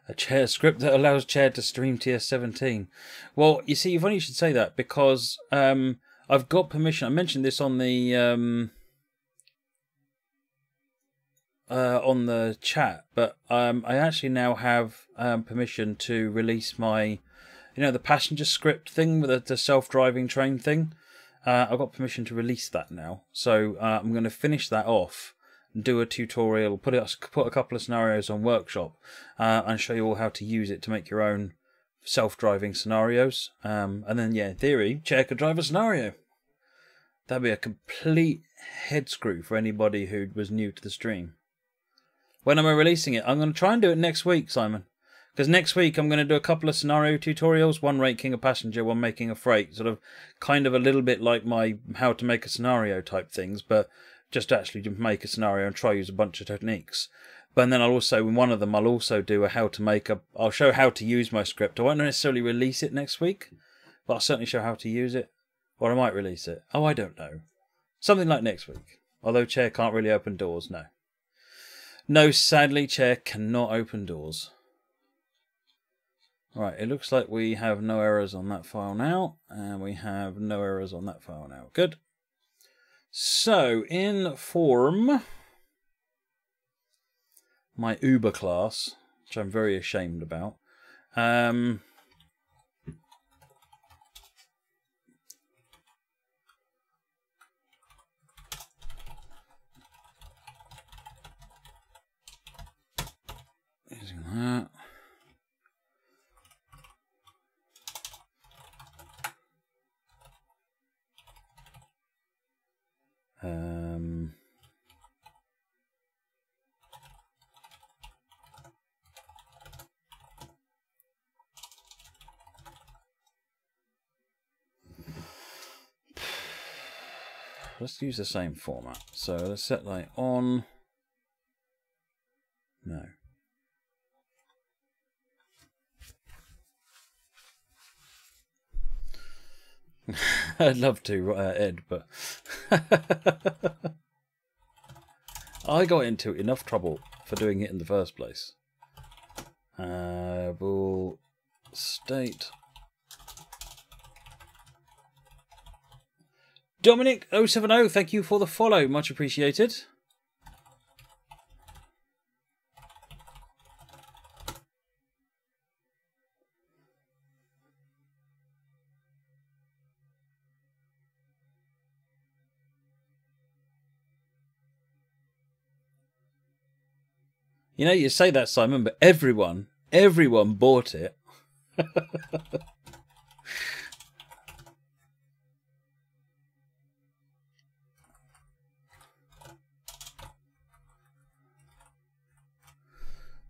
A chair script that allows chair to stream TS17. Well, you see, funny you should say that because I've got permission. I mentioned this on the chat, but I actually now have permission to release my, the passenger script thing with the self-driving train thing. I've got permission to release that now, so I'm going to finish that off. Do a tutorial, put a couple of scenarios on Workshop, and show you all how to use it to make your own self-driving scenarios. And then, yeah, in theory, chair could drive a scenario. That'd be a complete head screw for anybody who was new to the stream. When am I releasing it? I'm going to try and do it next week, Simon. Because next week I'm going to do a couple of scenario tutorials, one making a passenger, one making a freight. Sort of, kind of a little bit like my how to make a scenario type things, but just actually to make a scenario and try use a bunch of techniques. But then I'll also, in one of them, I'll also do I'll show how to use my script. I won't necessarily release it next week, but I'll certainly show how to use it. Or I might release it. Oh, I don't know. Something like next week. Although chair can't really open doors, no. No, sadly, chair cannot open doors. Right, it looks like we have no errors on that file now, and we have no errors on that file now. Good. So, in form, my Uber class, which I'm very ashamed about, using that. Let's use the same format. So let's set light on. No. I'd love to, Ed, but I got into enough trouble for doing it in the first place. Bool state. Dominic 070, thank you for the follow, much appreciated. You know, you say that, Simon, but everyone bought it.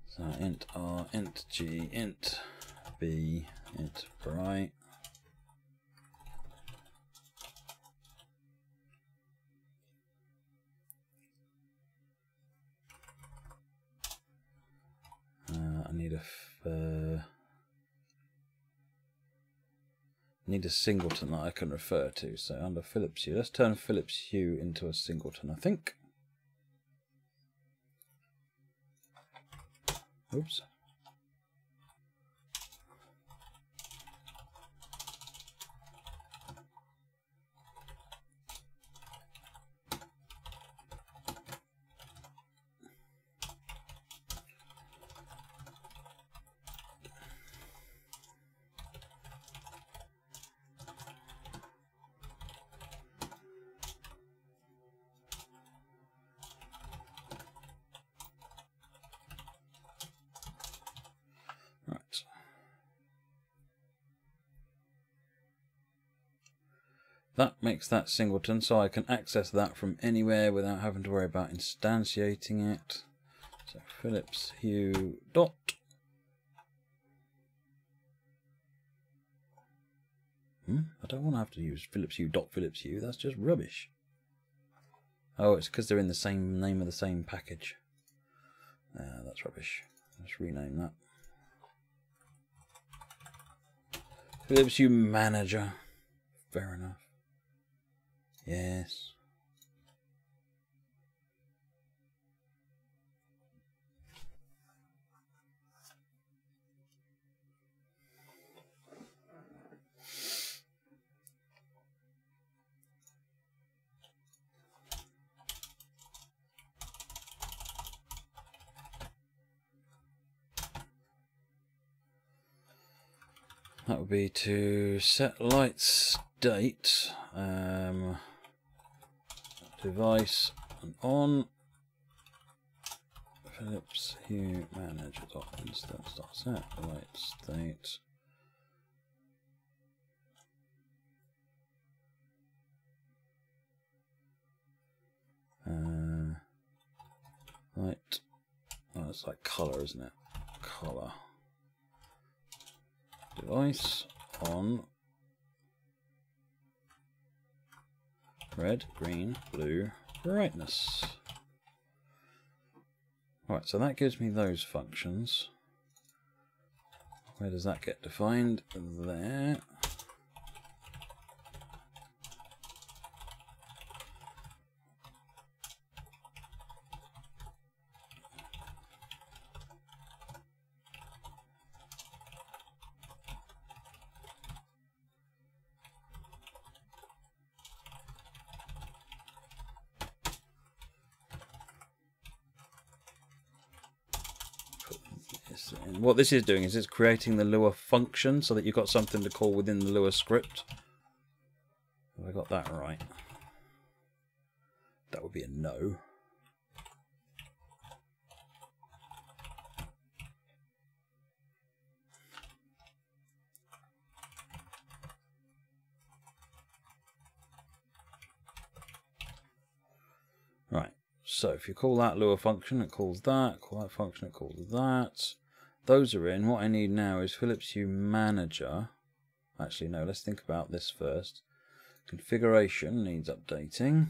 So int R, int G, int B, int bright. I need a singleton that I can refer to. So under Philips Hue, let's turn Philips Hue into a singleton, I think. Oops. That makes that singleton, so I can access that from anywhere without having to worry about instantiating it. So Philips Hue dot. I don't want to have to use Philips Hue dot Philips Hue. That's just rubbish. Oh, it's because they're in the same name of the same package. That's rubbish. Let's rename that. Philips Hue Manager. Fair enough. Yes. That would be to set light state, device and on Philips Hue Manager instance set light state. Light. Oh, it's like color, isn't it? Color. Device on red, green, blue, brightness. Alright, so that gives me those functions. Where does that get defined? There. What this is doing is it's creating the Lua function so that you've got something to call within the Lua script. Have I got that right? That would be a no. Right, so if you call that Lua function, it calls that. Call that function, it calls that. Those are in. What I need now is Philips Hue Manager. Actually, no, let's think about this first. Configuration needs updating.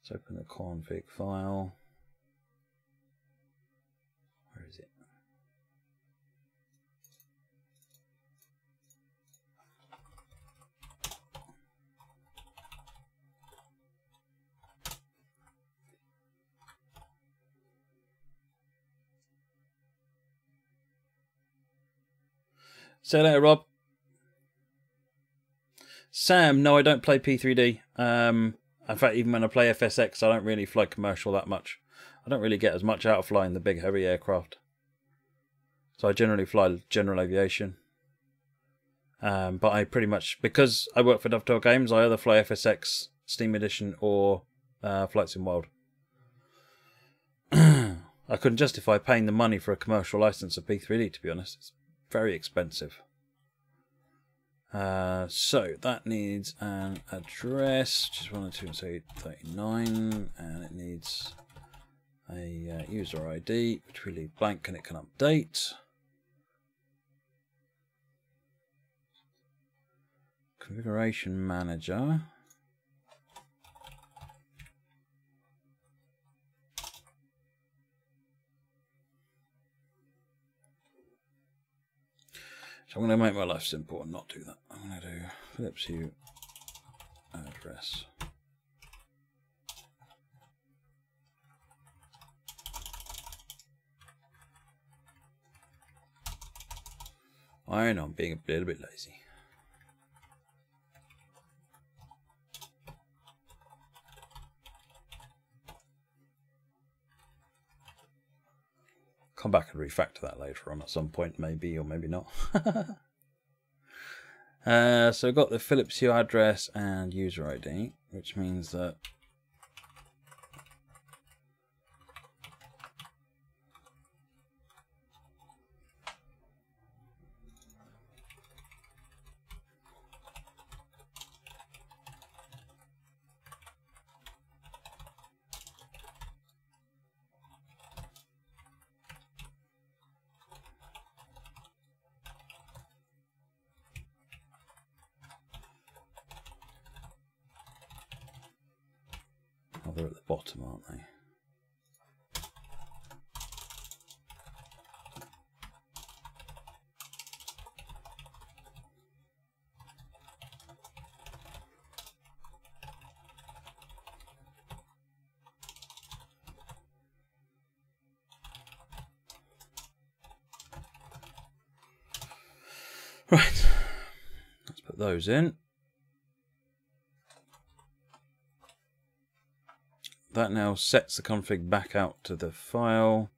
Let's open the config file. Where is it? See you later, Rob. Sam, no, I don't play P3D. In fact, even when I play FSX, I don't really fly commercial that much. I don't really get as much out of flying the big heavy aircraft. So I generally fly general aviation. But I pretty much, because I work for Dovetail Games, I either fly FSX, Steam Edition, or Flight Sim World. I couldn't justify paying the money for a commercial license of P3D, to be honest. It's very expensive. So that needs an address, which is 102.39, and it needs a user ID, which we leave blank and it can update. Configuration manager. So I'm going to make my life simple and not do that. I'm going to do Philips Hue address. I know I'm being a little bit lazy. Come back and refactor that later on at some point, maybe or maybe not. So we've got the Philips Hue address and user ID, which means that they're at the bottom, aren't they? Right, let's put those in. That now sets the config back out to the file.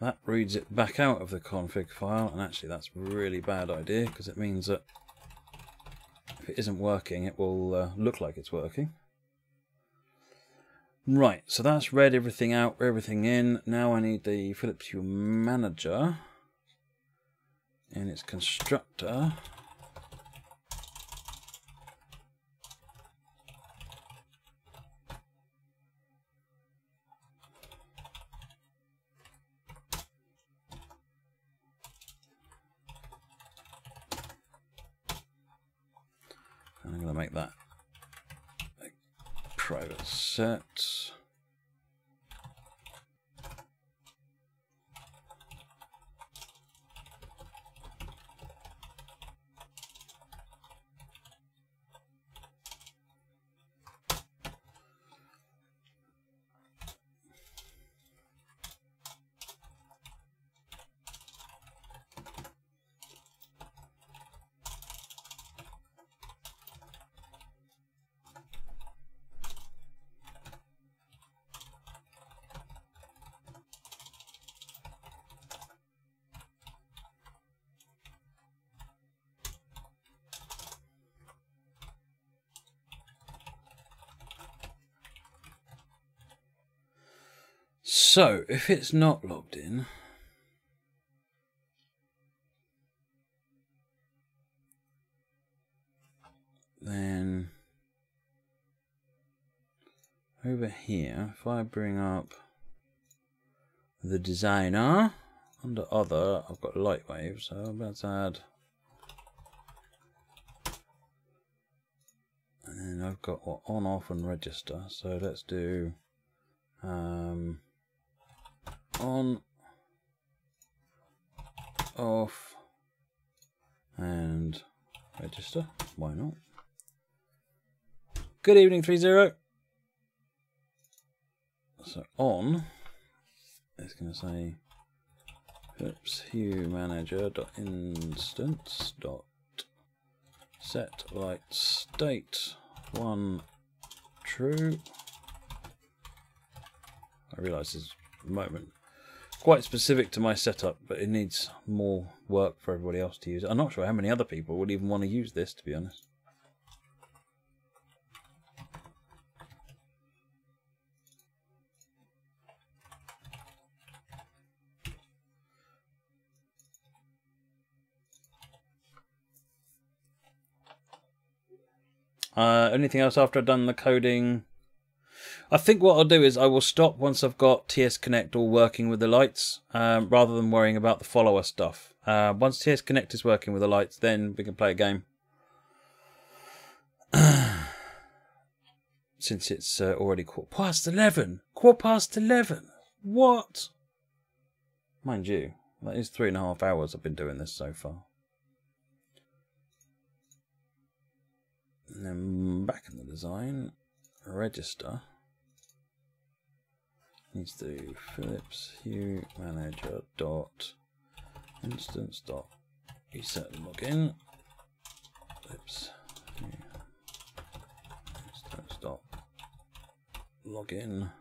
That reads it back out of the config file, and actually that's a really bad idea because it means that if it isn't working, it will look like it's working. Right, so that's read everything out, everything in. Now I need the Philips Hue manager in its constructor. I'm going to make that a private set. So, if it's not logged in, then over here, if I bring up the designer. Under other, I've got Lightwave, so I'm about to add. And then I've got what, on, off, and register. So let's do on, off, and register. Why not? Good evening, 30. So on, it's going to say Philips Hue Manager .instance set light state 1 true. I realise this is a moment quite specific to my setup, but it needs more work for everybody else to use it. I'm not sure how many other people would even want to use this, to be honest. Anything else after I've done the coding? I think what I'll do is I will stop once I've got TS Connect all working with the lights, rather than worrying about the follower stuff. Once TS Connect is working with the lights, then we can play a game. Since it's already 11:15. 11:15. What? Mind you, that is 3.5 hours I've been doing this so far. And then back in the design, register needs to do Philips Hue Manager .instance reset login. Philips Hue instance login.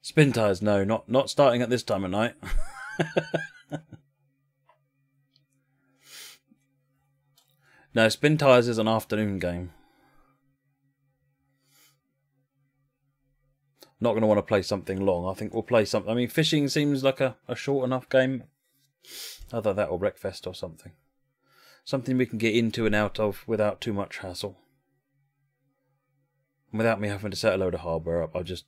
Spin tires, no, not starting at this time of night. No, spin tires is an afternoon game. Not going to want to play something long. I think we'll play something. I mean, fishing seems like a short enough game. Either that or Wreckfest or something. Something we can get into and out of without too much hassle. Without me having to set a load of hardware up, I'll just...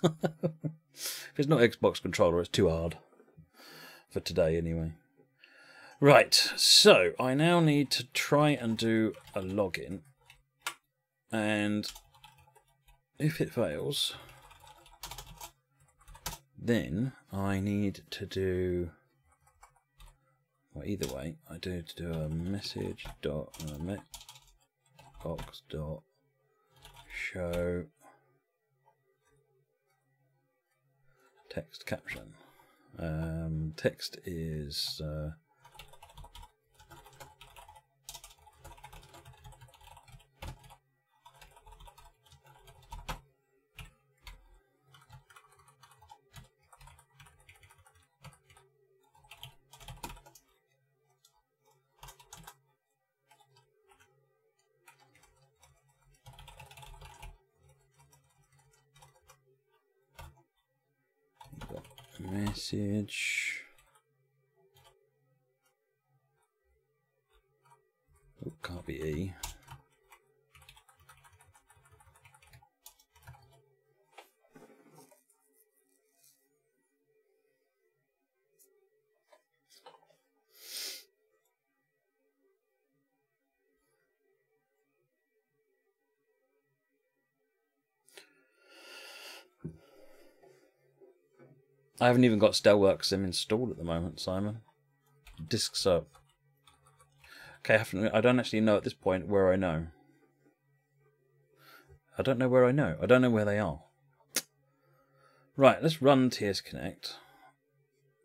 If it's not Xbox controller, it's too hard. For today, anyway. Right, so I now need to try and do a login. And if it fails, then I need to do... Well, either way, I do to do a message dot box dot show text caption. Text is message. Oh, can't be E. I haven't even got Stelwork Sim installed at the moment, Simon. Discs up. Okay, I don't actually know at this point where I know. I don't know where I know. I don't know where they are. Right, let's run TS Connect.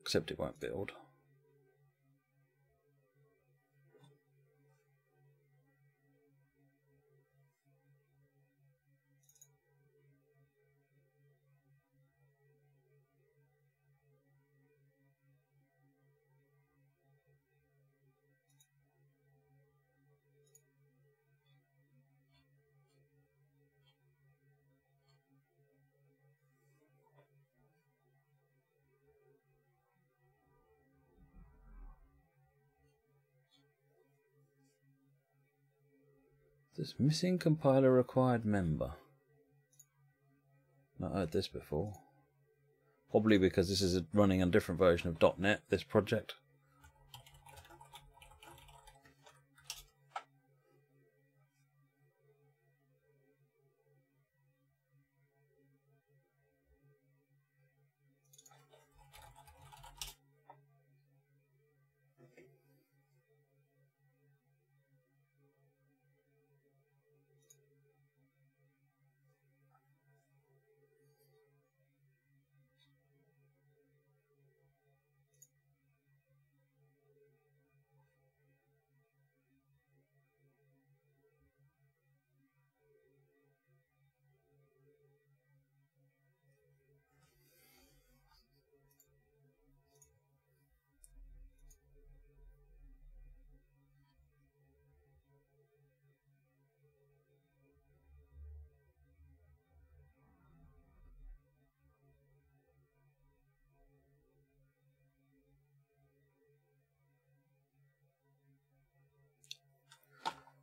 Except it won't build. This missing compiler required member. Not heard this before. Probably because this is running a different version of .NET, this project.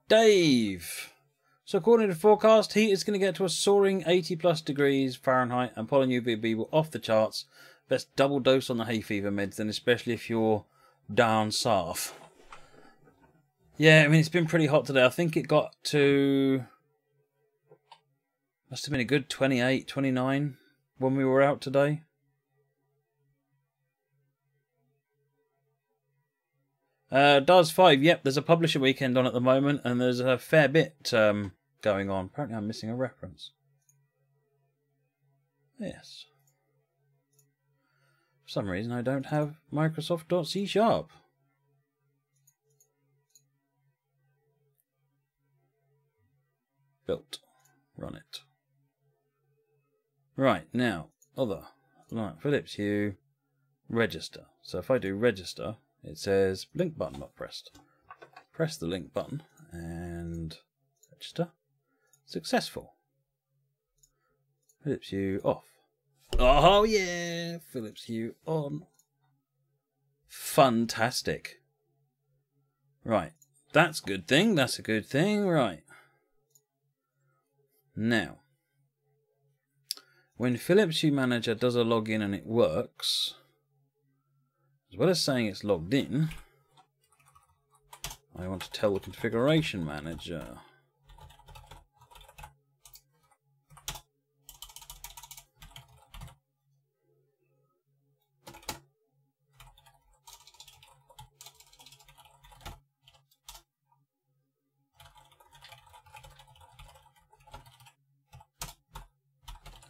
Dave! So according to the forecast, heat is going to get to a soaring 80 plus degrees Fahrenheit and pollen UVB will off the charts. Best double dose on the hay fever meds, and especially if you're down south. Yeah, I mean, it's been pretty hot today. I think it got to... must have been a good 28, 29 when we were out today. DARS 5, yep, there's a publisher weekend on at the moment, and there's a fair bit going on. Apparently I'm missing a reference. Yes. For some reason I don't have Microsoft.C#. Built. Run it. Right, now, other. Right, Philips Hue, register. So if I do register, it says link button not pressed. Press the link button and register. Successful. Philips Hue off. Oh yeah, Philips Hue on. Fantastic. Right, that's a good thing. That's a good thing. Right. Now, when Philips Hue Manager does a login and it works, as well as saying it's logged in, I want to tell the configuration manager.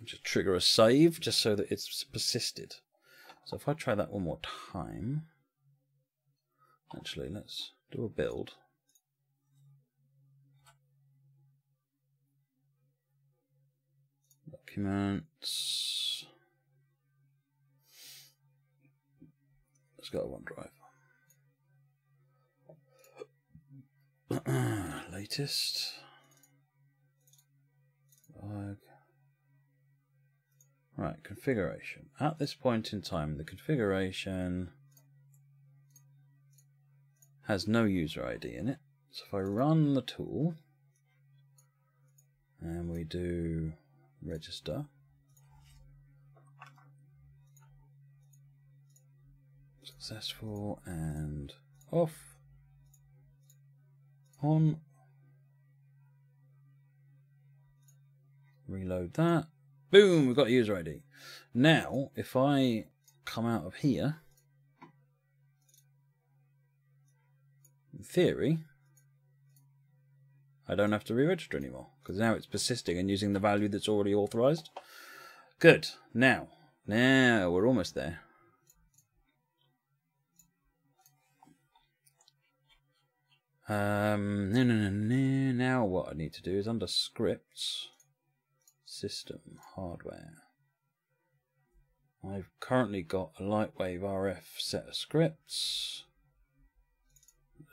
Just trigger a save just so that it's persisted. So if I try that one more time, actually let's do a build. Documents. Let's go to OneDrive. Latest. Right, configuration. At this point in time, the configuration has no user ID in it. So if I run the tool and we do register, successful and off, on, reload that. Boom, we've got a user ID. Now, if I come out of here, in theory, I don't have to re-register anymore, because now it's persisting and using the value that's already authorized. Good. Now we're almost there. Now what I need to do is under scripts, system, hardware. I've currently got a LightwaveRF set of scripts.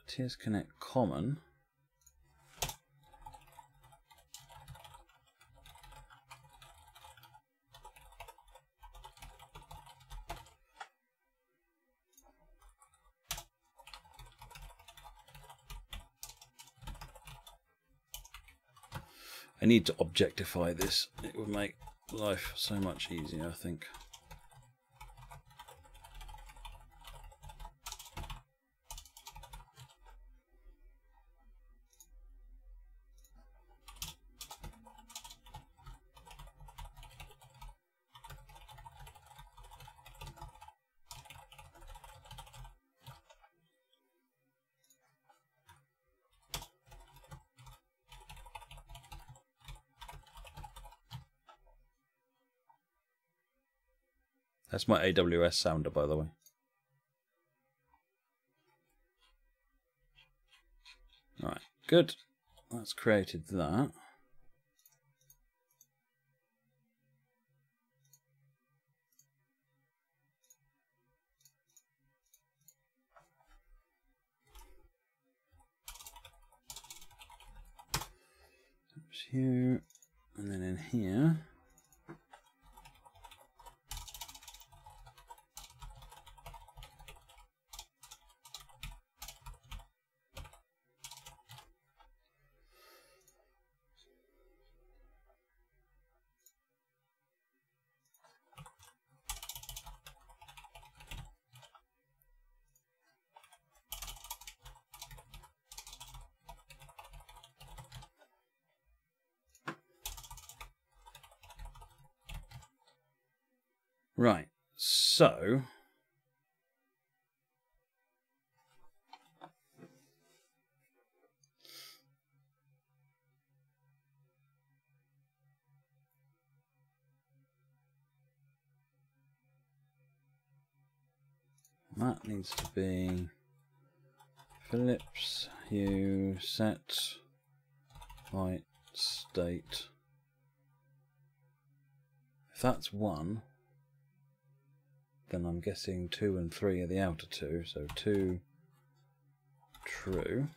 TS Connect Common. I need to objectify this. It would make life so much easier, I think. That's my AWS sounder, by the way. Right, good. That's created that. Philips Hue, and then in here. Right, so that needs to be Philips Hue set light state. If that's 1, then I'm guessing 2 and 3 are the outer two, so 2 true.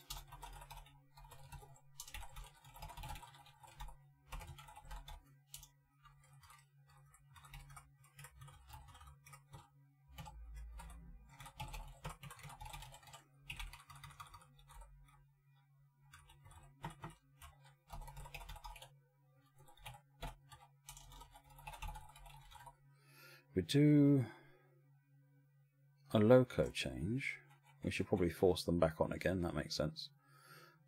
We do a loco change. We should probably force them back on again, that makes sense.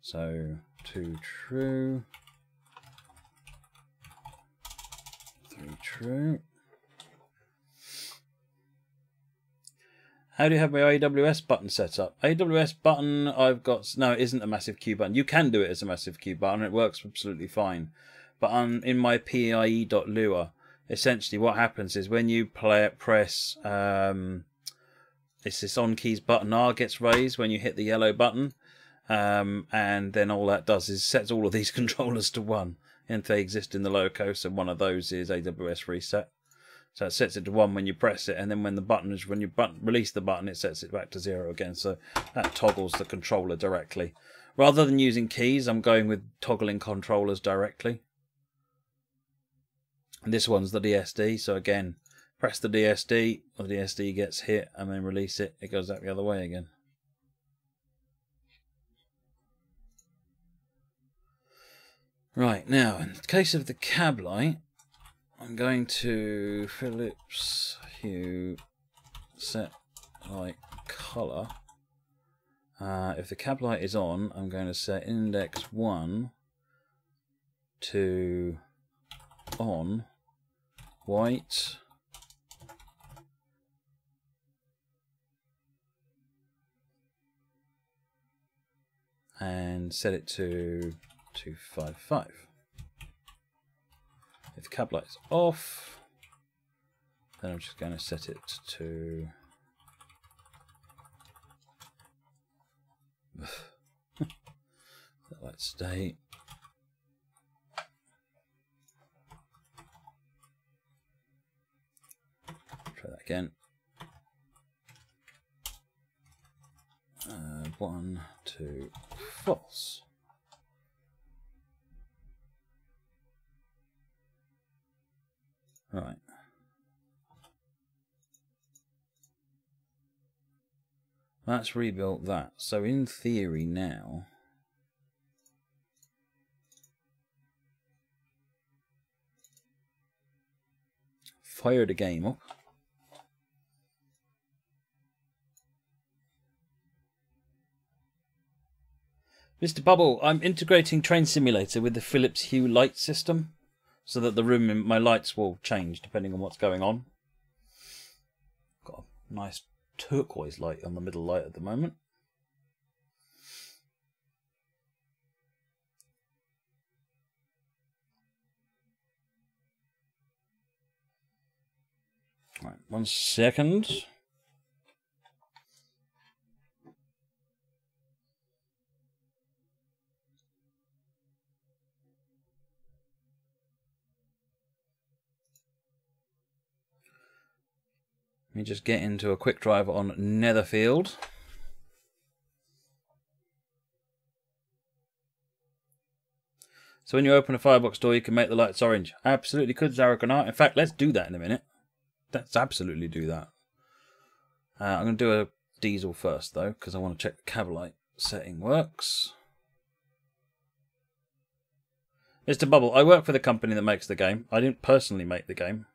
So 2 true, 3 true. How do you have my AWS button set up? AWS button, I've got, no, it isn't a massive Q button. You can do it as a massive Q button, it works absolutely fine. But in my PIE.lua, essentially what happens is when you press it's this on keys button R gets raised when you hit the yellow button, and then all that does is sets all of these controllers to 1 if they exist in the loco. So one of those is AWS reset. So it sets it to 1 when you press it, and then when you release the button, it sets it back to 0 again. So that toggles the controller directly. Rather than using keys, I'm going with toggling controllers directly. And this one's the DSD, so again, press the DSD, or the DSD gets hit, and then release it, it goes out the other way again. Right, now, in the case of the cab light, I'm going to Philips Hue set light color. If the cab light is on, I'm going to set index 1 to on, white, and set it to 255. If the cab light's off, then I'm just going to set it to light state. Try that again. 1, 2, false. Right. That's rebuilt that. So in theory now, fire the game up. Mr. Bubble, I'm integrating Train Simulator with the Philips Hue light system so that the room in my lights will change depending on what's going on. Got a nice turquoise light on the middle light at the moment. Right, 1 second. Let me just get into a quick drive on Netherfield. So when you open a firebox door, you can make the lights orange. Absolutely could, Zaragonar. In fact, let's do that in a minute. Let's absolutely do that. I'm going to do a diesel first, though, because I want to check the cab light setting works. Mr. Bubble, I work for the company that makes the game. I didn't personally make the game.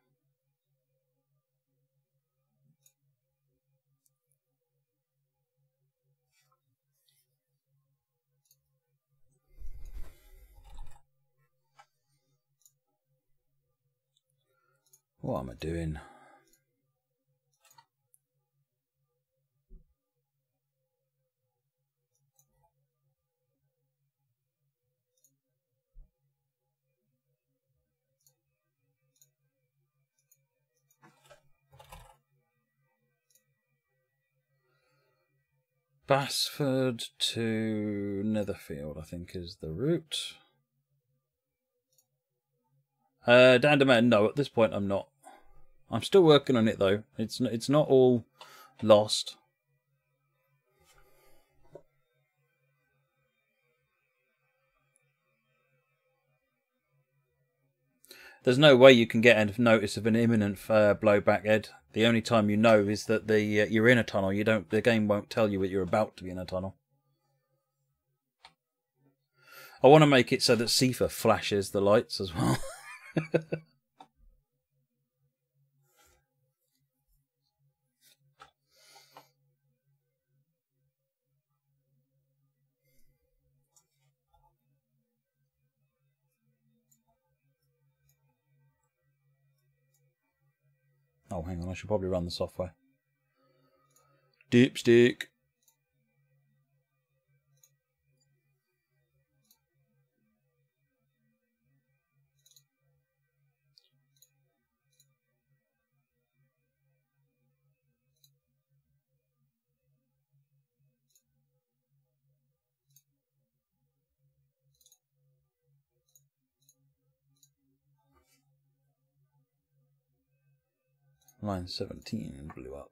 What am I doing? Basford to Netherfield, I think, is the route. Danderman, no, at this point I'm not. I'm still working on it though. It's not all lost. There's no way you can get a notice of an imminent blowback, Ed. The only time you know is that you're in a tunnel. The game won't tell you that you're about to be in a tunnel. I want to make it so that Sifa flashes the lights as well. Oh, hang on, I should probably run the software. Dipstick. Line 17 blew up.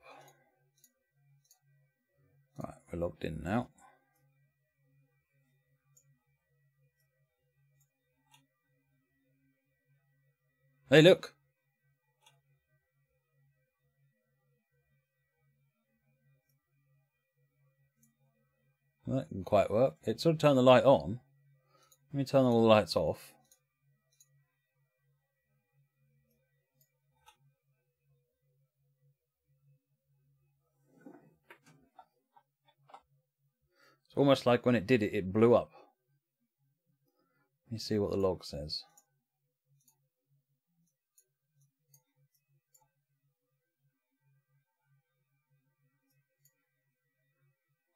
Right, we're logged in now. Hey, look. Well, that didn't quite work. It sort of turned the light on. Let me turn all the lights off. It's almost like when it did it, it blew up. Let me see what the log says.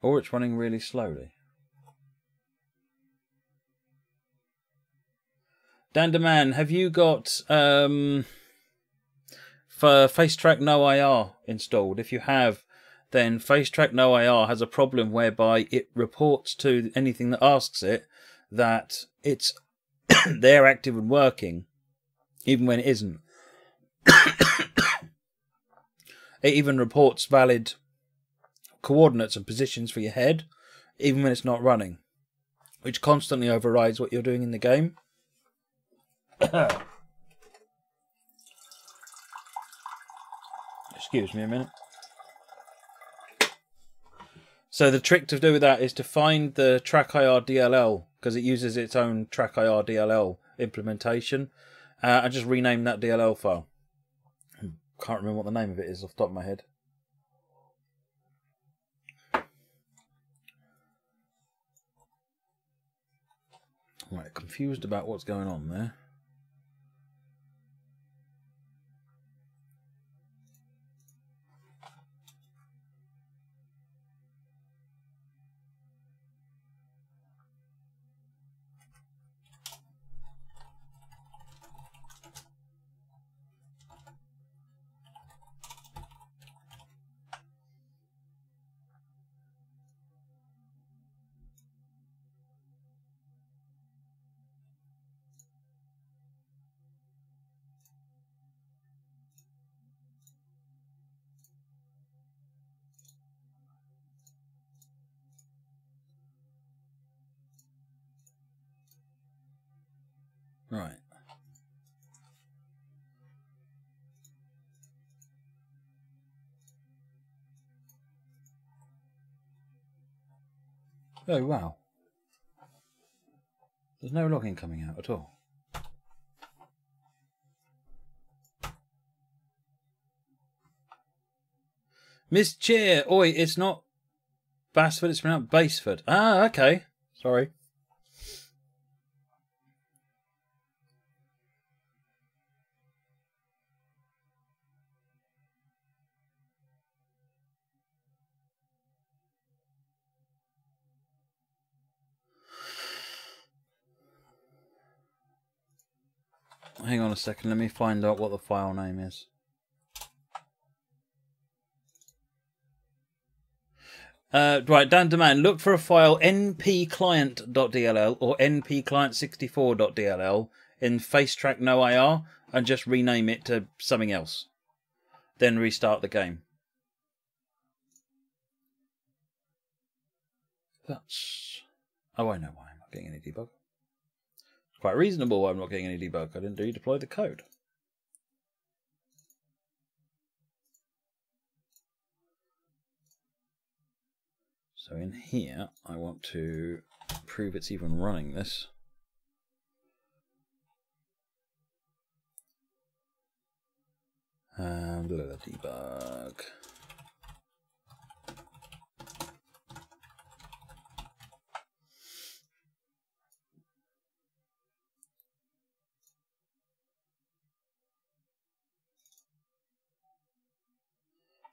Or it's running really slowly. Danderman, have you got for FaceTrack No IR installed? If you have, then FaceTrack No IR has a problem whereby it reports to anything that asks it that it's they're active and working, even when it isn't. It even reports valid coordinates and positions for your head, even when it's not running, which constantly overrides what you're doing in the game. Excuse me a minute. So the trick to do with that is to find the TrackIR DLL, because it uses its own TrackIR DLL implementation, and just rename that DLL file. Can't remember what the name of it is off the top of my head. Right, confused about what's going on there. Right. Oh, wow. There's no logging coming out at all. Miss Chair! Oi, it's not Basford, it's pronounced Baseford. Ah, okay. Sorry. Hang on a second, let me find out what the file name is. Right, Dan Demand, look for a file npclient.dll or npclient64.dll in facetrack no IR and just rename it to something else. Then restart the game. That's... Oh, I know why I'm not getting any debug. It's quite reasonable why I'm not getting any debug. I didn't redeploy the code. So in here, I want to prove it's even running this. And debug.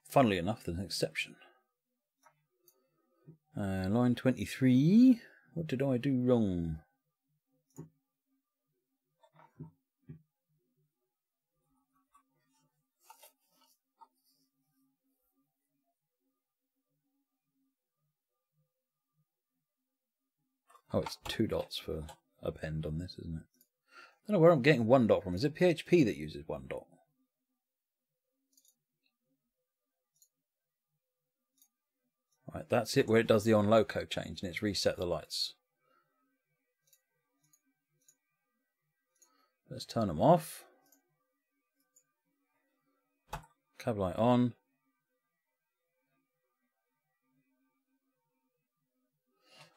Funnily enough, there's an exception. Line 23. What did I do wrong? Oh, it's 2 dots for append on this, isn't it? I don't know where I'm getting 1 dot from. Is it PHP that uses 1 dot? Right, that's it where it does the on loco change and it's reset the lights. Let's turn them off. Cab light on.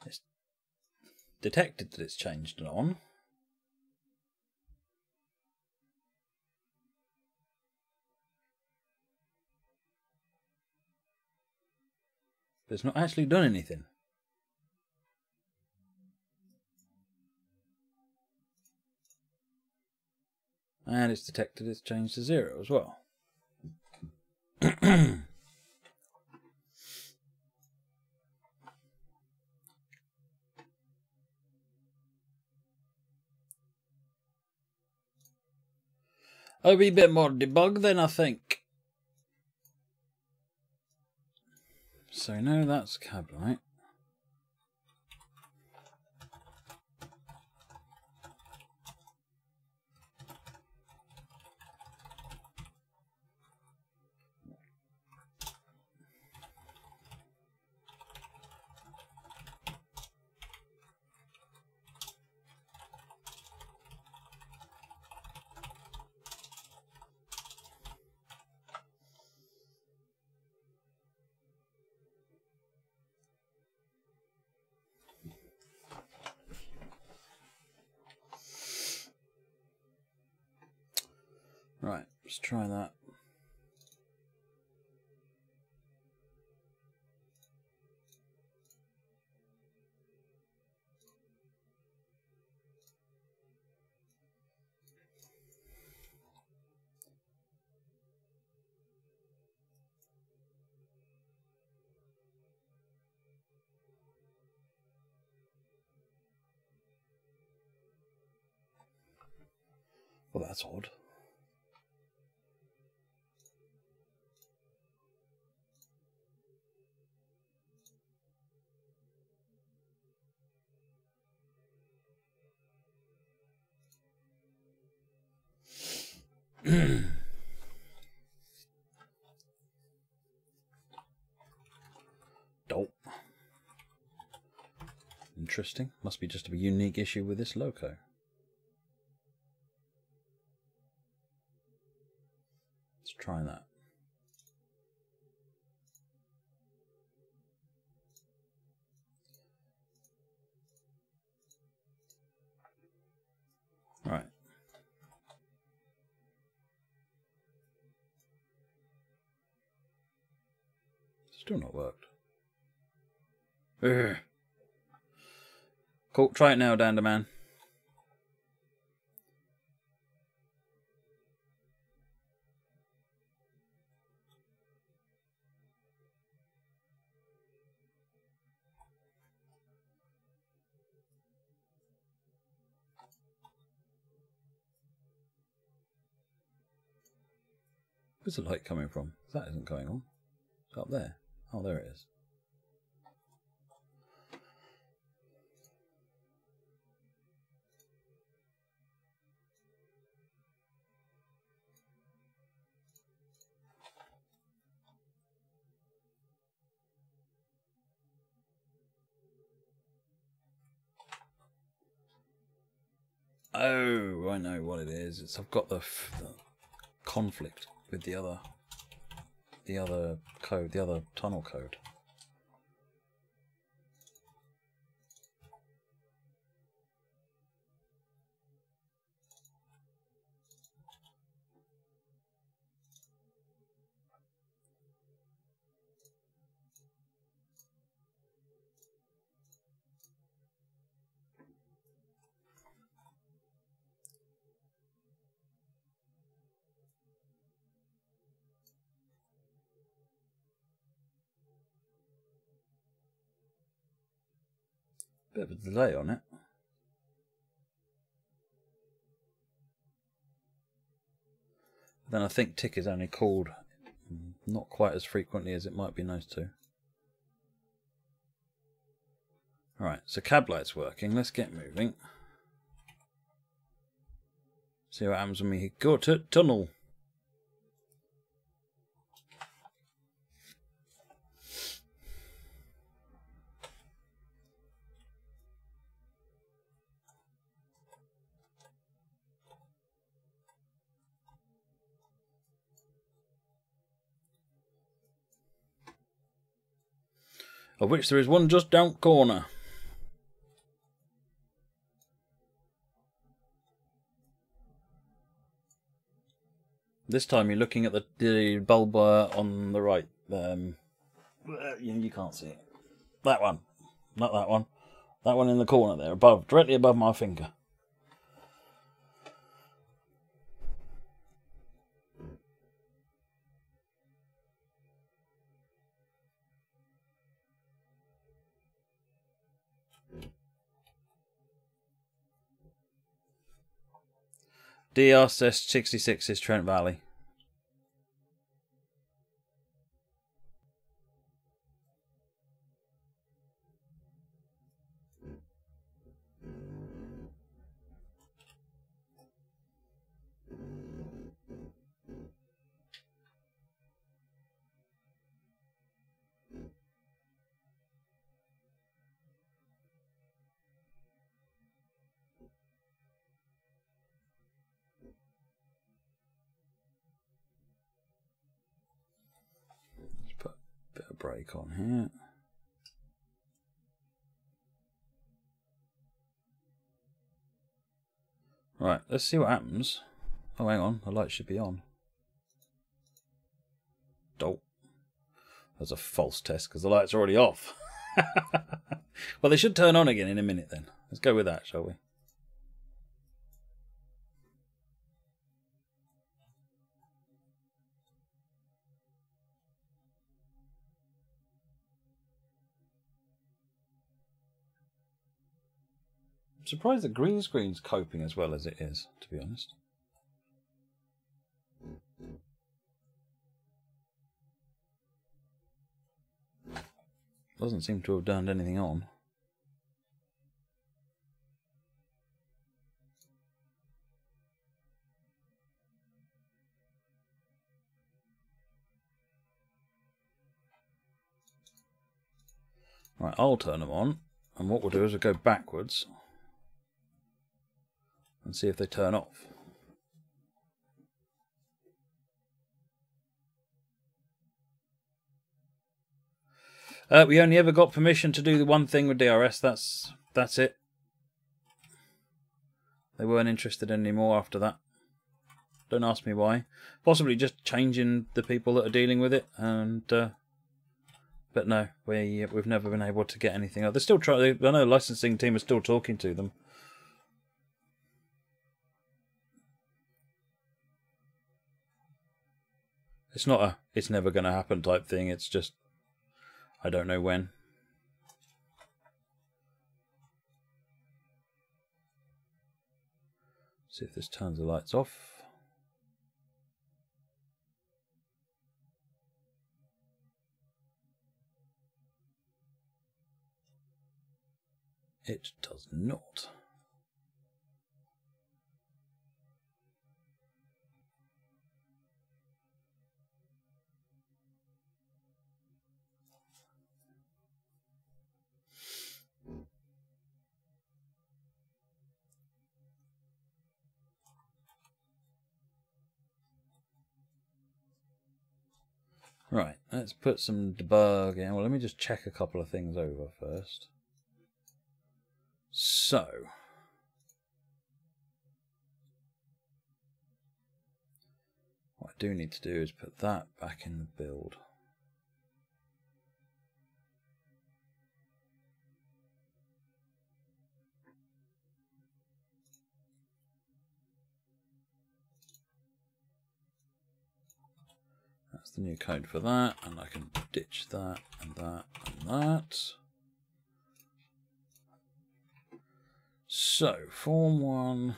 It's detected that it's changed and on. But it's not actually done anything. And it's detected it's changed to 0 as well. I'll be a bit more debug then, I think. So now that's cab light. Right, let's try that. Well, that's odd. Dope. Interesting. Must be just a unique issue with this loco. Let's try that. Right. Still not worked. Ugh. Cool. Try it now, Danderman. Where's the light coming from? That isn't going on. It's up there. Oh, there it is. Oh, I know what it is. It's I've got the conflict with the other code, the other tunnel code. Bit of a delay on it. Then I think tick is only called not quite as frequently as it might be nice to. Alright, so cab light's working. Let's get moving. See what happens when we go to tunnel. Of which there is one just down corner. This time you're looking at the bulb on the right. You can't see it. That one. Not that one. That one in the corner there, above, directly above my finger. DRS66 is Trent Valley. Put a bit of brake on here. Right, let's see what happens. Oh, hang on, the light should be on. Dope. That's a false test because the light's already off. Well, they should turn on again in a minute then. Let's go with that, shall we? I'm surprised the green screen's coping as well as it is, to be honest. Doesn't seem to have turned anything on. Right, I'll turn them on, and what we'll do is we'll go backwards and see if they turn off. We only ever got permission to do the one thing with DRS. That's it. They weren't interested anymore after that. Don't ask me why. Possibly just changing the people that are dealing with it, and but no, we've never been able to get anything. They're still trying. I know the licensing team is still talking to them. It's not a "it's never going to happen" type thing. It's just I don't know when. See if this turns the lights off. It does not. Right, let's put some debug in. Well, let me just check a couple of things over first. So, what I do need to do is put that back in the build. That's the new code for that, and I can ditch that and that and that. So, form 1.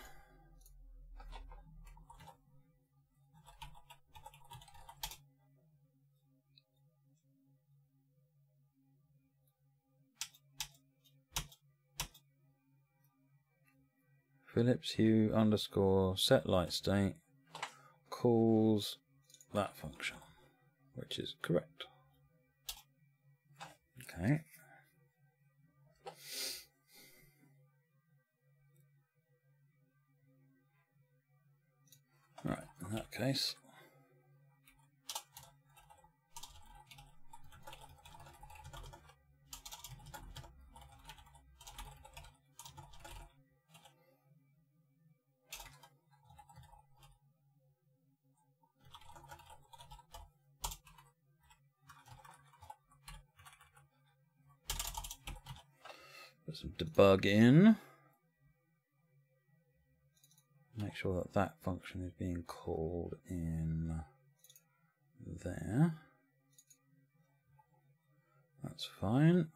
Philips Hue underscore set light state calls that function, which is correct. Okay. Right, in that case, put some debug in. Make sure that that function is being called in there. That's fine.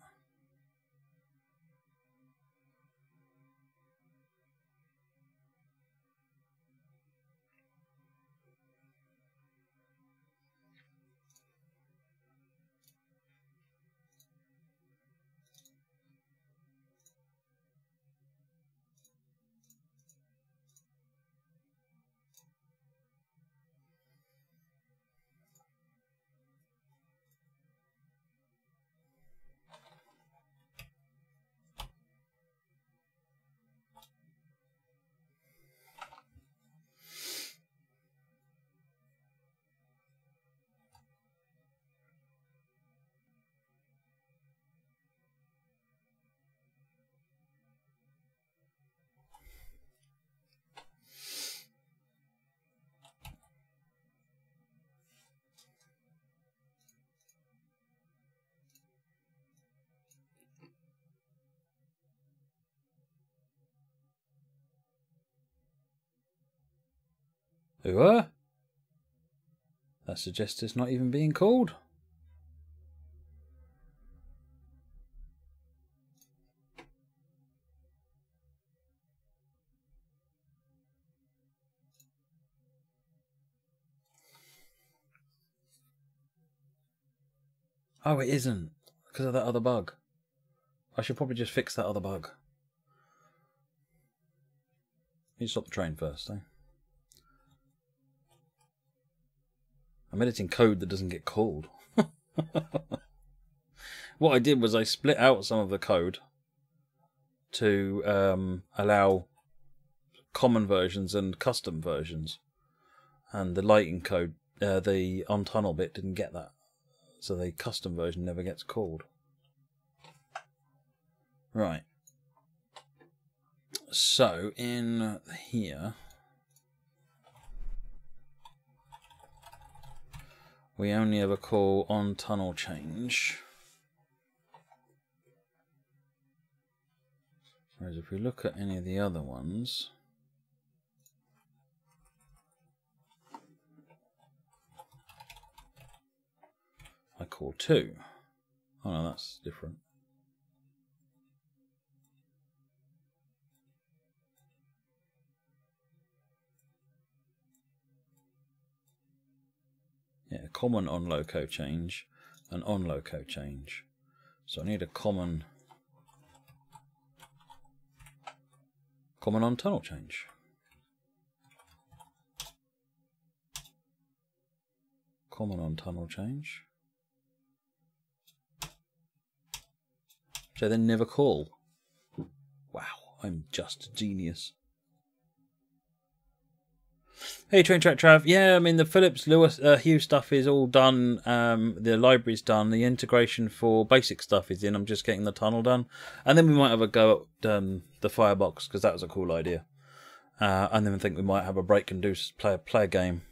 That suggests it's not even being called. Oh, it isn't. Because of that other bug. I should probably just fix that other bug. You stop the train first, eh? I'm editing code that doesn't get called. What I did was I split out some of the code to allow common versions and custom versions. And the lighting code, the on-tunnel bit didn't get that. So the custom version never gets called. Right. So in here, we only ever call on-tunnel change. Whereas if we look at any of the other ones, I call to. Oh no, that's different. Yeah, common on loco change and on loco change. So I need a common on tunnel change. Common on tunnel change. Which I then never call. Wow, I'm just a genius. Hey, Train Track Trav. Yeah, I mean, the Philips Hue stuff is all done. The library's done. The integration for basic stuff is in. I'm just getting the tunnel done. And then we might have a go at the firebox, because that was a cool idea. And then I think we might have a break and play a game.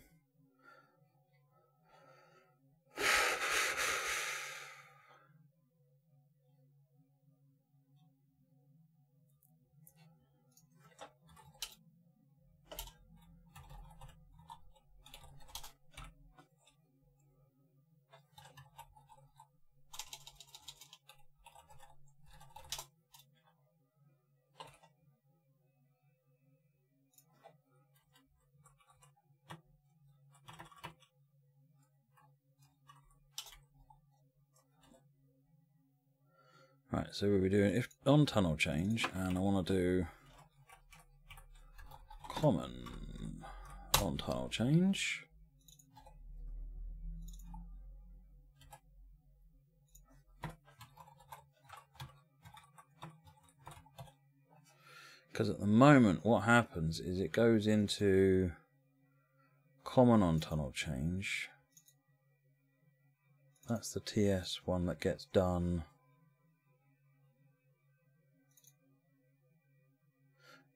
Right, so we'll be doing if on tunnel change, and I want to do common on tunnel change. Because at the moment what happens is it goes into common on tunnel change. That's the TS one that gets done.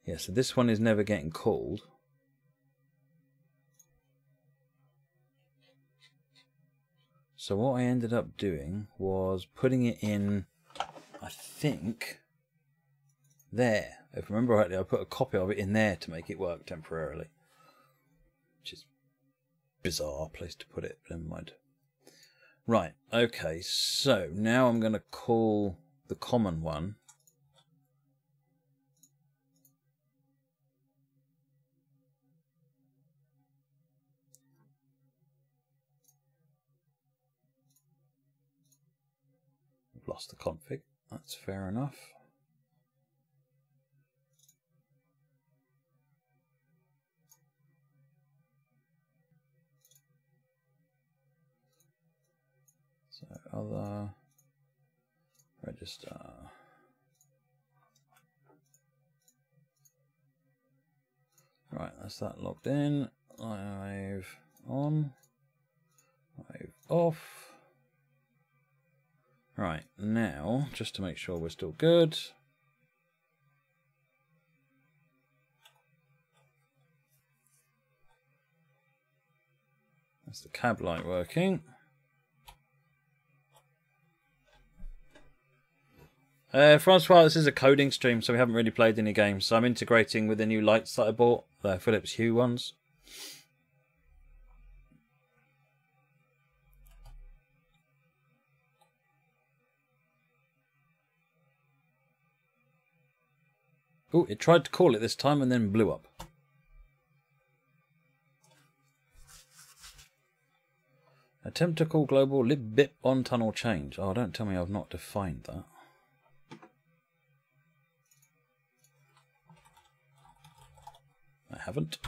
Yeah, so this one is never getting called. So what I ended up doing was putting it in, I think, there. If I remember rightly, I put a copy of it in there to make it work temporarily. Which is a bizarre place to put it, but never mind. Right, okay, so now I'm going to call the common one. Lost the config. That's fair enough. So other register. Right, that's that logged in. Live on. Live off. Right, now, just to make sure we're still good. That's the cab light working. Francois, this is a coding stream, so we haven't really played any games. So I'm integrating with the new lights that I bought, the Philips Hue ones. Oh, it tried to call it this time and then blew up. Attempt to call global libbip on tunnel change. Oh, don't tell me I've not defined that. I haven't.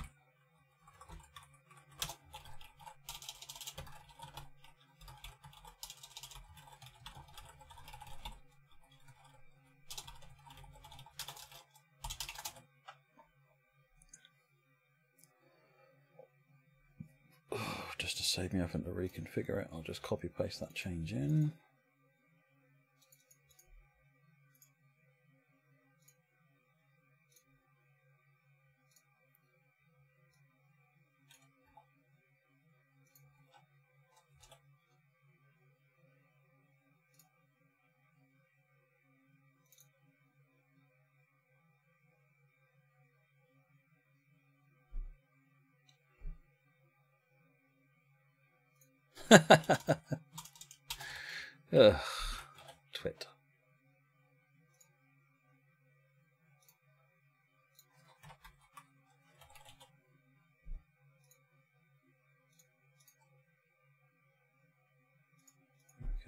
Just to save me having to reconfigure it, I'll just copy paste that change in. Ugh, twit.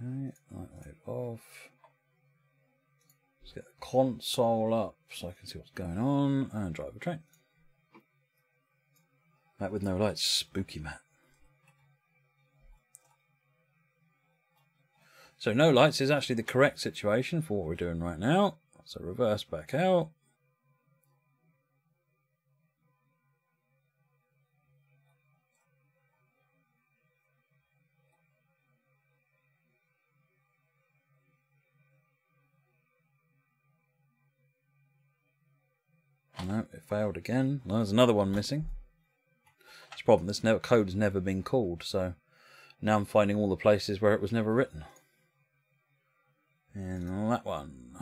Okay, lightwave off. Let's get the console up so I can see what's going on and drive a train. That with no lights, spooky Matt. So no lights is actually the correct situation for what we're doing right now. So reverse back out. No, it failed again. Well, there's another one missing. It's a problem. This code has never been called, so now I'm finding all the places where it was never written. And that one.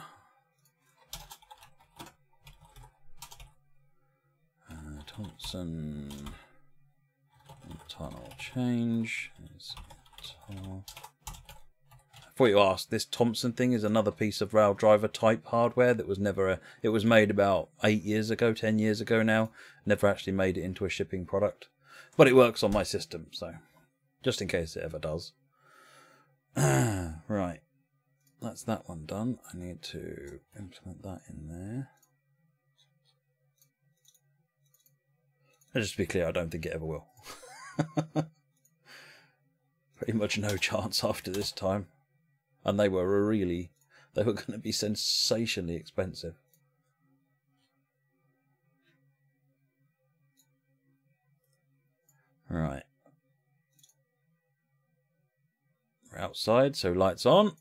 Thompson. Tunnel change. Before you ask, this Thompson thing is another piece of rail driver type hardware that was never it was made about 8 years ago, 10 years ago now. Never actually made it into a shipping product. But it works on my system, so just in case it ever does. Right. That's that one done. I need to implement that in there. And just to be clear, I don't think it ever will. Pretty much no chance after this time. And they were going to be sensationally expensive. Right. We're outside, so lights on.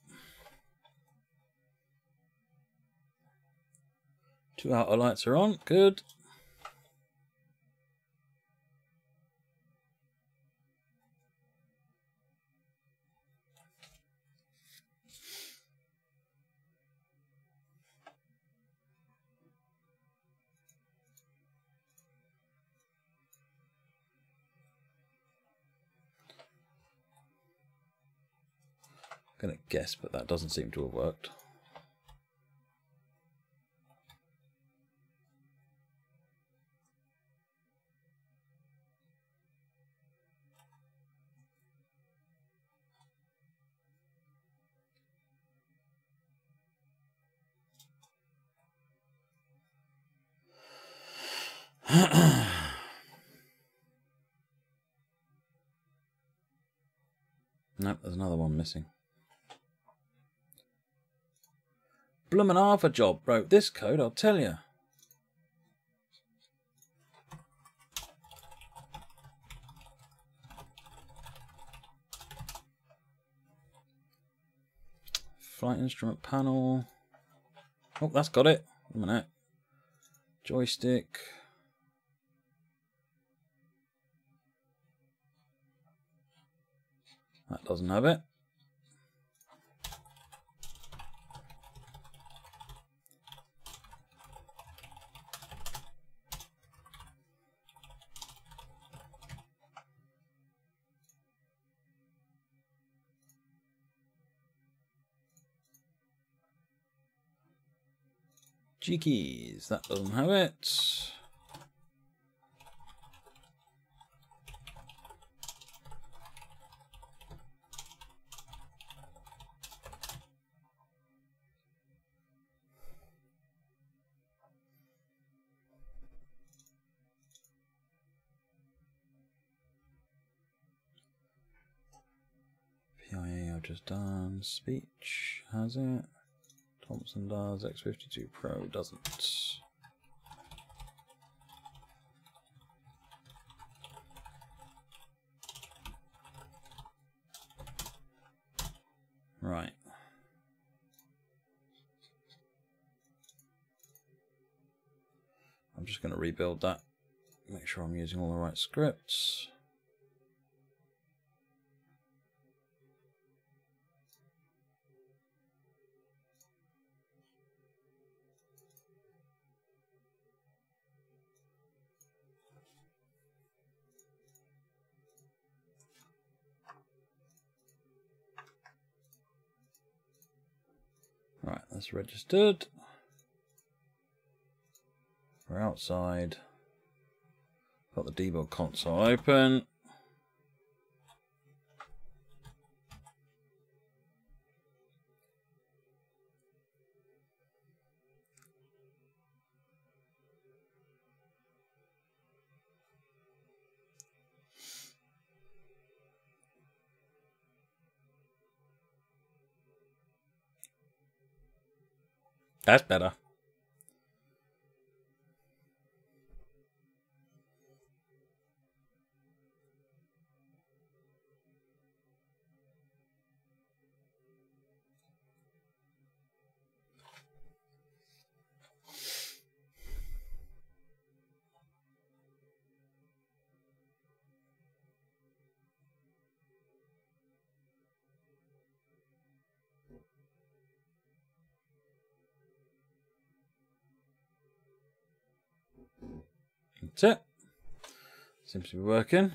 2 outer lights are on, good. I'm going to guess, but that doesn't seem to have worked. Nope, there's another one missing. Bloomin' half a job wrote this code, I'll tell you. Flight instrument panel. Oh, that's got it. A minute. Joystick. That doesn't have it. G keys, that doesn't have it. Motors done. Speech has it. Thompson does. X52 Pro doesn't. Right. I'm just going to rebuild that. Make sure I'm using all the right scripts. Right, that's registered. We're outside. Got the debug console open. That's better. That's it. Seems to be working.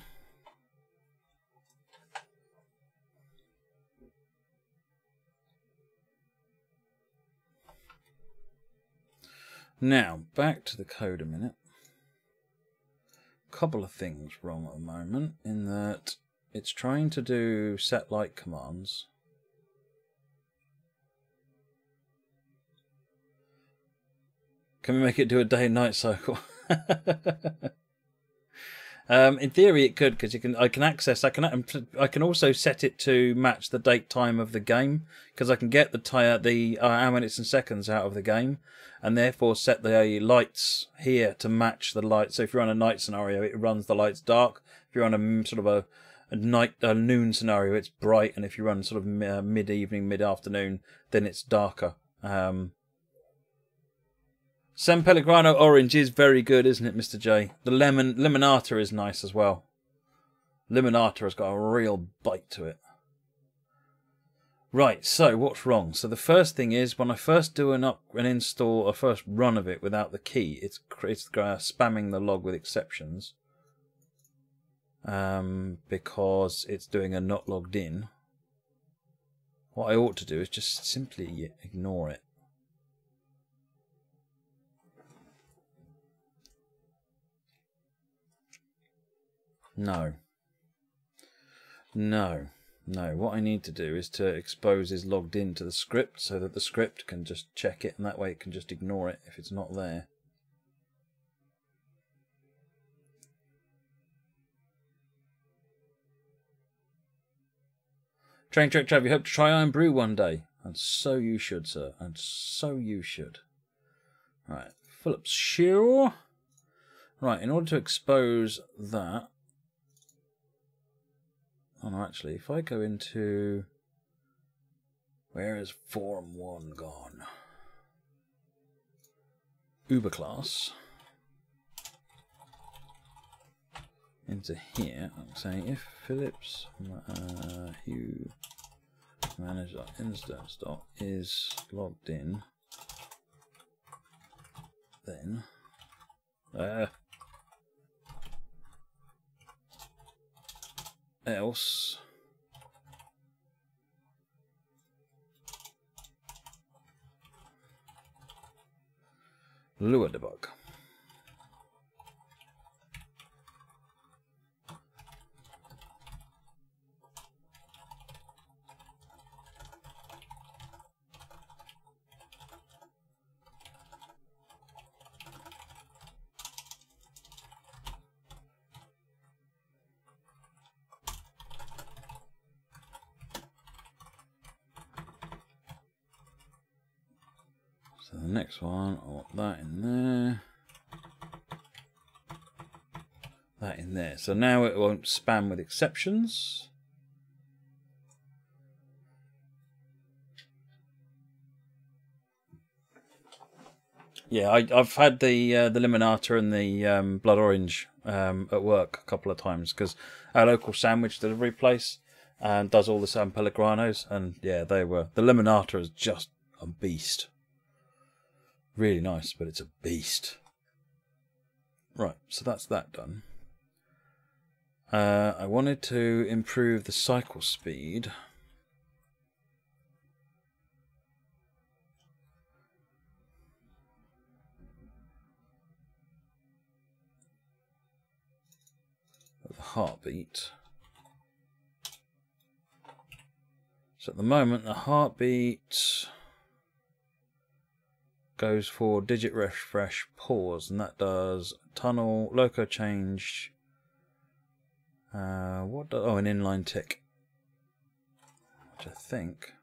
Now, back to the code a minute. Couple of things wrong at the moment in that it's trying to do set light commands. Can we make it do a day and night cycle? In theory, it could, because I can also set it to match the date time of the game, because I can get the hour, minutes, and seconds out of the game, and therefore set the lights here to match the lights. So if you're on a night scenario, it runs the lights dark. If you're on a sort of a noon scenario, it's bright, and if you run sort of mid-evening, mid-afternoon, then it's darker. San Pellegrino orange is very good, isn't it, Mr. J? The limonata is nice as well. Limonata has got a real bite to it. Right, so what's wrong? So the first thing is, when I first do an install, a first run of it without the key, it's spamming the log with exceptions. Because it's doing a not logged in. What I ought to do is just simply ignore it. No. What I need to do is to expose is logged into the script so that the script can just check it, and that way it can just ignore it if it's not there. Train Trek Trav, you hope to try Iron Brew one day. And so you should, sir. And so you should. Right, Philips Hue. Right, in order to expose that... Oh no, actually, if I go into... Where is Form 1 gone? Uber class. Into here, I'm saying if Philips Hue manage.instance is logged in, then else Lua debug. So the next one, I want that in there. That in there. So now it won't spam with exceptions. Yeah, I've had the limonata and the blood orange at work a couple of times because our local sandwich delivery place does all the San Pellegrinos, and yeah, the limonata is just a beast. Really nice, but it's a beast. Right, so that's that done. I wanted to improve the cycle speed. Of the heartbeat. So at the moment, the heartbeat goes for digit refresh pause, and that does tunnel, loco change. An inline tick, which I think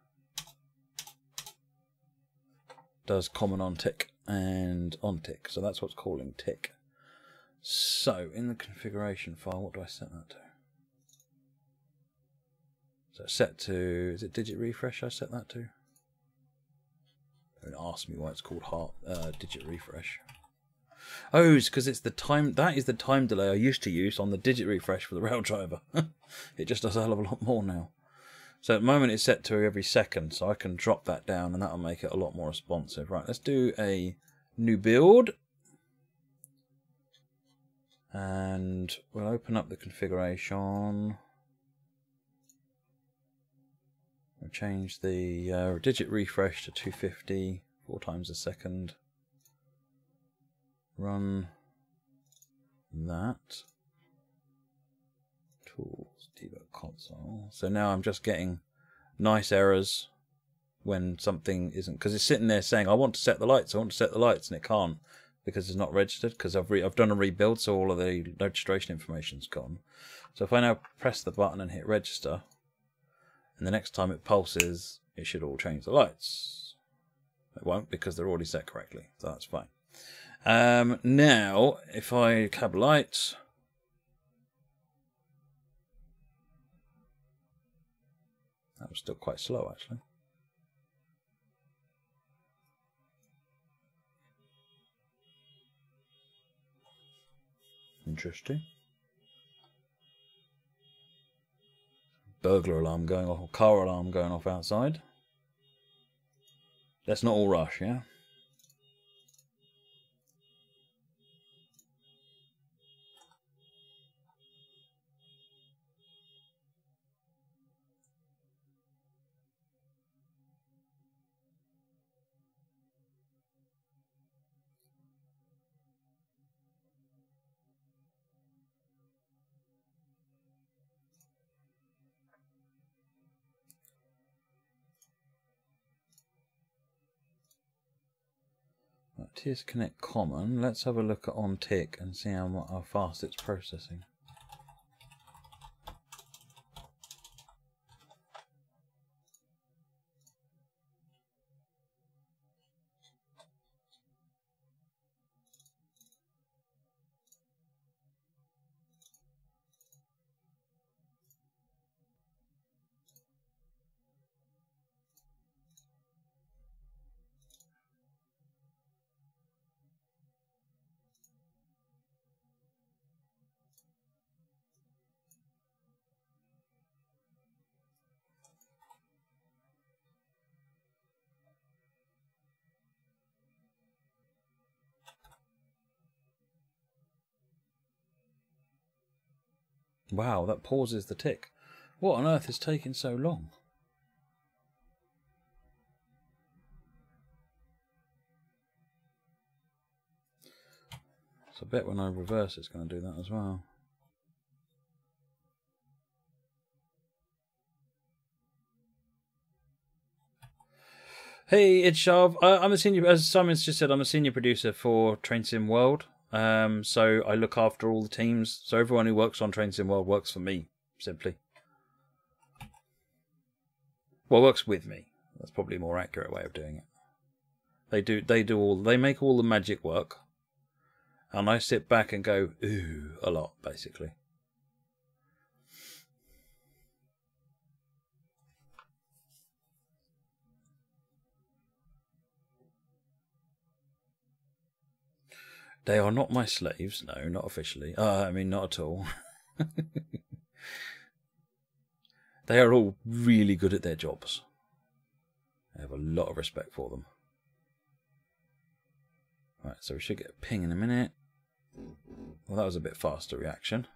does common on tick and on tick. So that's what's calling tick. So in the configuration file, what do I set that to? So it's set to, is it digit refresh I set that to? Don't ask me why it's called digit refresh. Oh, it's because it's the time, that is the time delay I used to use on the digit refresh for the rail driver. It just does a hell of a lot more now. So at the moment it's set to every second, so I can drop that down and that'll make it a lot more responsive. Right, let's do a new build. And we'll open up the configuration. We'll change the digit refresh to 250, 4 times a second. Run that. Tools, debug console. So now I'm just getting nice errors when something isn't, because it's sitting there saying, I want to set the lights, and it can't because it's not registered, because I've done a rebuild, so all of the registration information's gone. So if I now press the button and hit register, and the next time it pulses, it should all change the lights. It won't, because they're already set correctly, so that's fine. Now, if I cab light, that was still quite slow actually. Interesting. Burglar alarm going off, or car alarm going off outside. Let's not all rush, yeah? TS Connect Common. Let's have a look at on tick and see how fast it's processing. Wow, that pauses the tick. What on earth is taking so long? So I bet when I reverse it's going to do that as well. Hey, it's Shav. I'm a senior, as Simon's just said, I'm a senior producer for TrainSim World. So I look after all the teams. So everyone who works on TrainSim World works for me, simply. Well, works with me. That's probably a more accurate way of doing it. They make all the magic work. And I sit back and go, ooh, a lot, basically. They are not my slaves, no, not officially. I mean, not at all. They are all really good at their jobs. I have a lot of respect for them. Right, so we should get a ping in a minute. Well, that was a bit faster reaction.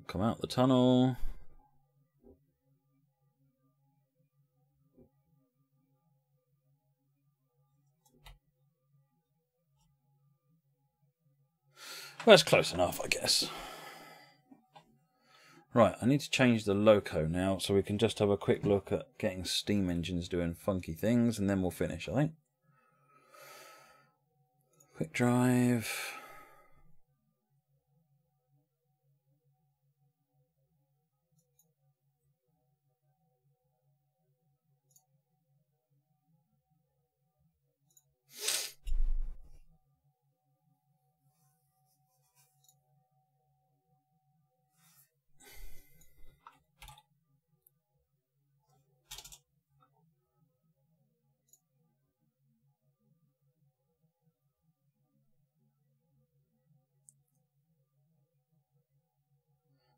Come out the tunnel. Well, that's close enough, I guess. Right, I need to change the loco now so we can just have a quick look at getting steam engines doing funky things, and then we'll finish, I think. Quick drive.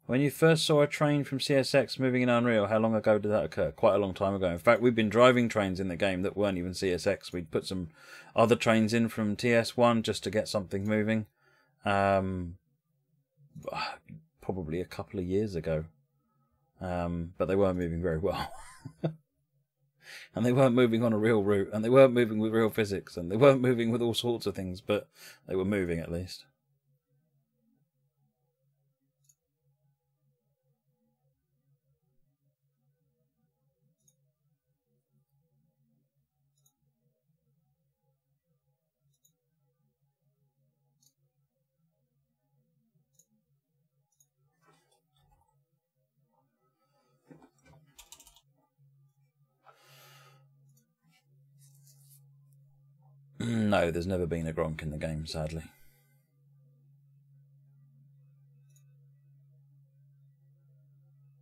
When you first saw a train from CSX moving in Unreal, how long ago did that occur? Quite a long time ago. In fact, we've been driving trains in the game that weren't even CSX. We'd put some other trains in from TS1 just to get something moving. Probably a couple of years ago. But they weren't moving very well. And they weren't moving on a real route. And they weren't moving with real physics. And they weren't moving with all sorts of things. But they were moving at least. No, there's never been a Gronk in the game, sadly.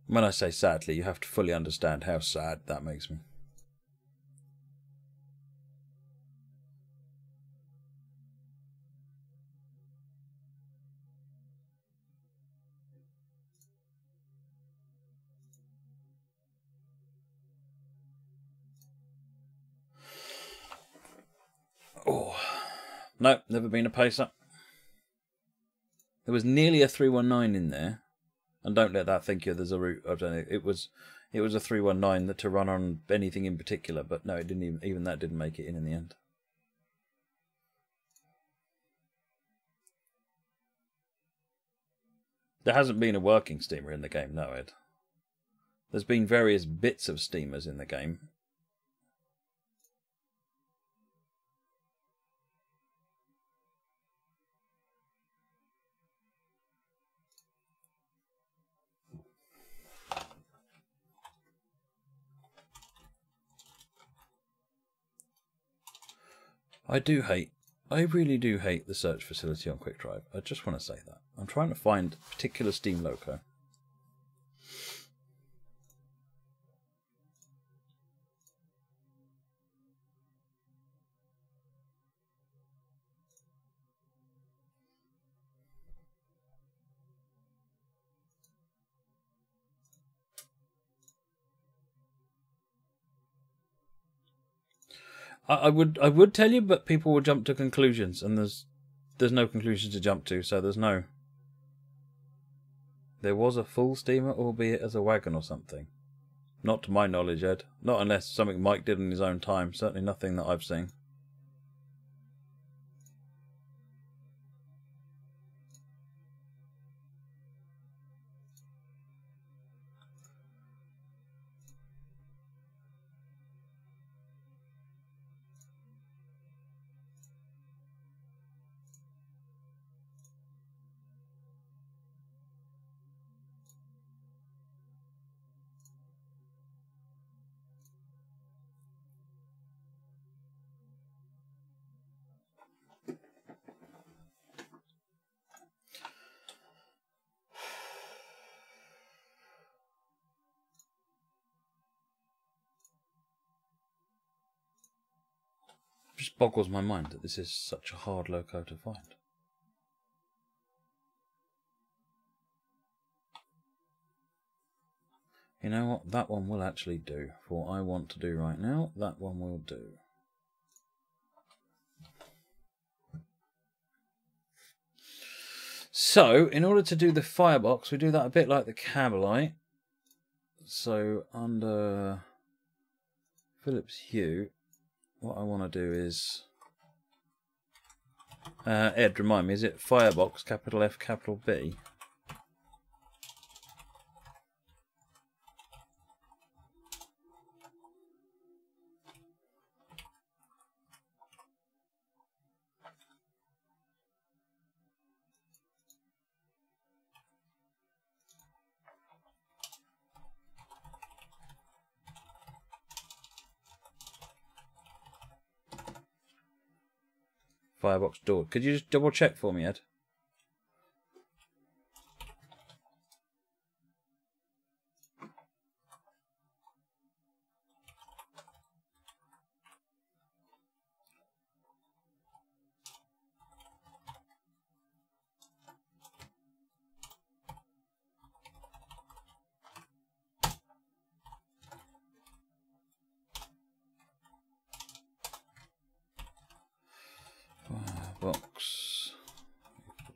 When I say sadly, you have to fully understand how sad that makes me. Oh, no, never been a pacer. There was nearly a 319 in there, and don't let that think you there's a route. I've done it. It was a 319 that to run on anything in particular, but no, it didn't even that didn't make it in the end. There hasn't been a working steamer in the game, no, Ed. There's been various bits of steamers in the game. I really do hate the search facility on QuickDrive. I just want to say that. I'm trying to find a particular Steam loco. I would tell you, but people will jump to conclusions, and there's no conclusion to jump to, so there's no. There was a full steamer, albeit as a wagon or something. Not to my knowledge, Ed. Not unless something Mike did in his own time. Certainly nothing that I've seen. just boggles my mind that this is such a hard loco to find. You know what? That one will actually do. For what I want to do right now, that one will do. So, in order to do the firebox, we do that a bit like the cab light. So, under Philips Hue, what I want to do is... Ed, remind me, is it firebox, capital F, capital B? Firebox door. Could you just double check for me, Ed? Firebox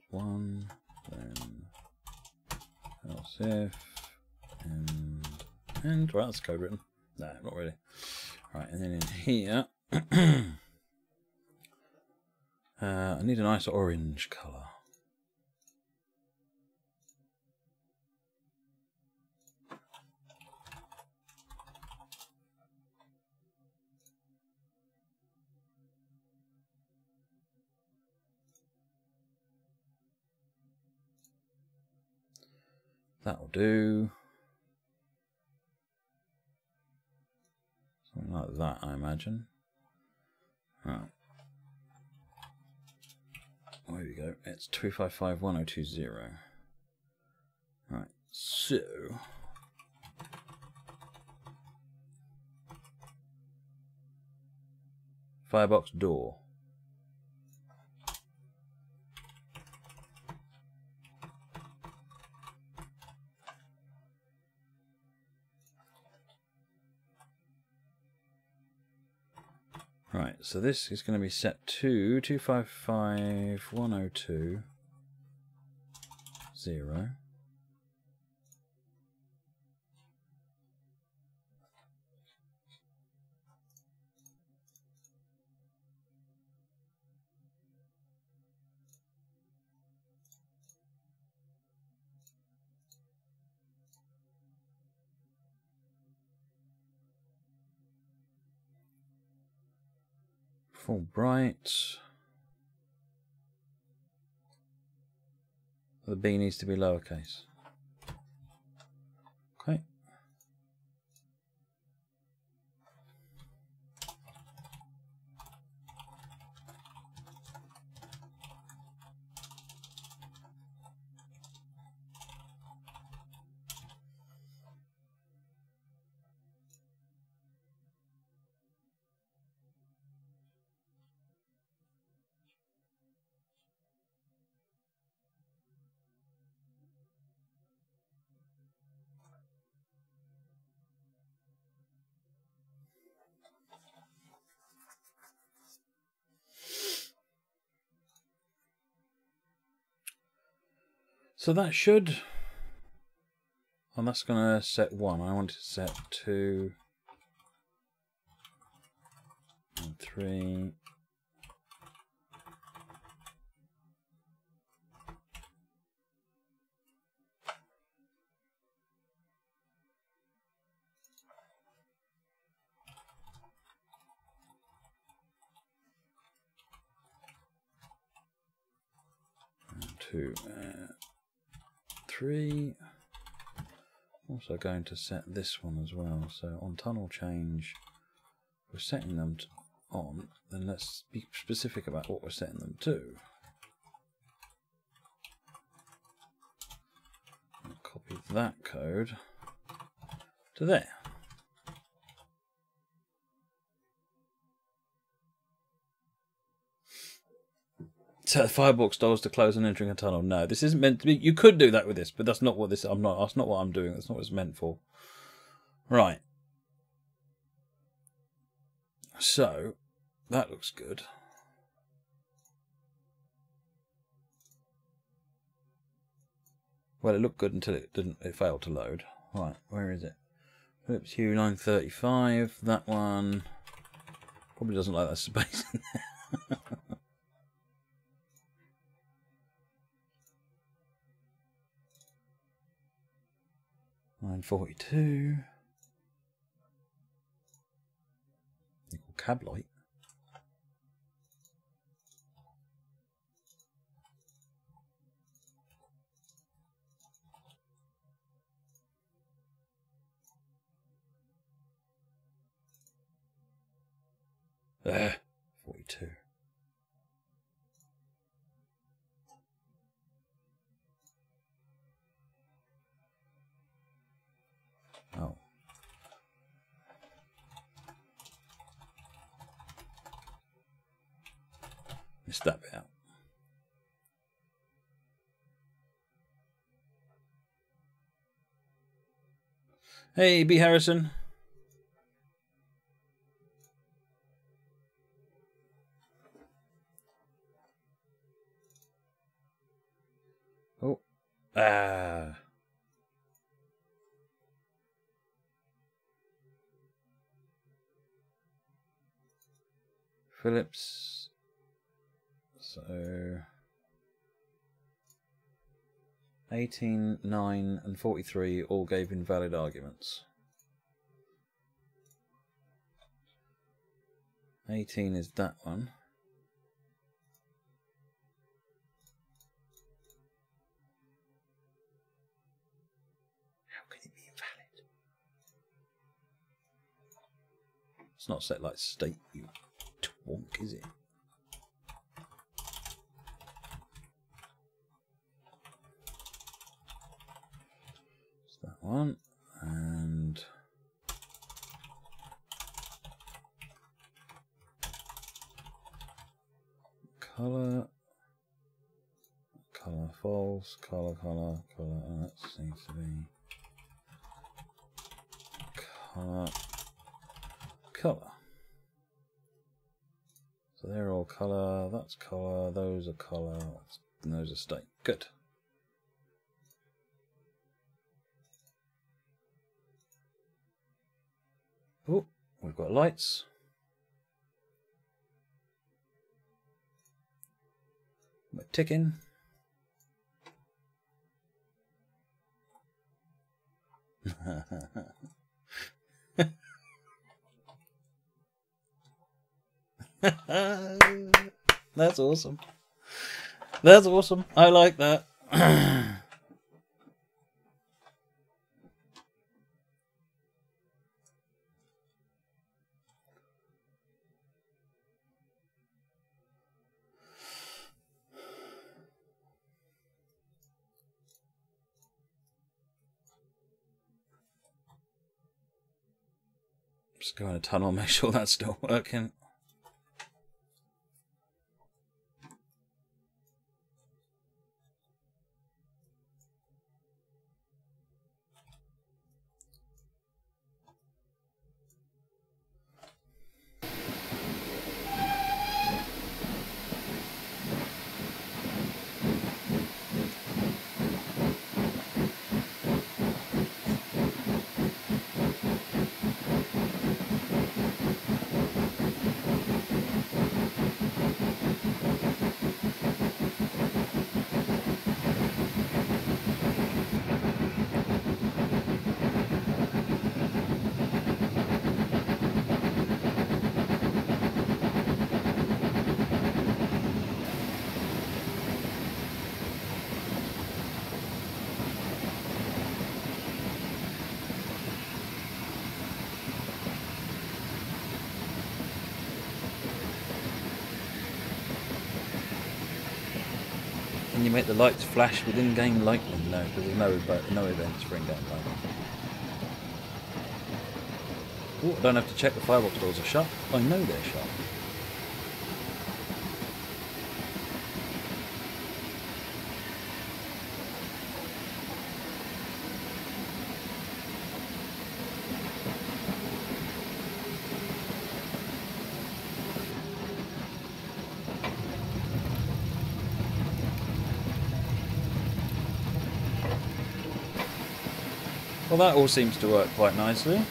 1, then else if, and well, that's code written. No, not really. Right, and then in here, I need a nice orange colour. That'll do. Something like that, I imagine. Right. There we go. It's 2551020. Right, so firebox door. Right, so this is going to be set to 2551020. Full bright. The B needs to be lowercase. Okay. So that should, and that's going to set 1. I want to set 2 and 3. And 2 and 3. Also going to set this one as well. So on tunnel change, we're setting them on. Then let's be specific about what we're setting them to. I'll copy that code to there. Set firebox doors to close and entering a tunnel. No, this isn't meant to be. You could do that with this, but that's not what this. I'm not. That's not what I'm doing. That's not what it's meant for. Right. So that looks good. Well, it looked good until it didn't. It failed to load. Right, where is it? Philips Hue 935. That one probably doesn't like that space in there. 942. Nickel cab light. There, 42. Oh. Missed that bit out. Hey, B. Harrison. Oh. Ah. Philips. So 18, 9 and 43 all gave invalid arguments. 18 is that one. How can it be invalid? It's not set like state, you twonk, is it? It's that one, and colour, colour false, colour, and that seems to be colour. So they're all colour, that's colour, those are colour, and those are state. Good. Oh, we've got lights. We're ticking. That's awesome. That's awesome. I like that. Just go in a tunnel, make sure that's still working. Can you make the lights flash with in-game lightning? No, because there's no events for in-game lightning. Oh, I don't have to check the firebox doors are shut. I know they're shut. Well, that all seems to work quite nicely.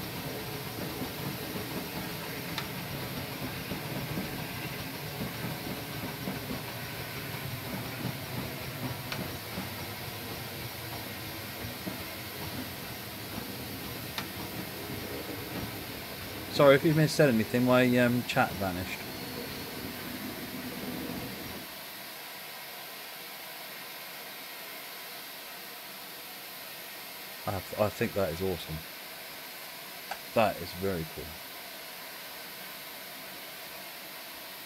Sorry if you've said anything, my chat vanished. I think that is awesome. That is very cool.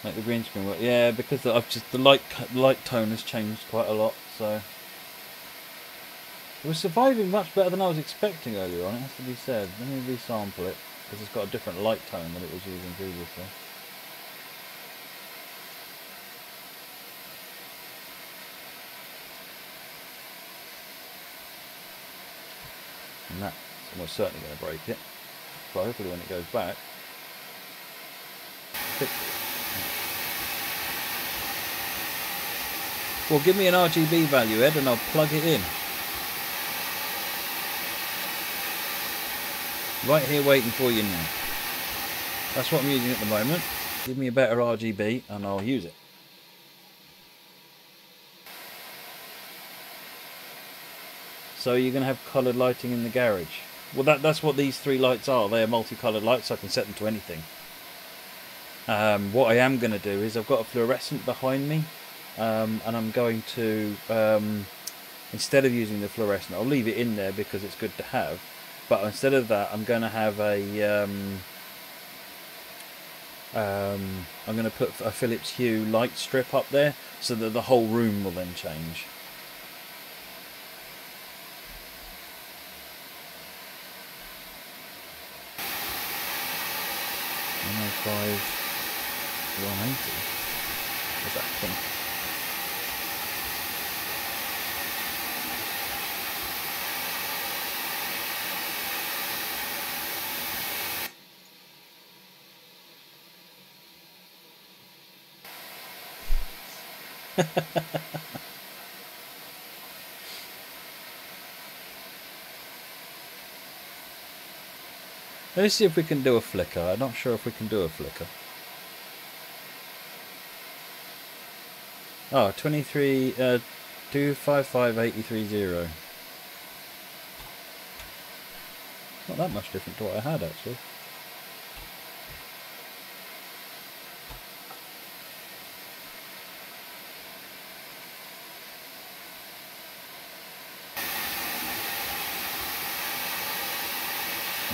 Make the green screen work. Yeah, because the light tone has changed quite a lot. So it was surviving much better than I was expecting earlier on. It has to be said. Let me resample it because it's got a different light tone than it was using previously. And that's almost certainly going to break it. But hopefully when it goes back. Well, give me an RGB value, Ed, and I'll plug it in. Right here waiting for you now. That's what I'm using at the moment. Give me a better RGB and I'll use it. So you're going to have coloured lighting in the garage. Well, that's what these three lights are. They are multicoloured lights, so I can set them to anything. What I am going to do is I've got a fluorescent behind me, and I'm going to, instead of using the fluorescent, I'll leave it in there because it's good to have. But instead of that, I'm going to have a, I'm going to put a Philips Hue light strip up there so that the whole room will then change. 180. What's that thing? Let's see if we can do a flicker. I'm not sure if we can do a flicker. Oh, 255,830. Not that much different to what I had actually.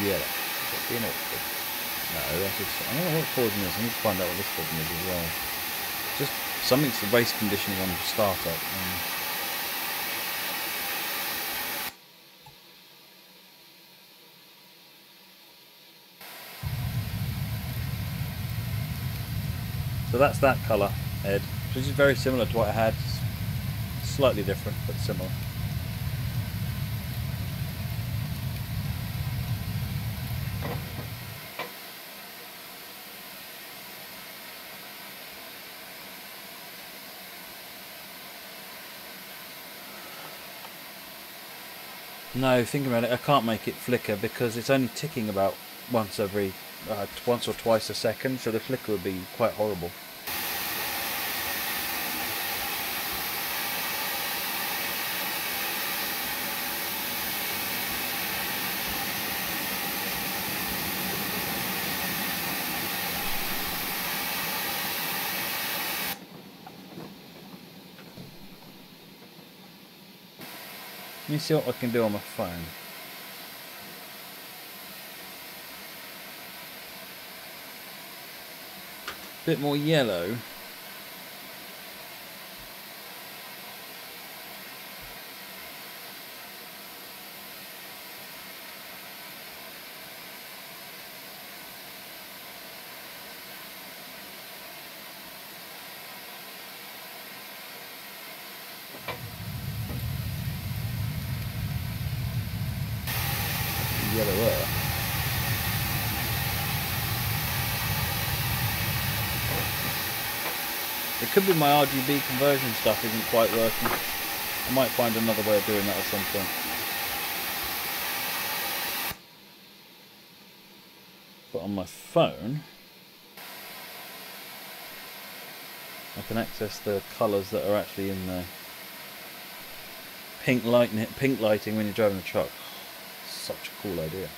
Yeah, that's being awkward. No, that's just, I don't know what's causing this. I need to find out what this problem is as well. Just something's the race conditioning on startup. So that's that colour, Ed, which is very similar to what I had. Slightly different, but similar. No, think about it, I can't make it flicker because it's only ticking about once or twice a second, so the flicker would be quite horrible. Let me see what I can do on my phone. Bit more yellow. Yellower. It could be my RGB conversion stuff isn't quite working. I might find another way of doing that at some point. But on my phone, I can access the colours that are actually in there. Pink lighting when you're driving the truck. Such a cool idea.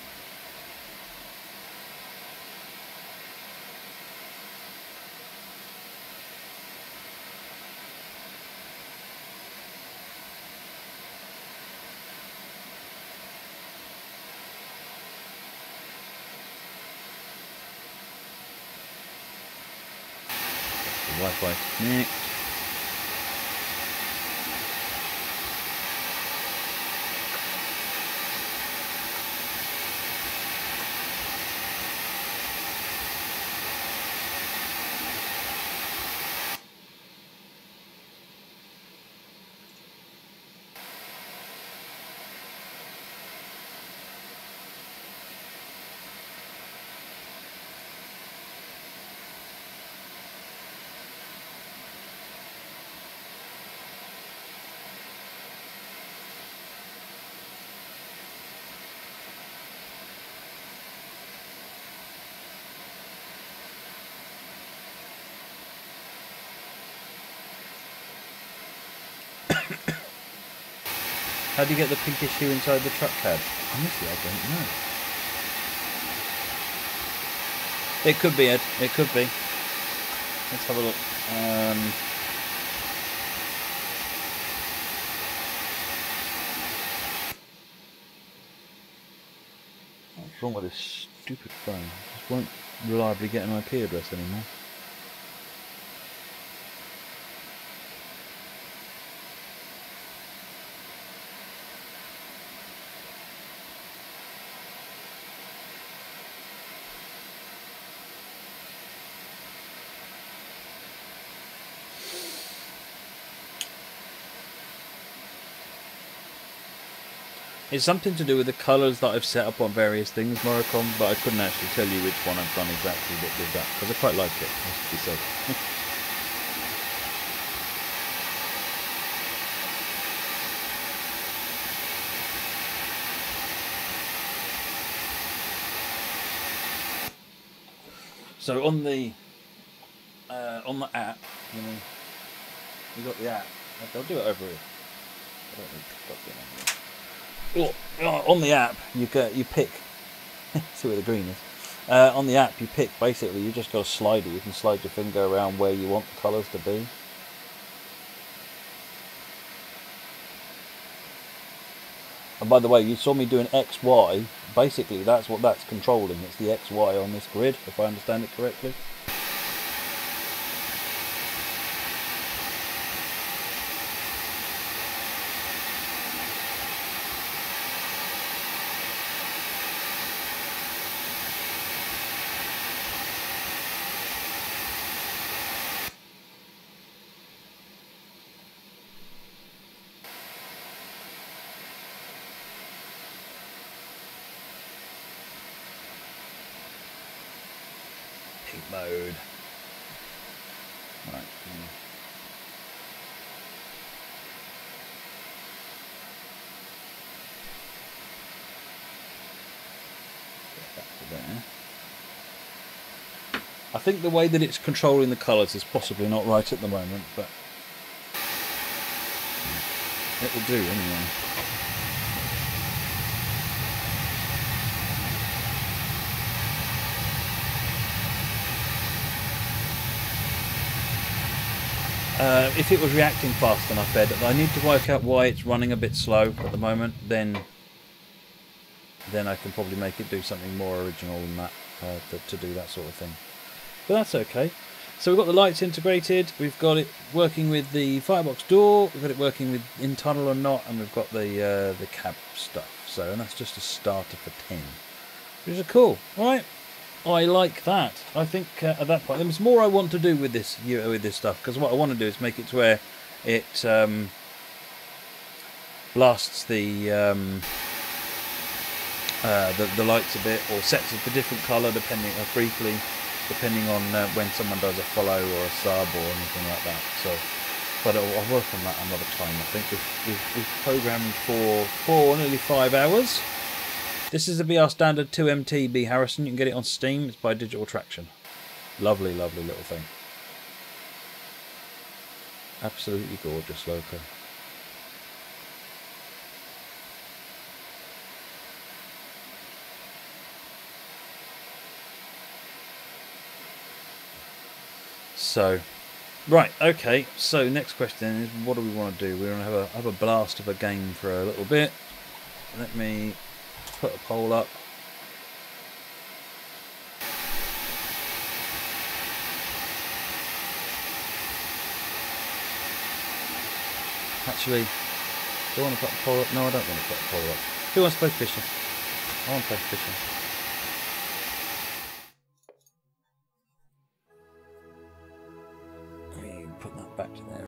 Wi-Fi connect. How do you get the pinkish hue inside the truck cab? Honestly, I don't know. It could be, Ed. It could be. Let's have a look. What's wrong with this stupid phone? It just won't reliably get an IP address anymore. It's something to do with the colours that I've set up on various things, Moricom, but I couldn't actually tell you which one I've done exactly that did that, because I quite like it, has to be said. So on the app, you got the app. I'll do it over here. I don't need to plug it in here. On the app, you pick. See where the green is. On the app, you pick. Basically, you just got a slider. You can slide your finger around where you want the colours to be. And by the way, you saw me doing X, Y. Basically, that's what that's controlling. It's the X, Y on this grid, if I understand it correctly. Mode. Right. Get back to there. I think the way that it's controlling the colours is possibly not right at the moment, but it will do anyway. If it was reacting fast enough, Ed, I need to work out why it's running a bit slow at the moment. Then I can probably make it do something more original than that to do that sort of thing. But that's okay. So we've got the lights integrated. We've got it working with the firebox door. We've got it working with in tunnel or not, and we've got the cab stuff. So, and that's just a starter for 10, which is cool. All right. I like that. I think at that point there's more I want to do with this stuff, because what I want to do is make it to where it blasts the lights a bit, or sets it to a different colour depending on when someone does a follow or a sub or anything like that. So, but I'll work on that another time. I think we've programmed for nearly 5 hours. This is the BR standard 2MTB Harrison. You can get it on Steam. It's by Digital Traction. Lovely, lovely little thing. Absolutely gorgeous loco. So, right, okay. So next question is, what do we want to do? We want to have a blast of a game for a little bit. Let me put a poll up. Actually, do I want to put a poll up? No, I don't want to put a poll up. Who wants to play fishing? I want to play fishing. Let me put that back to there.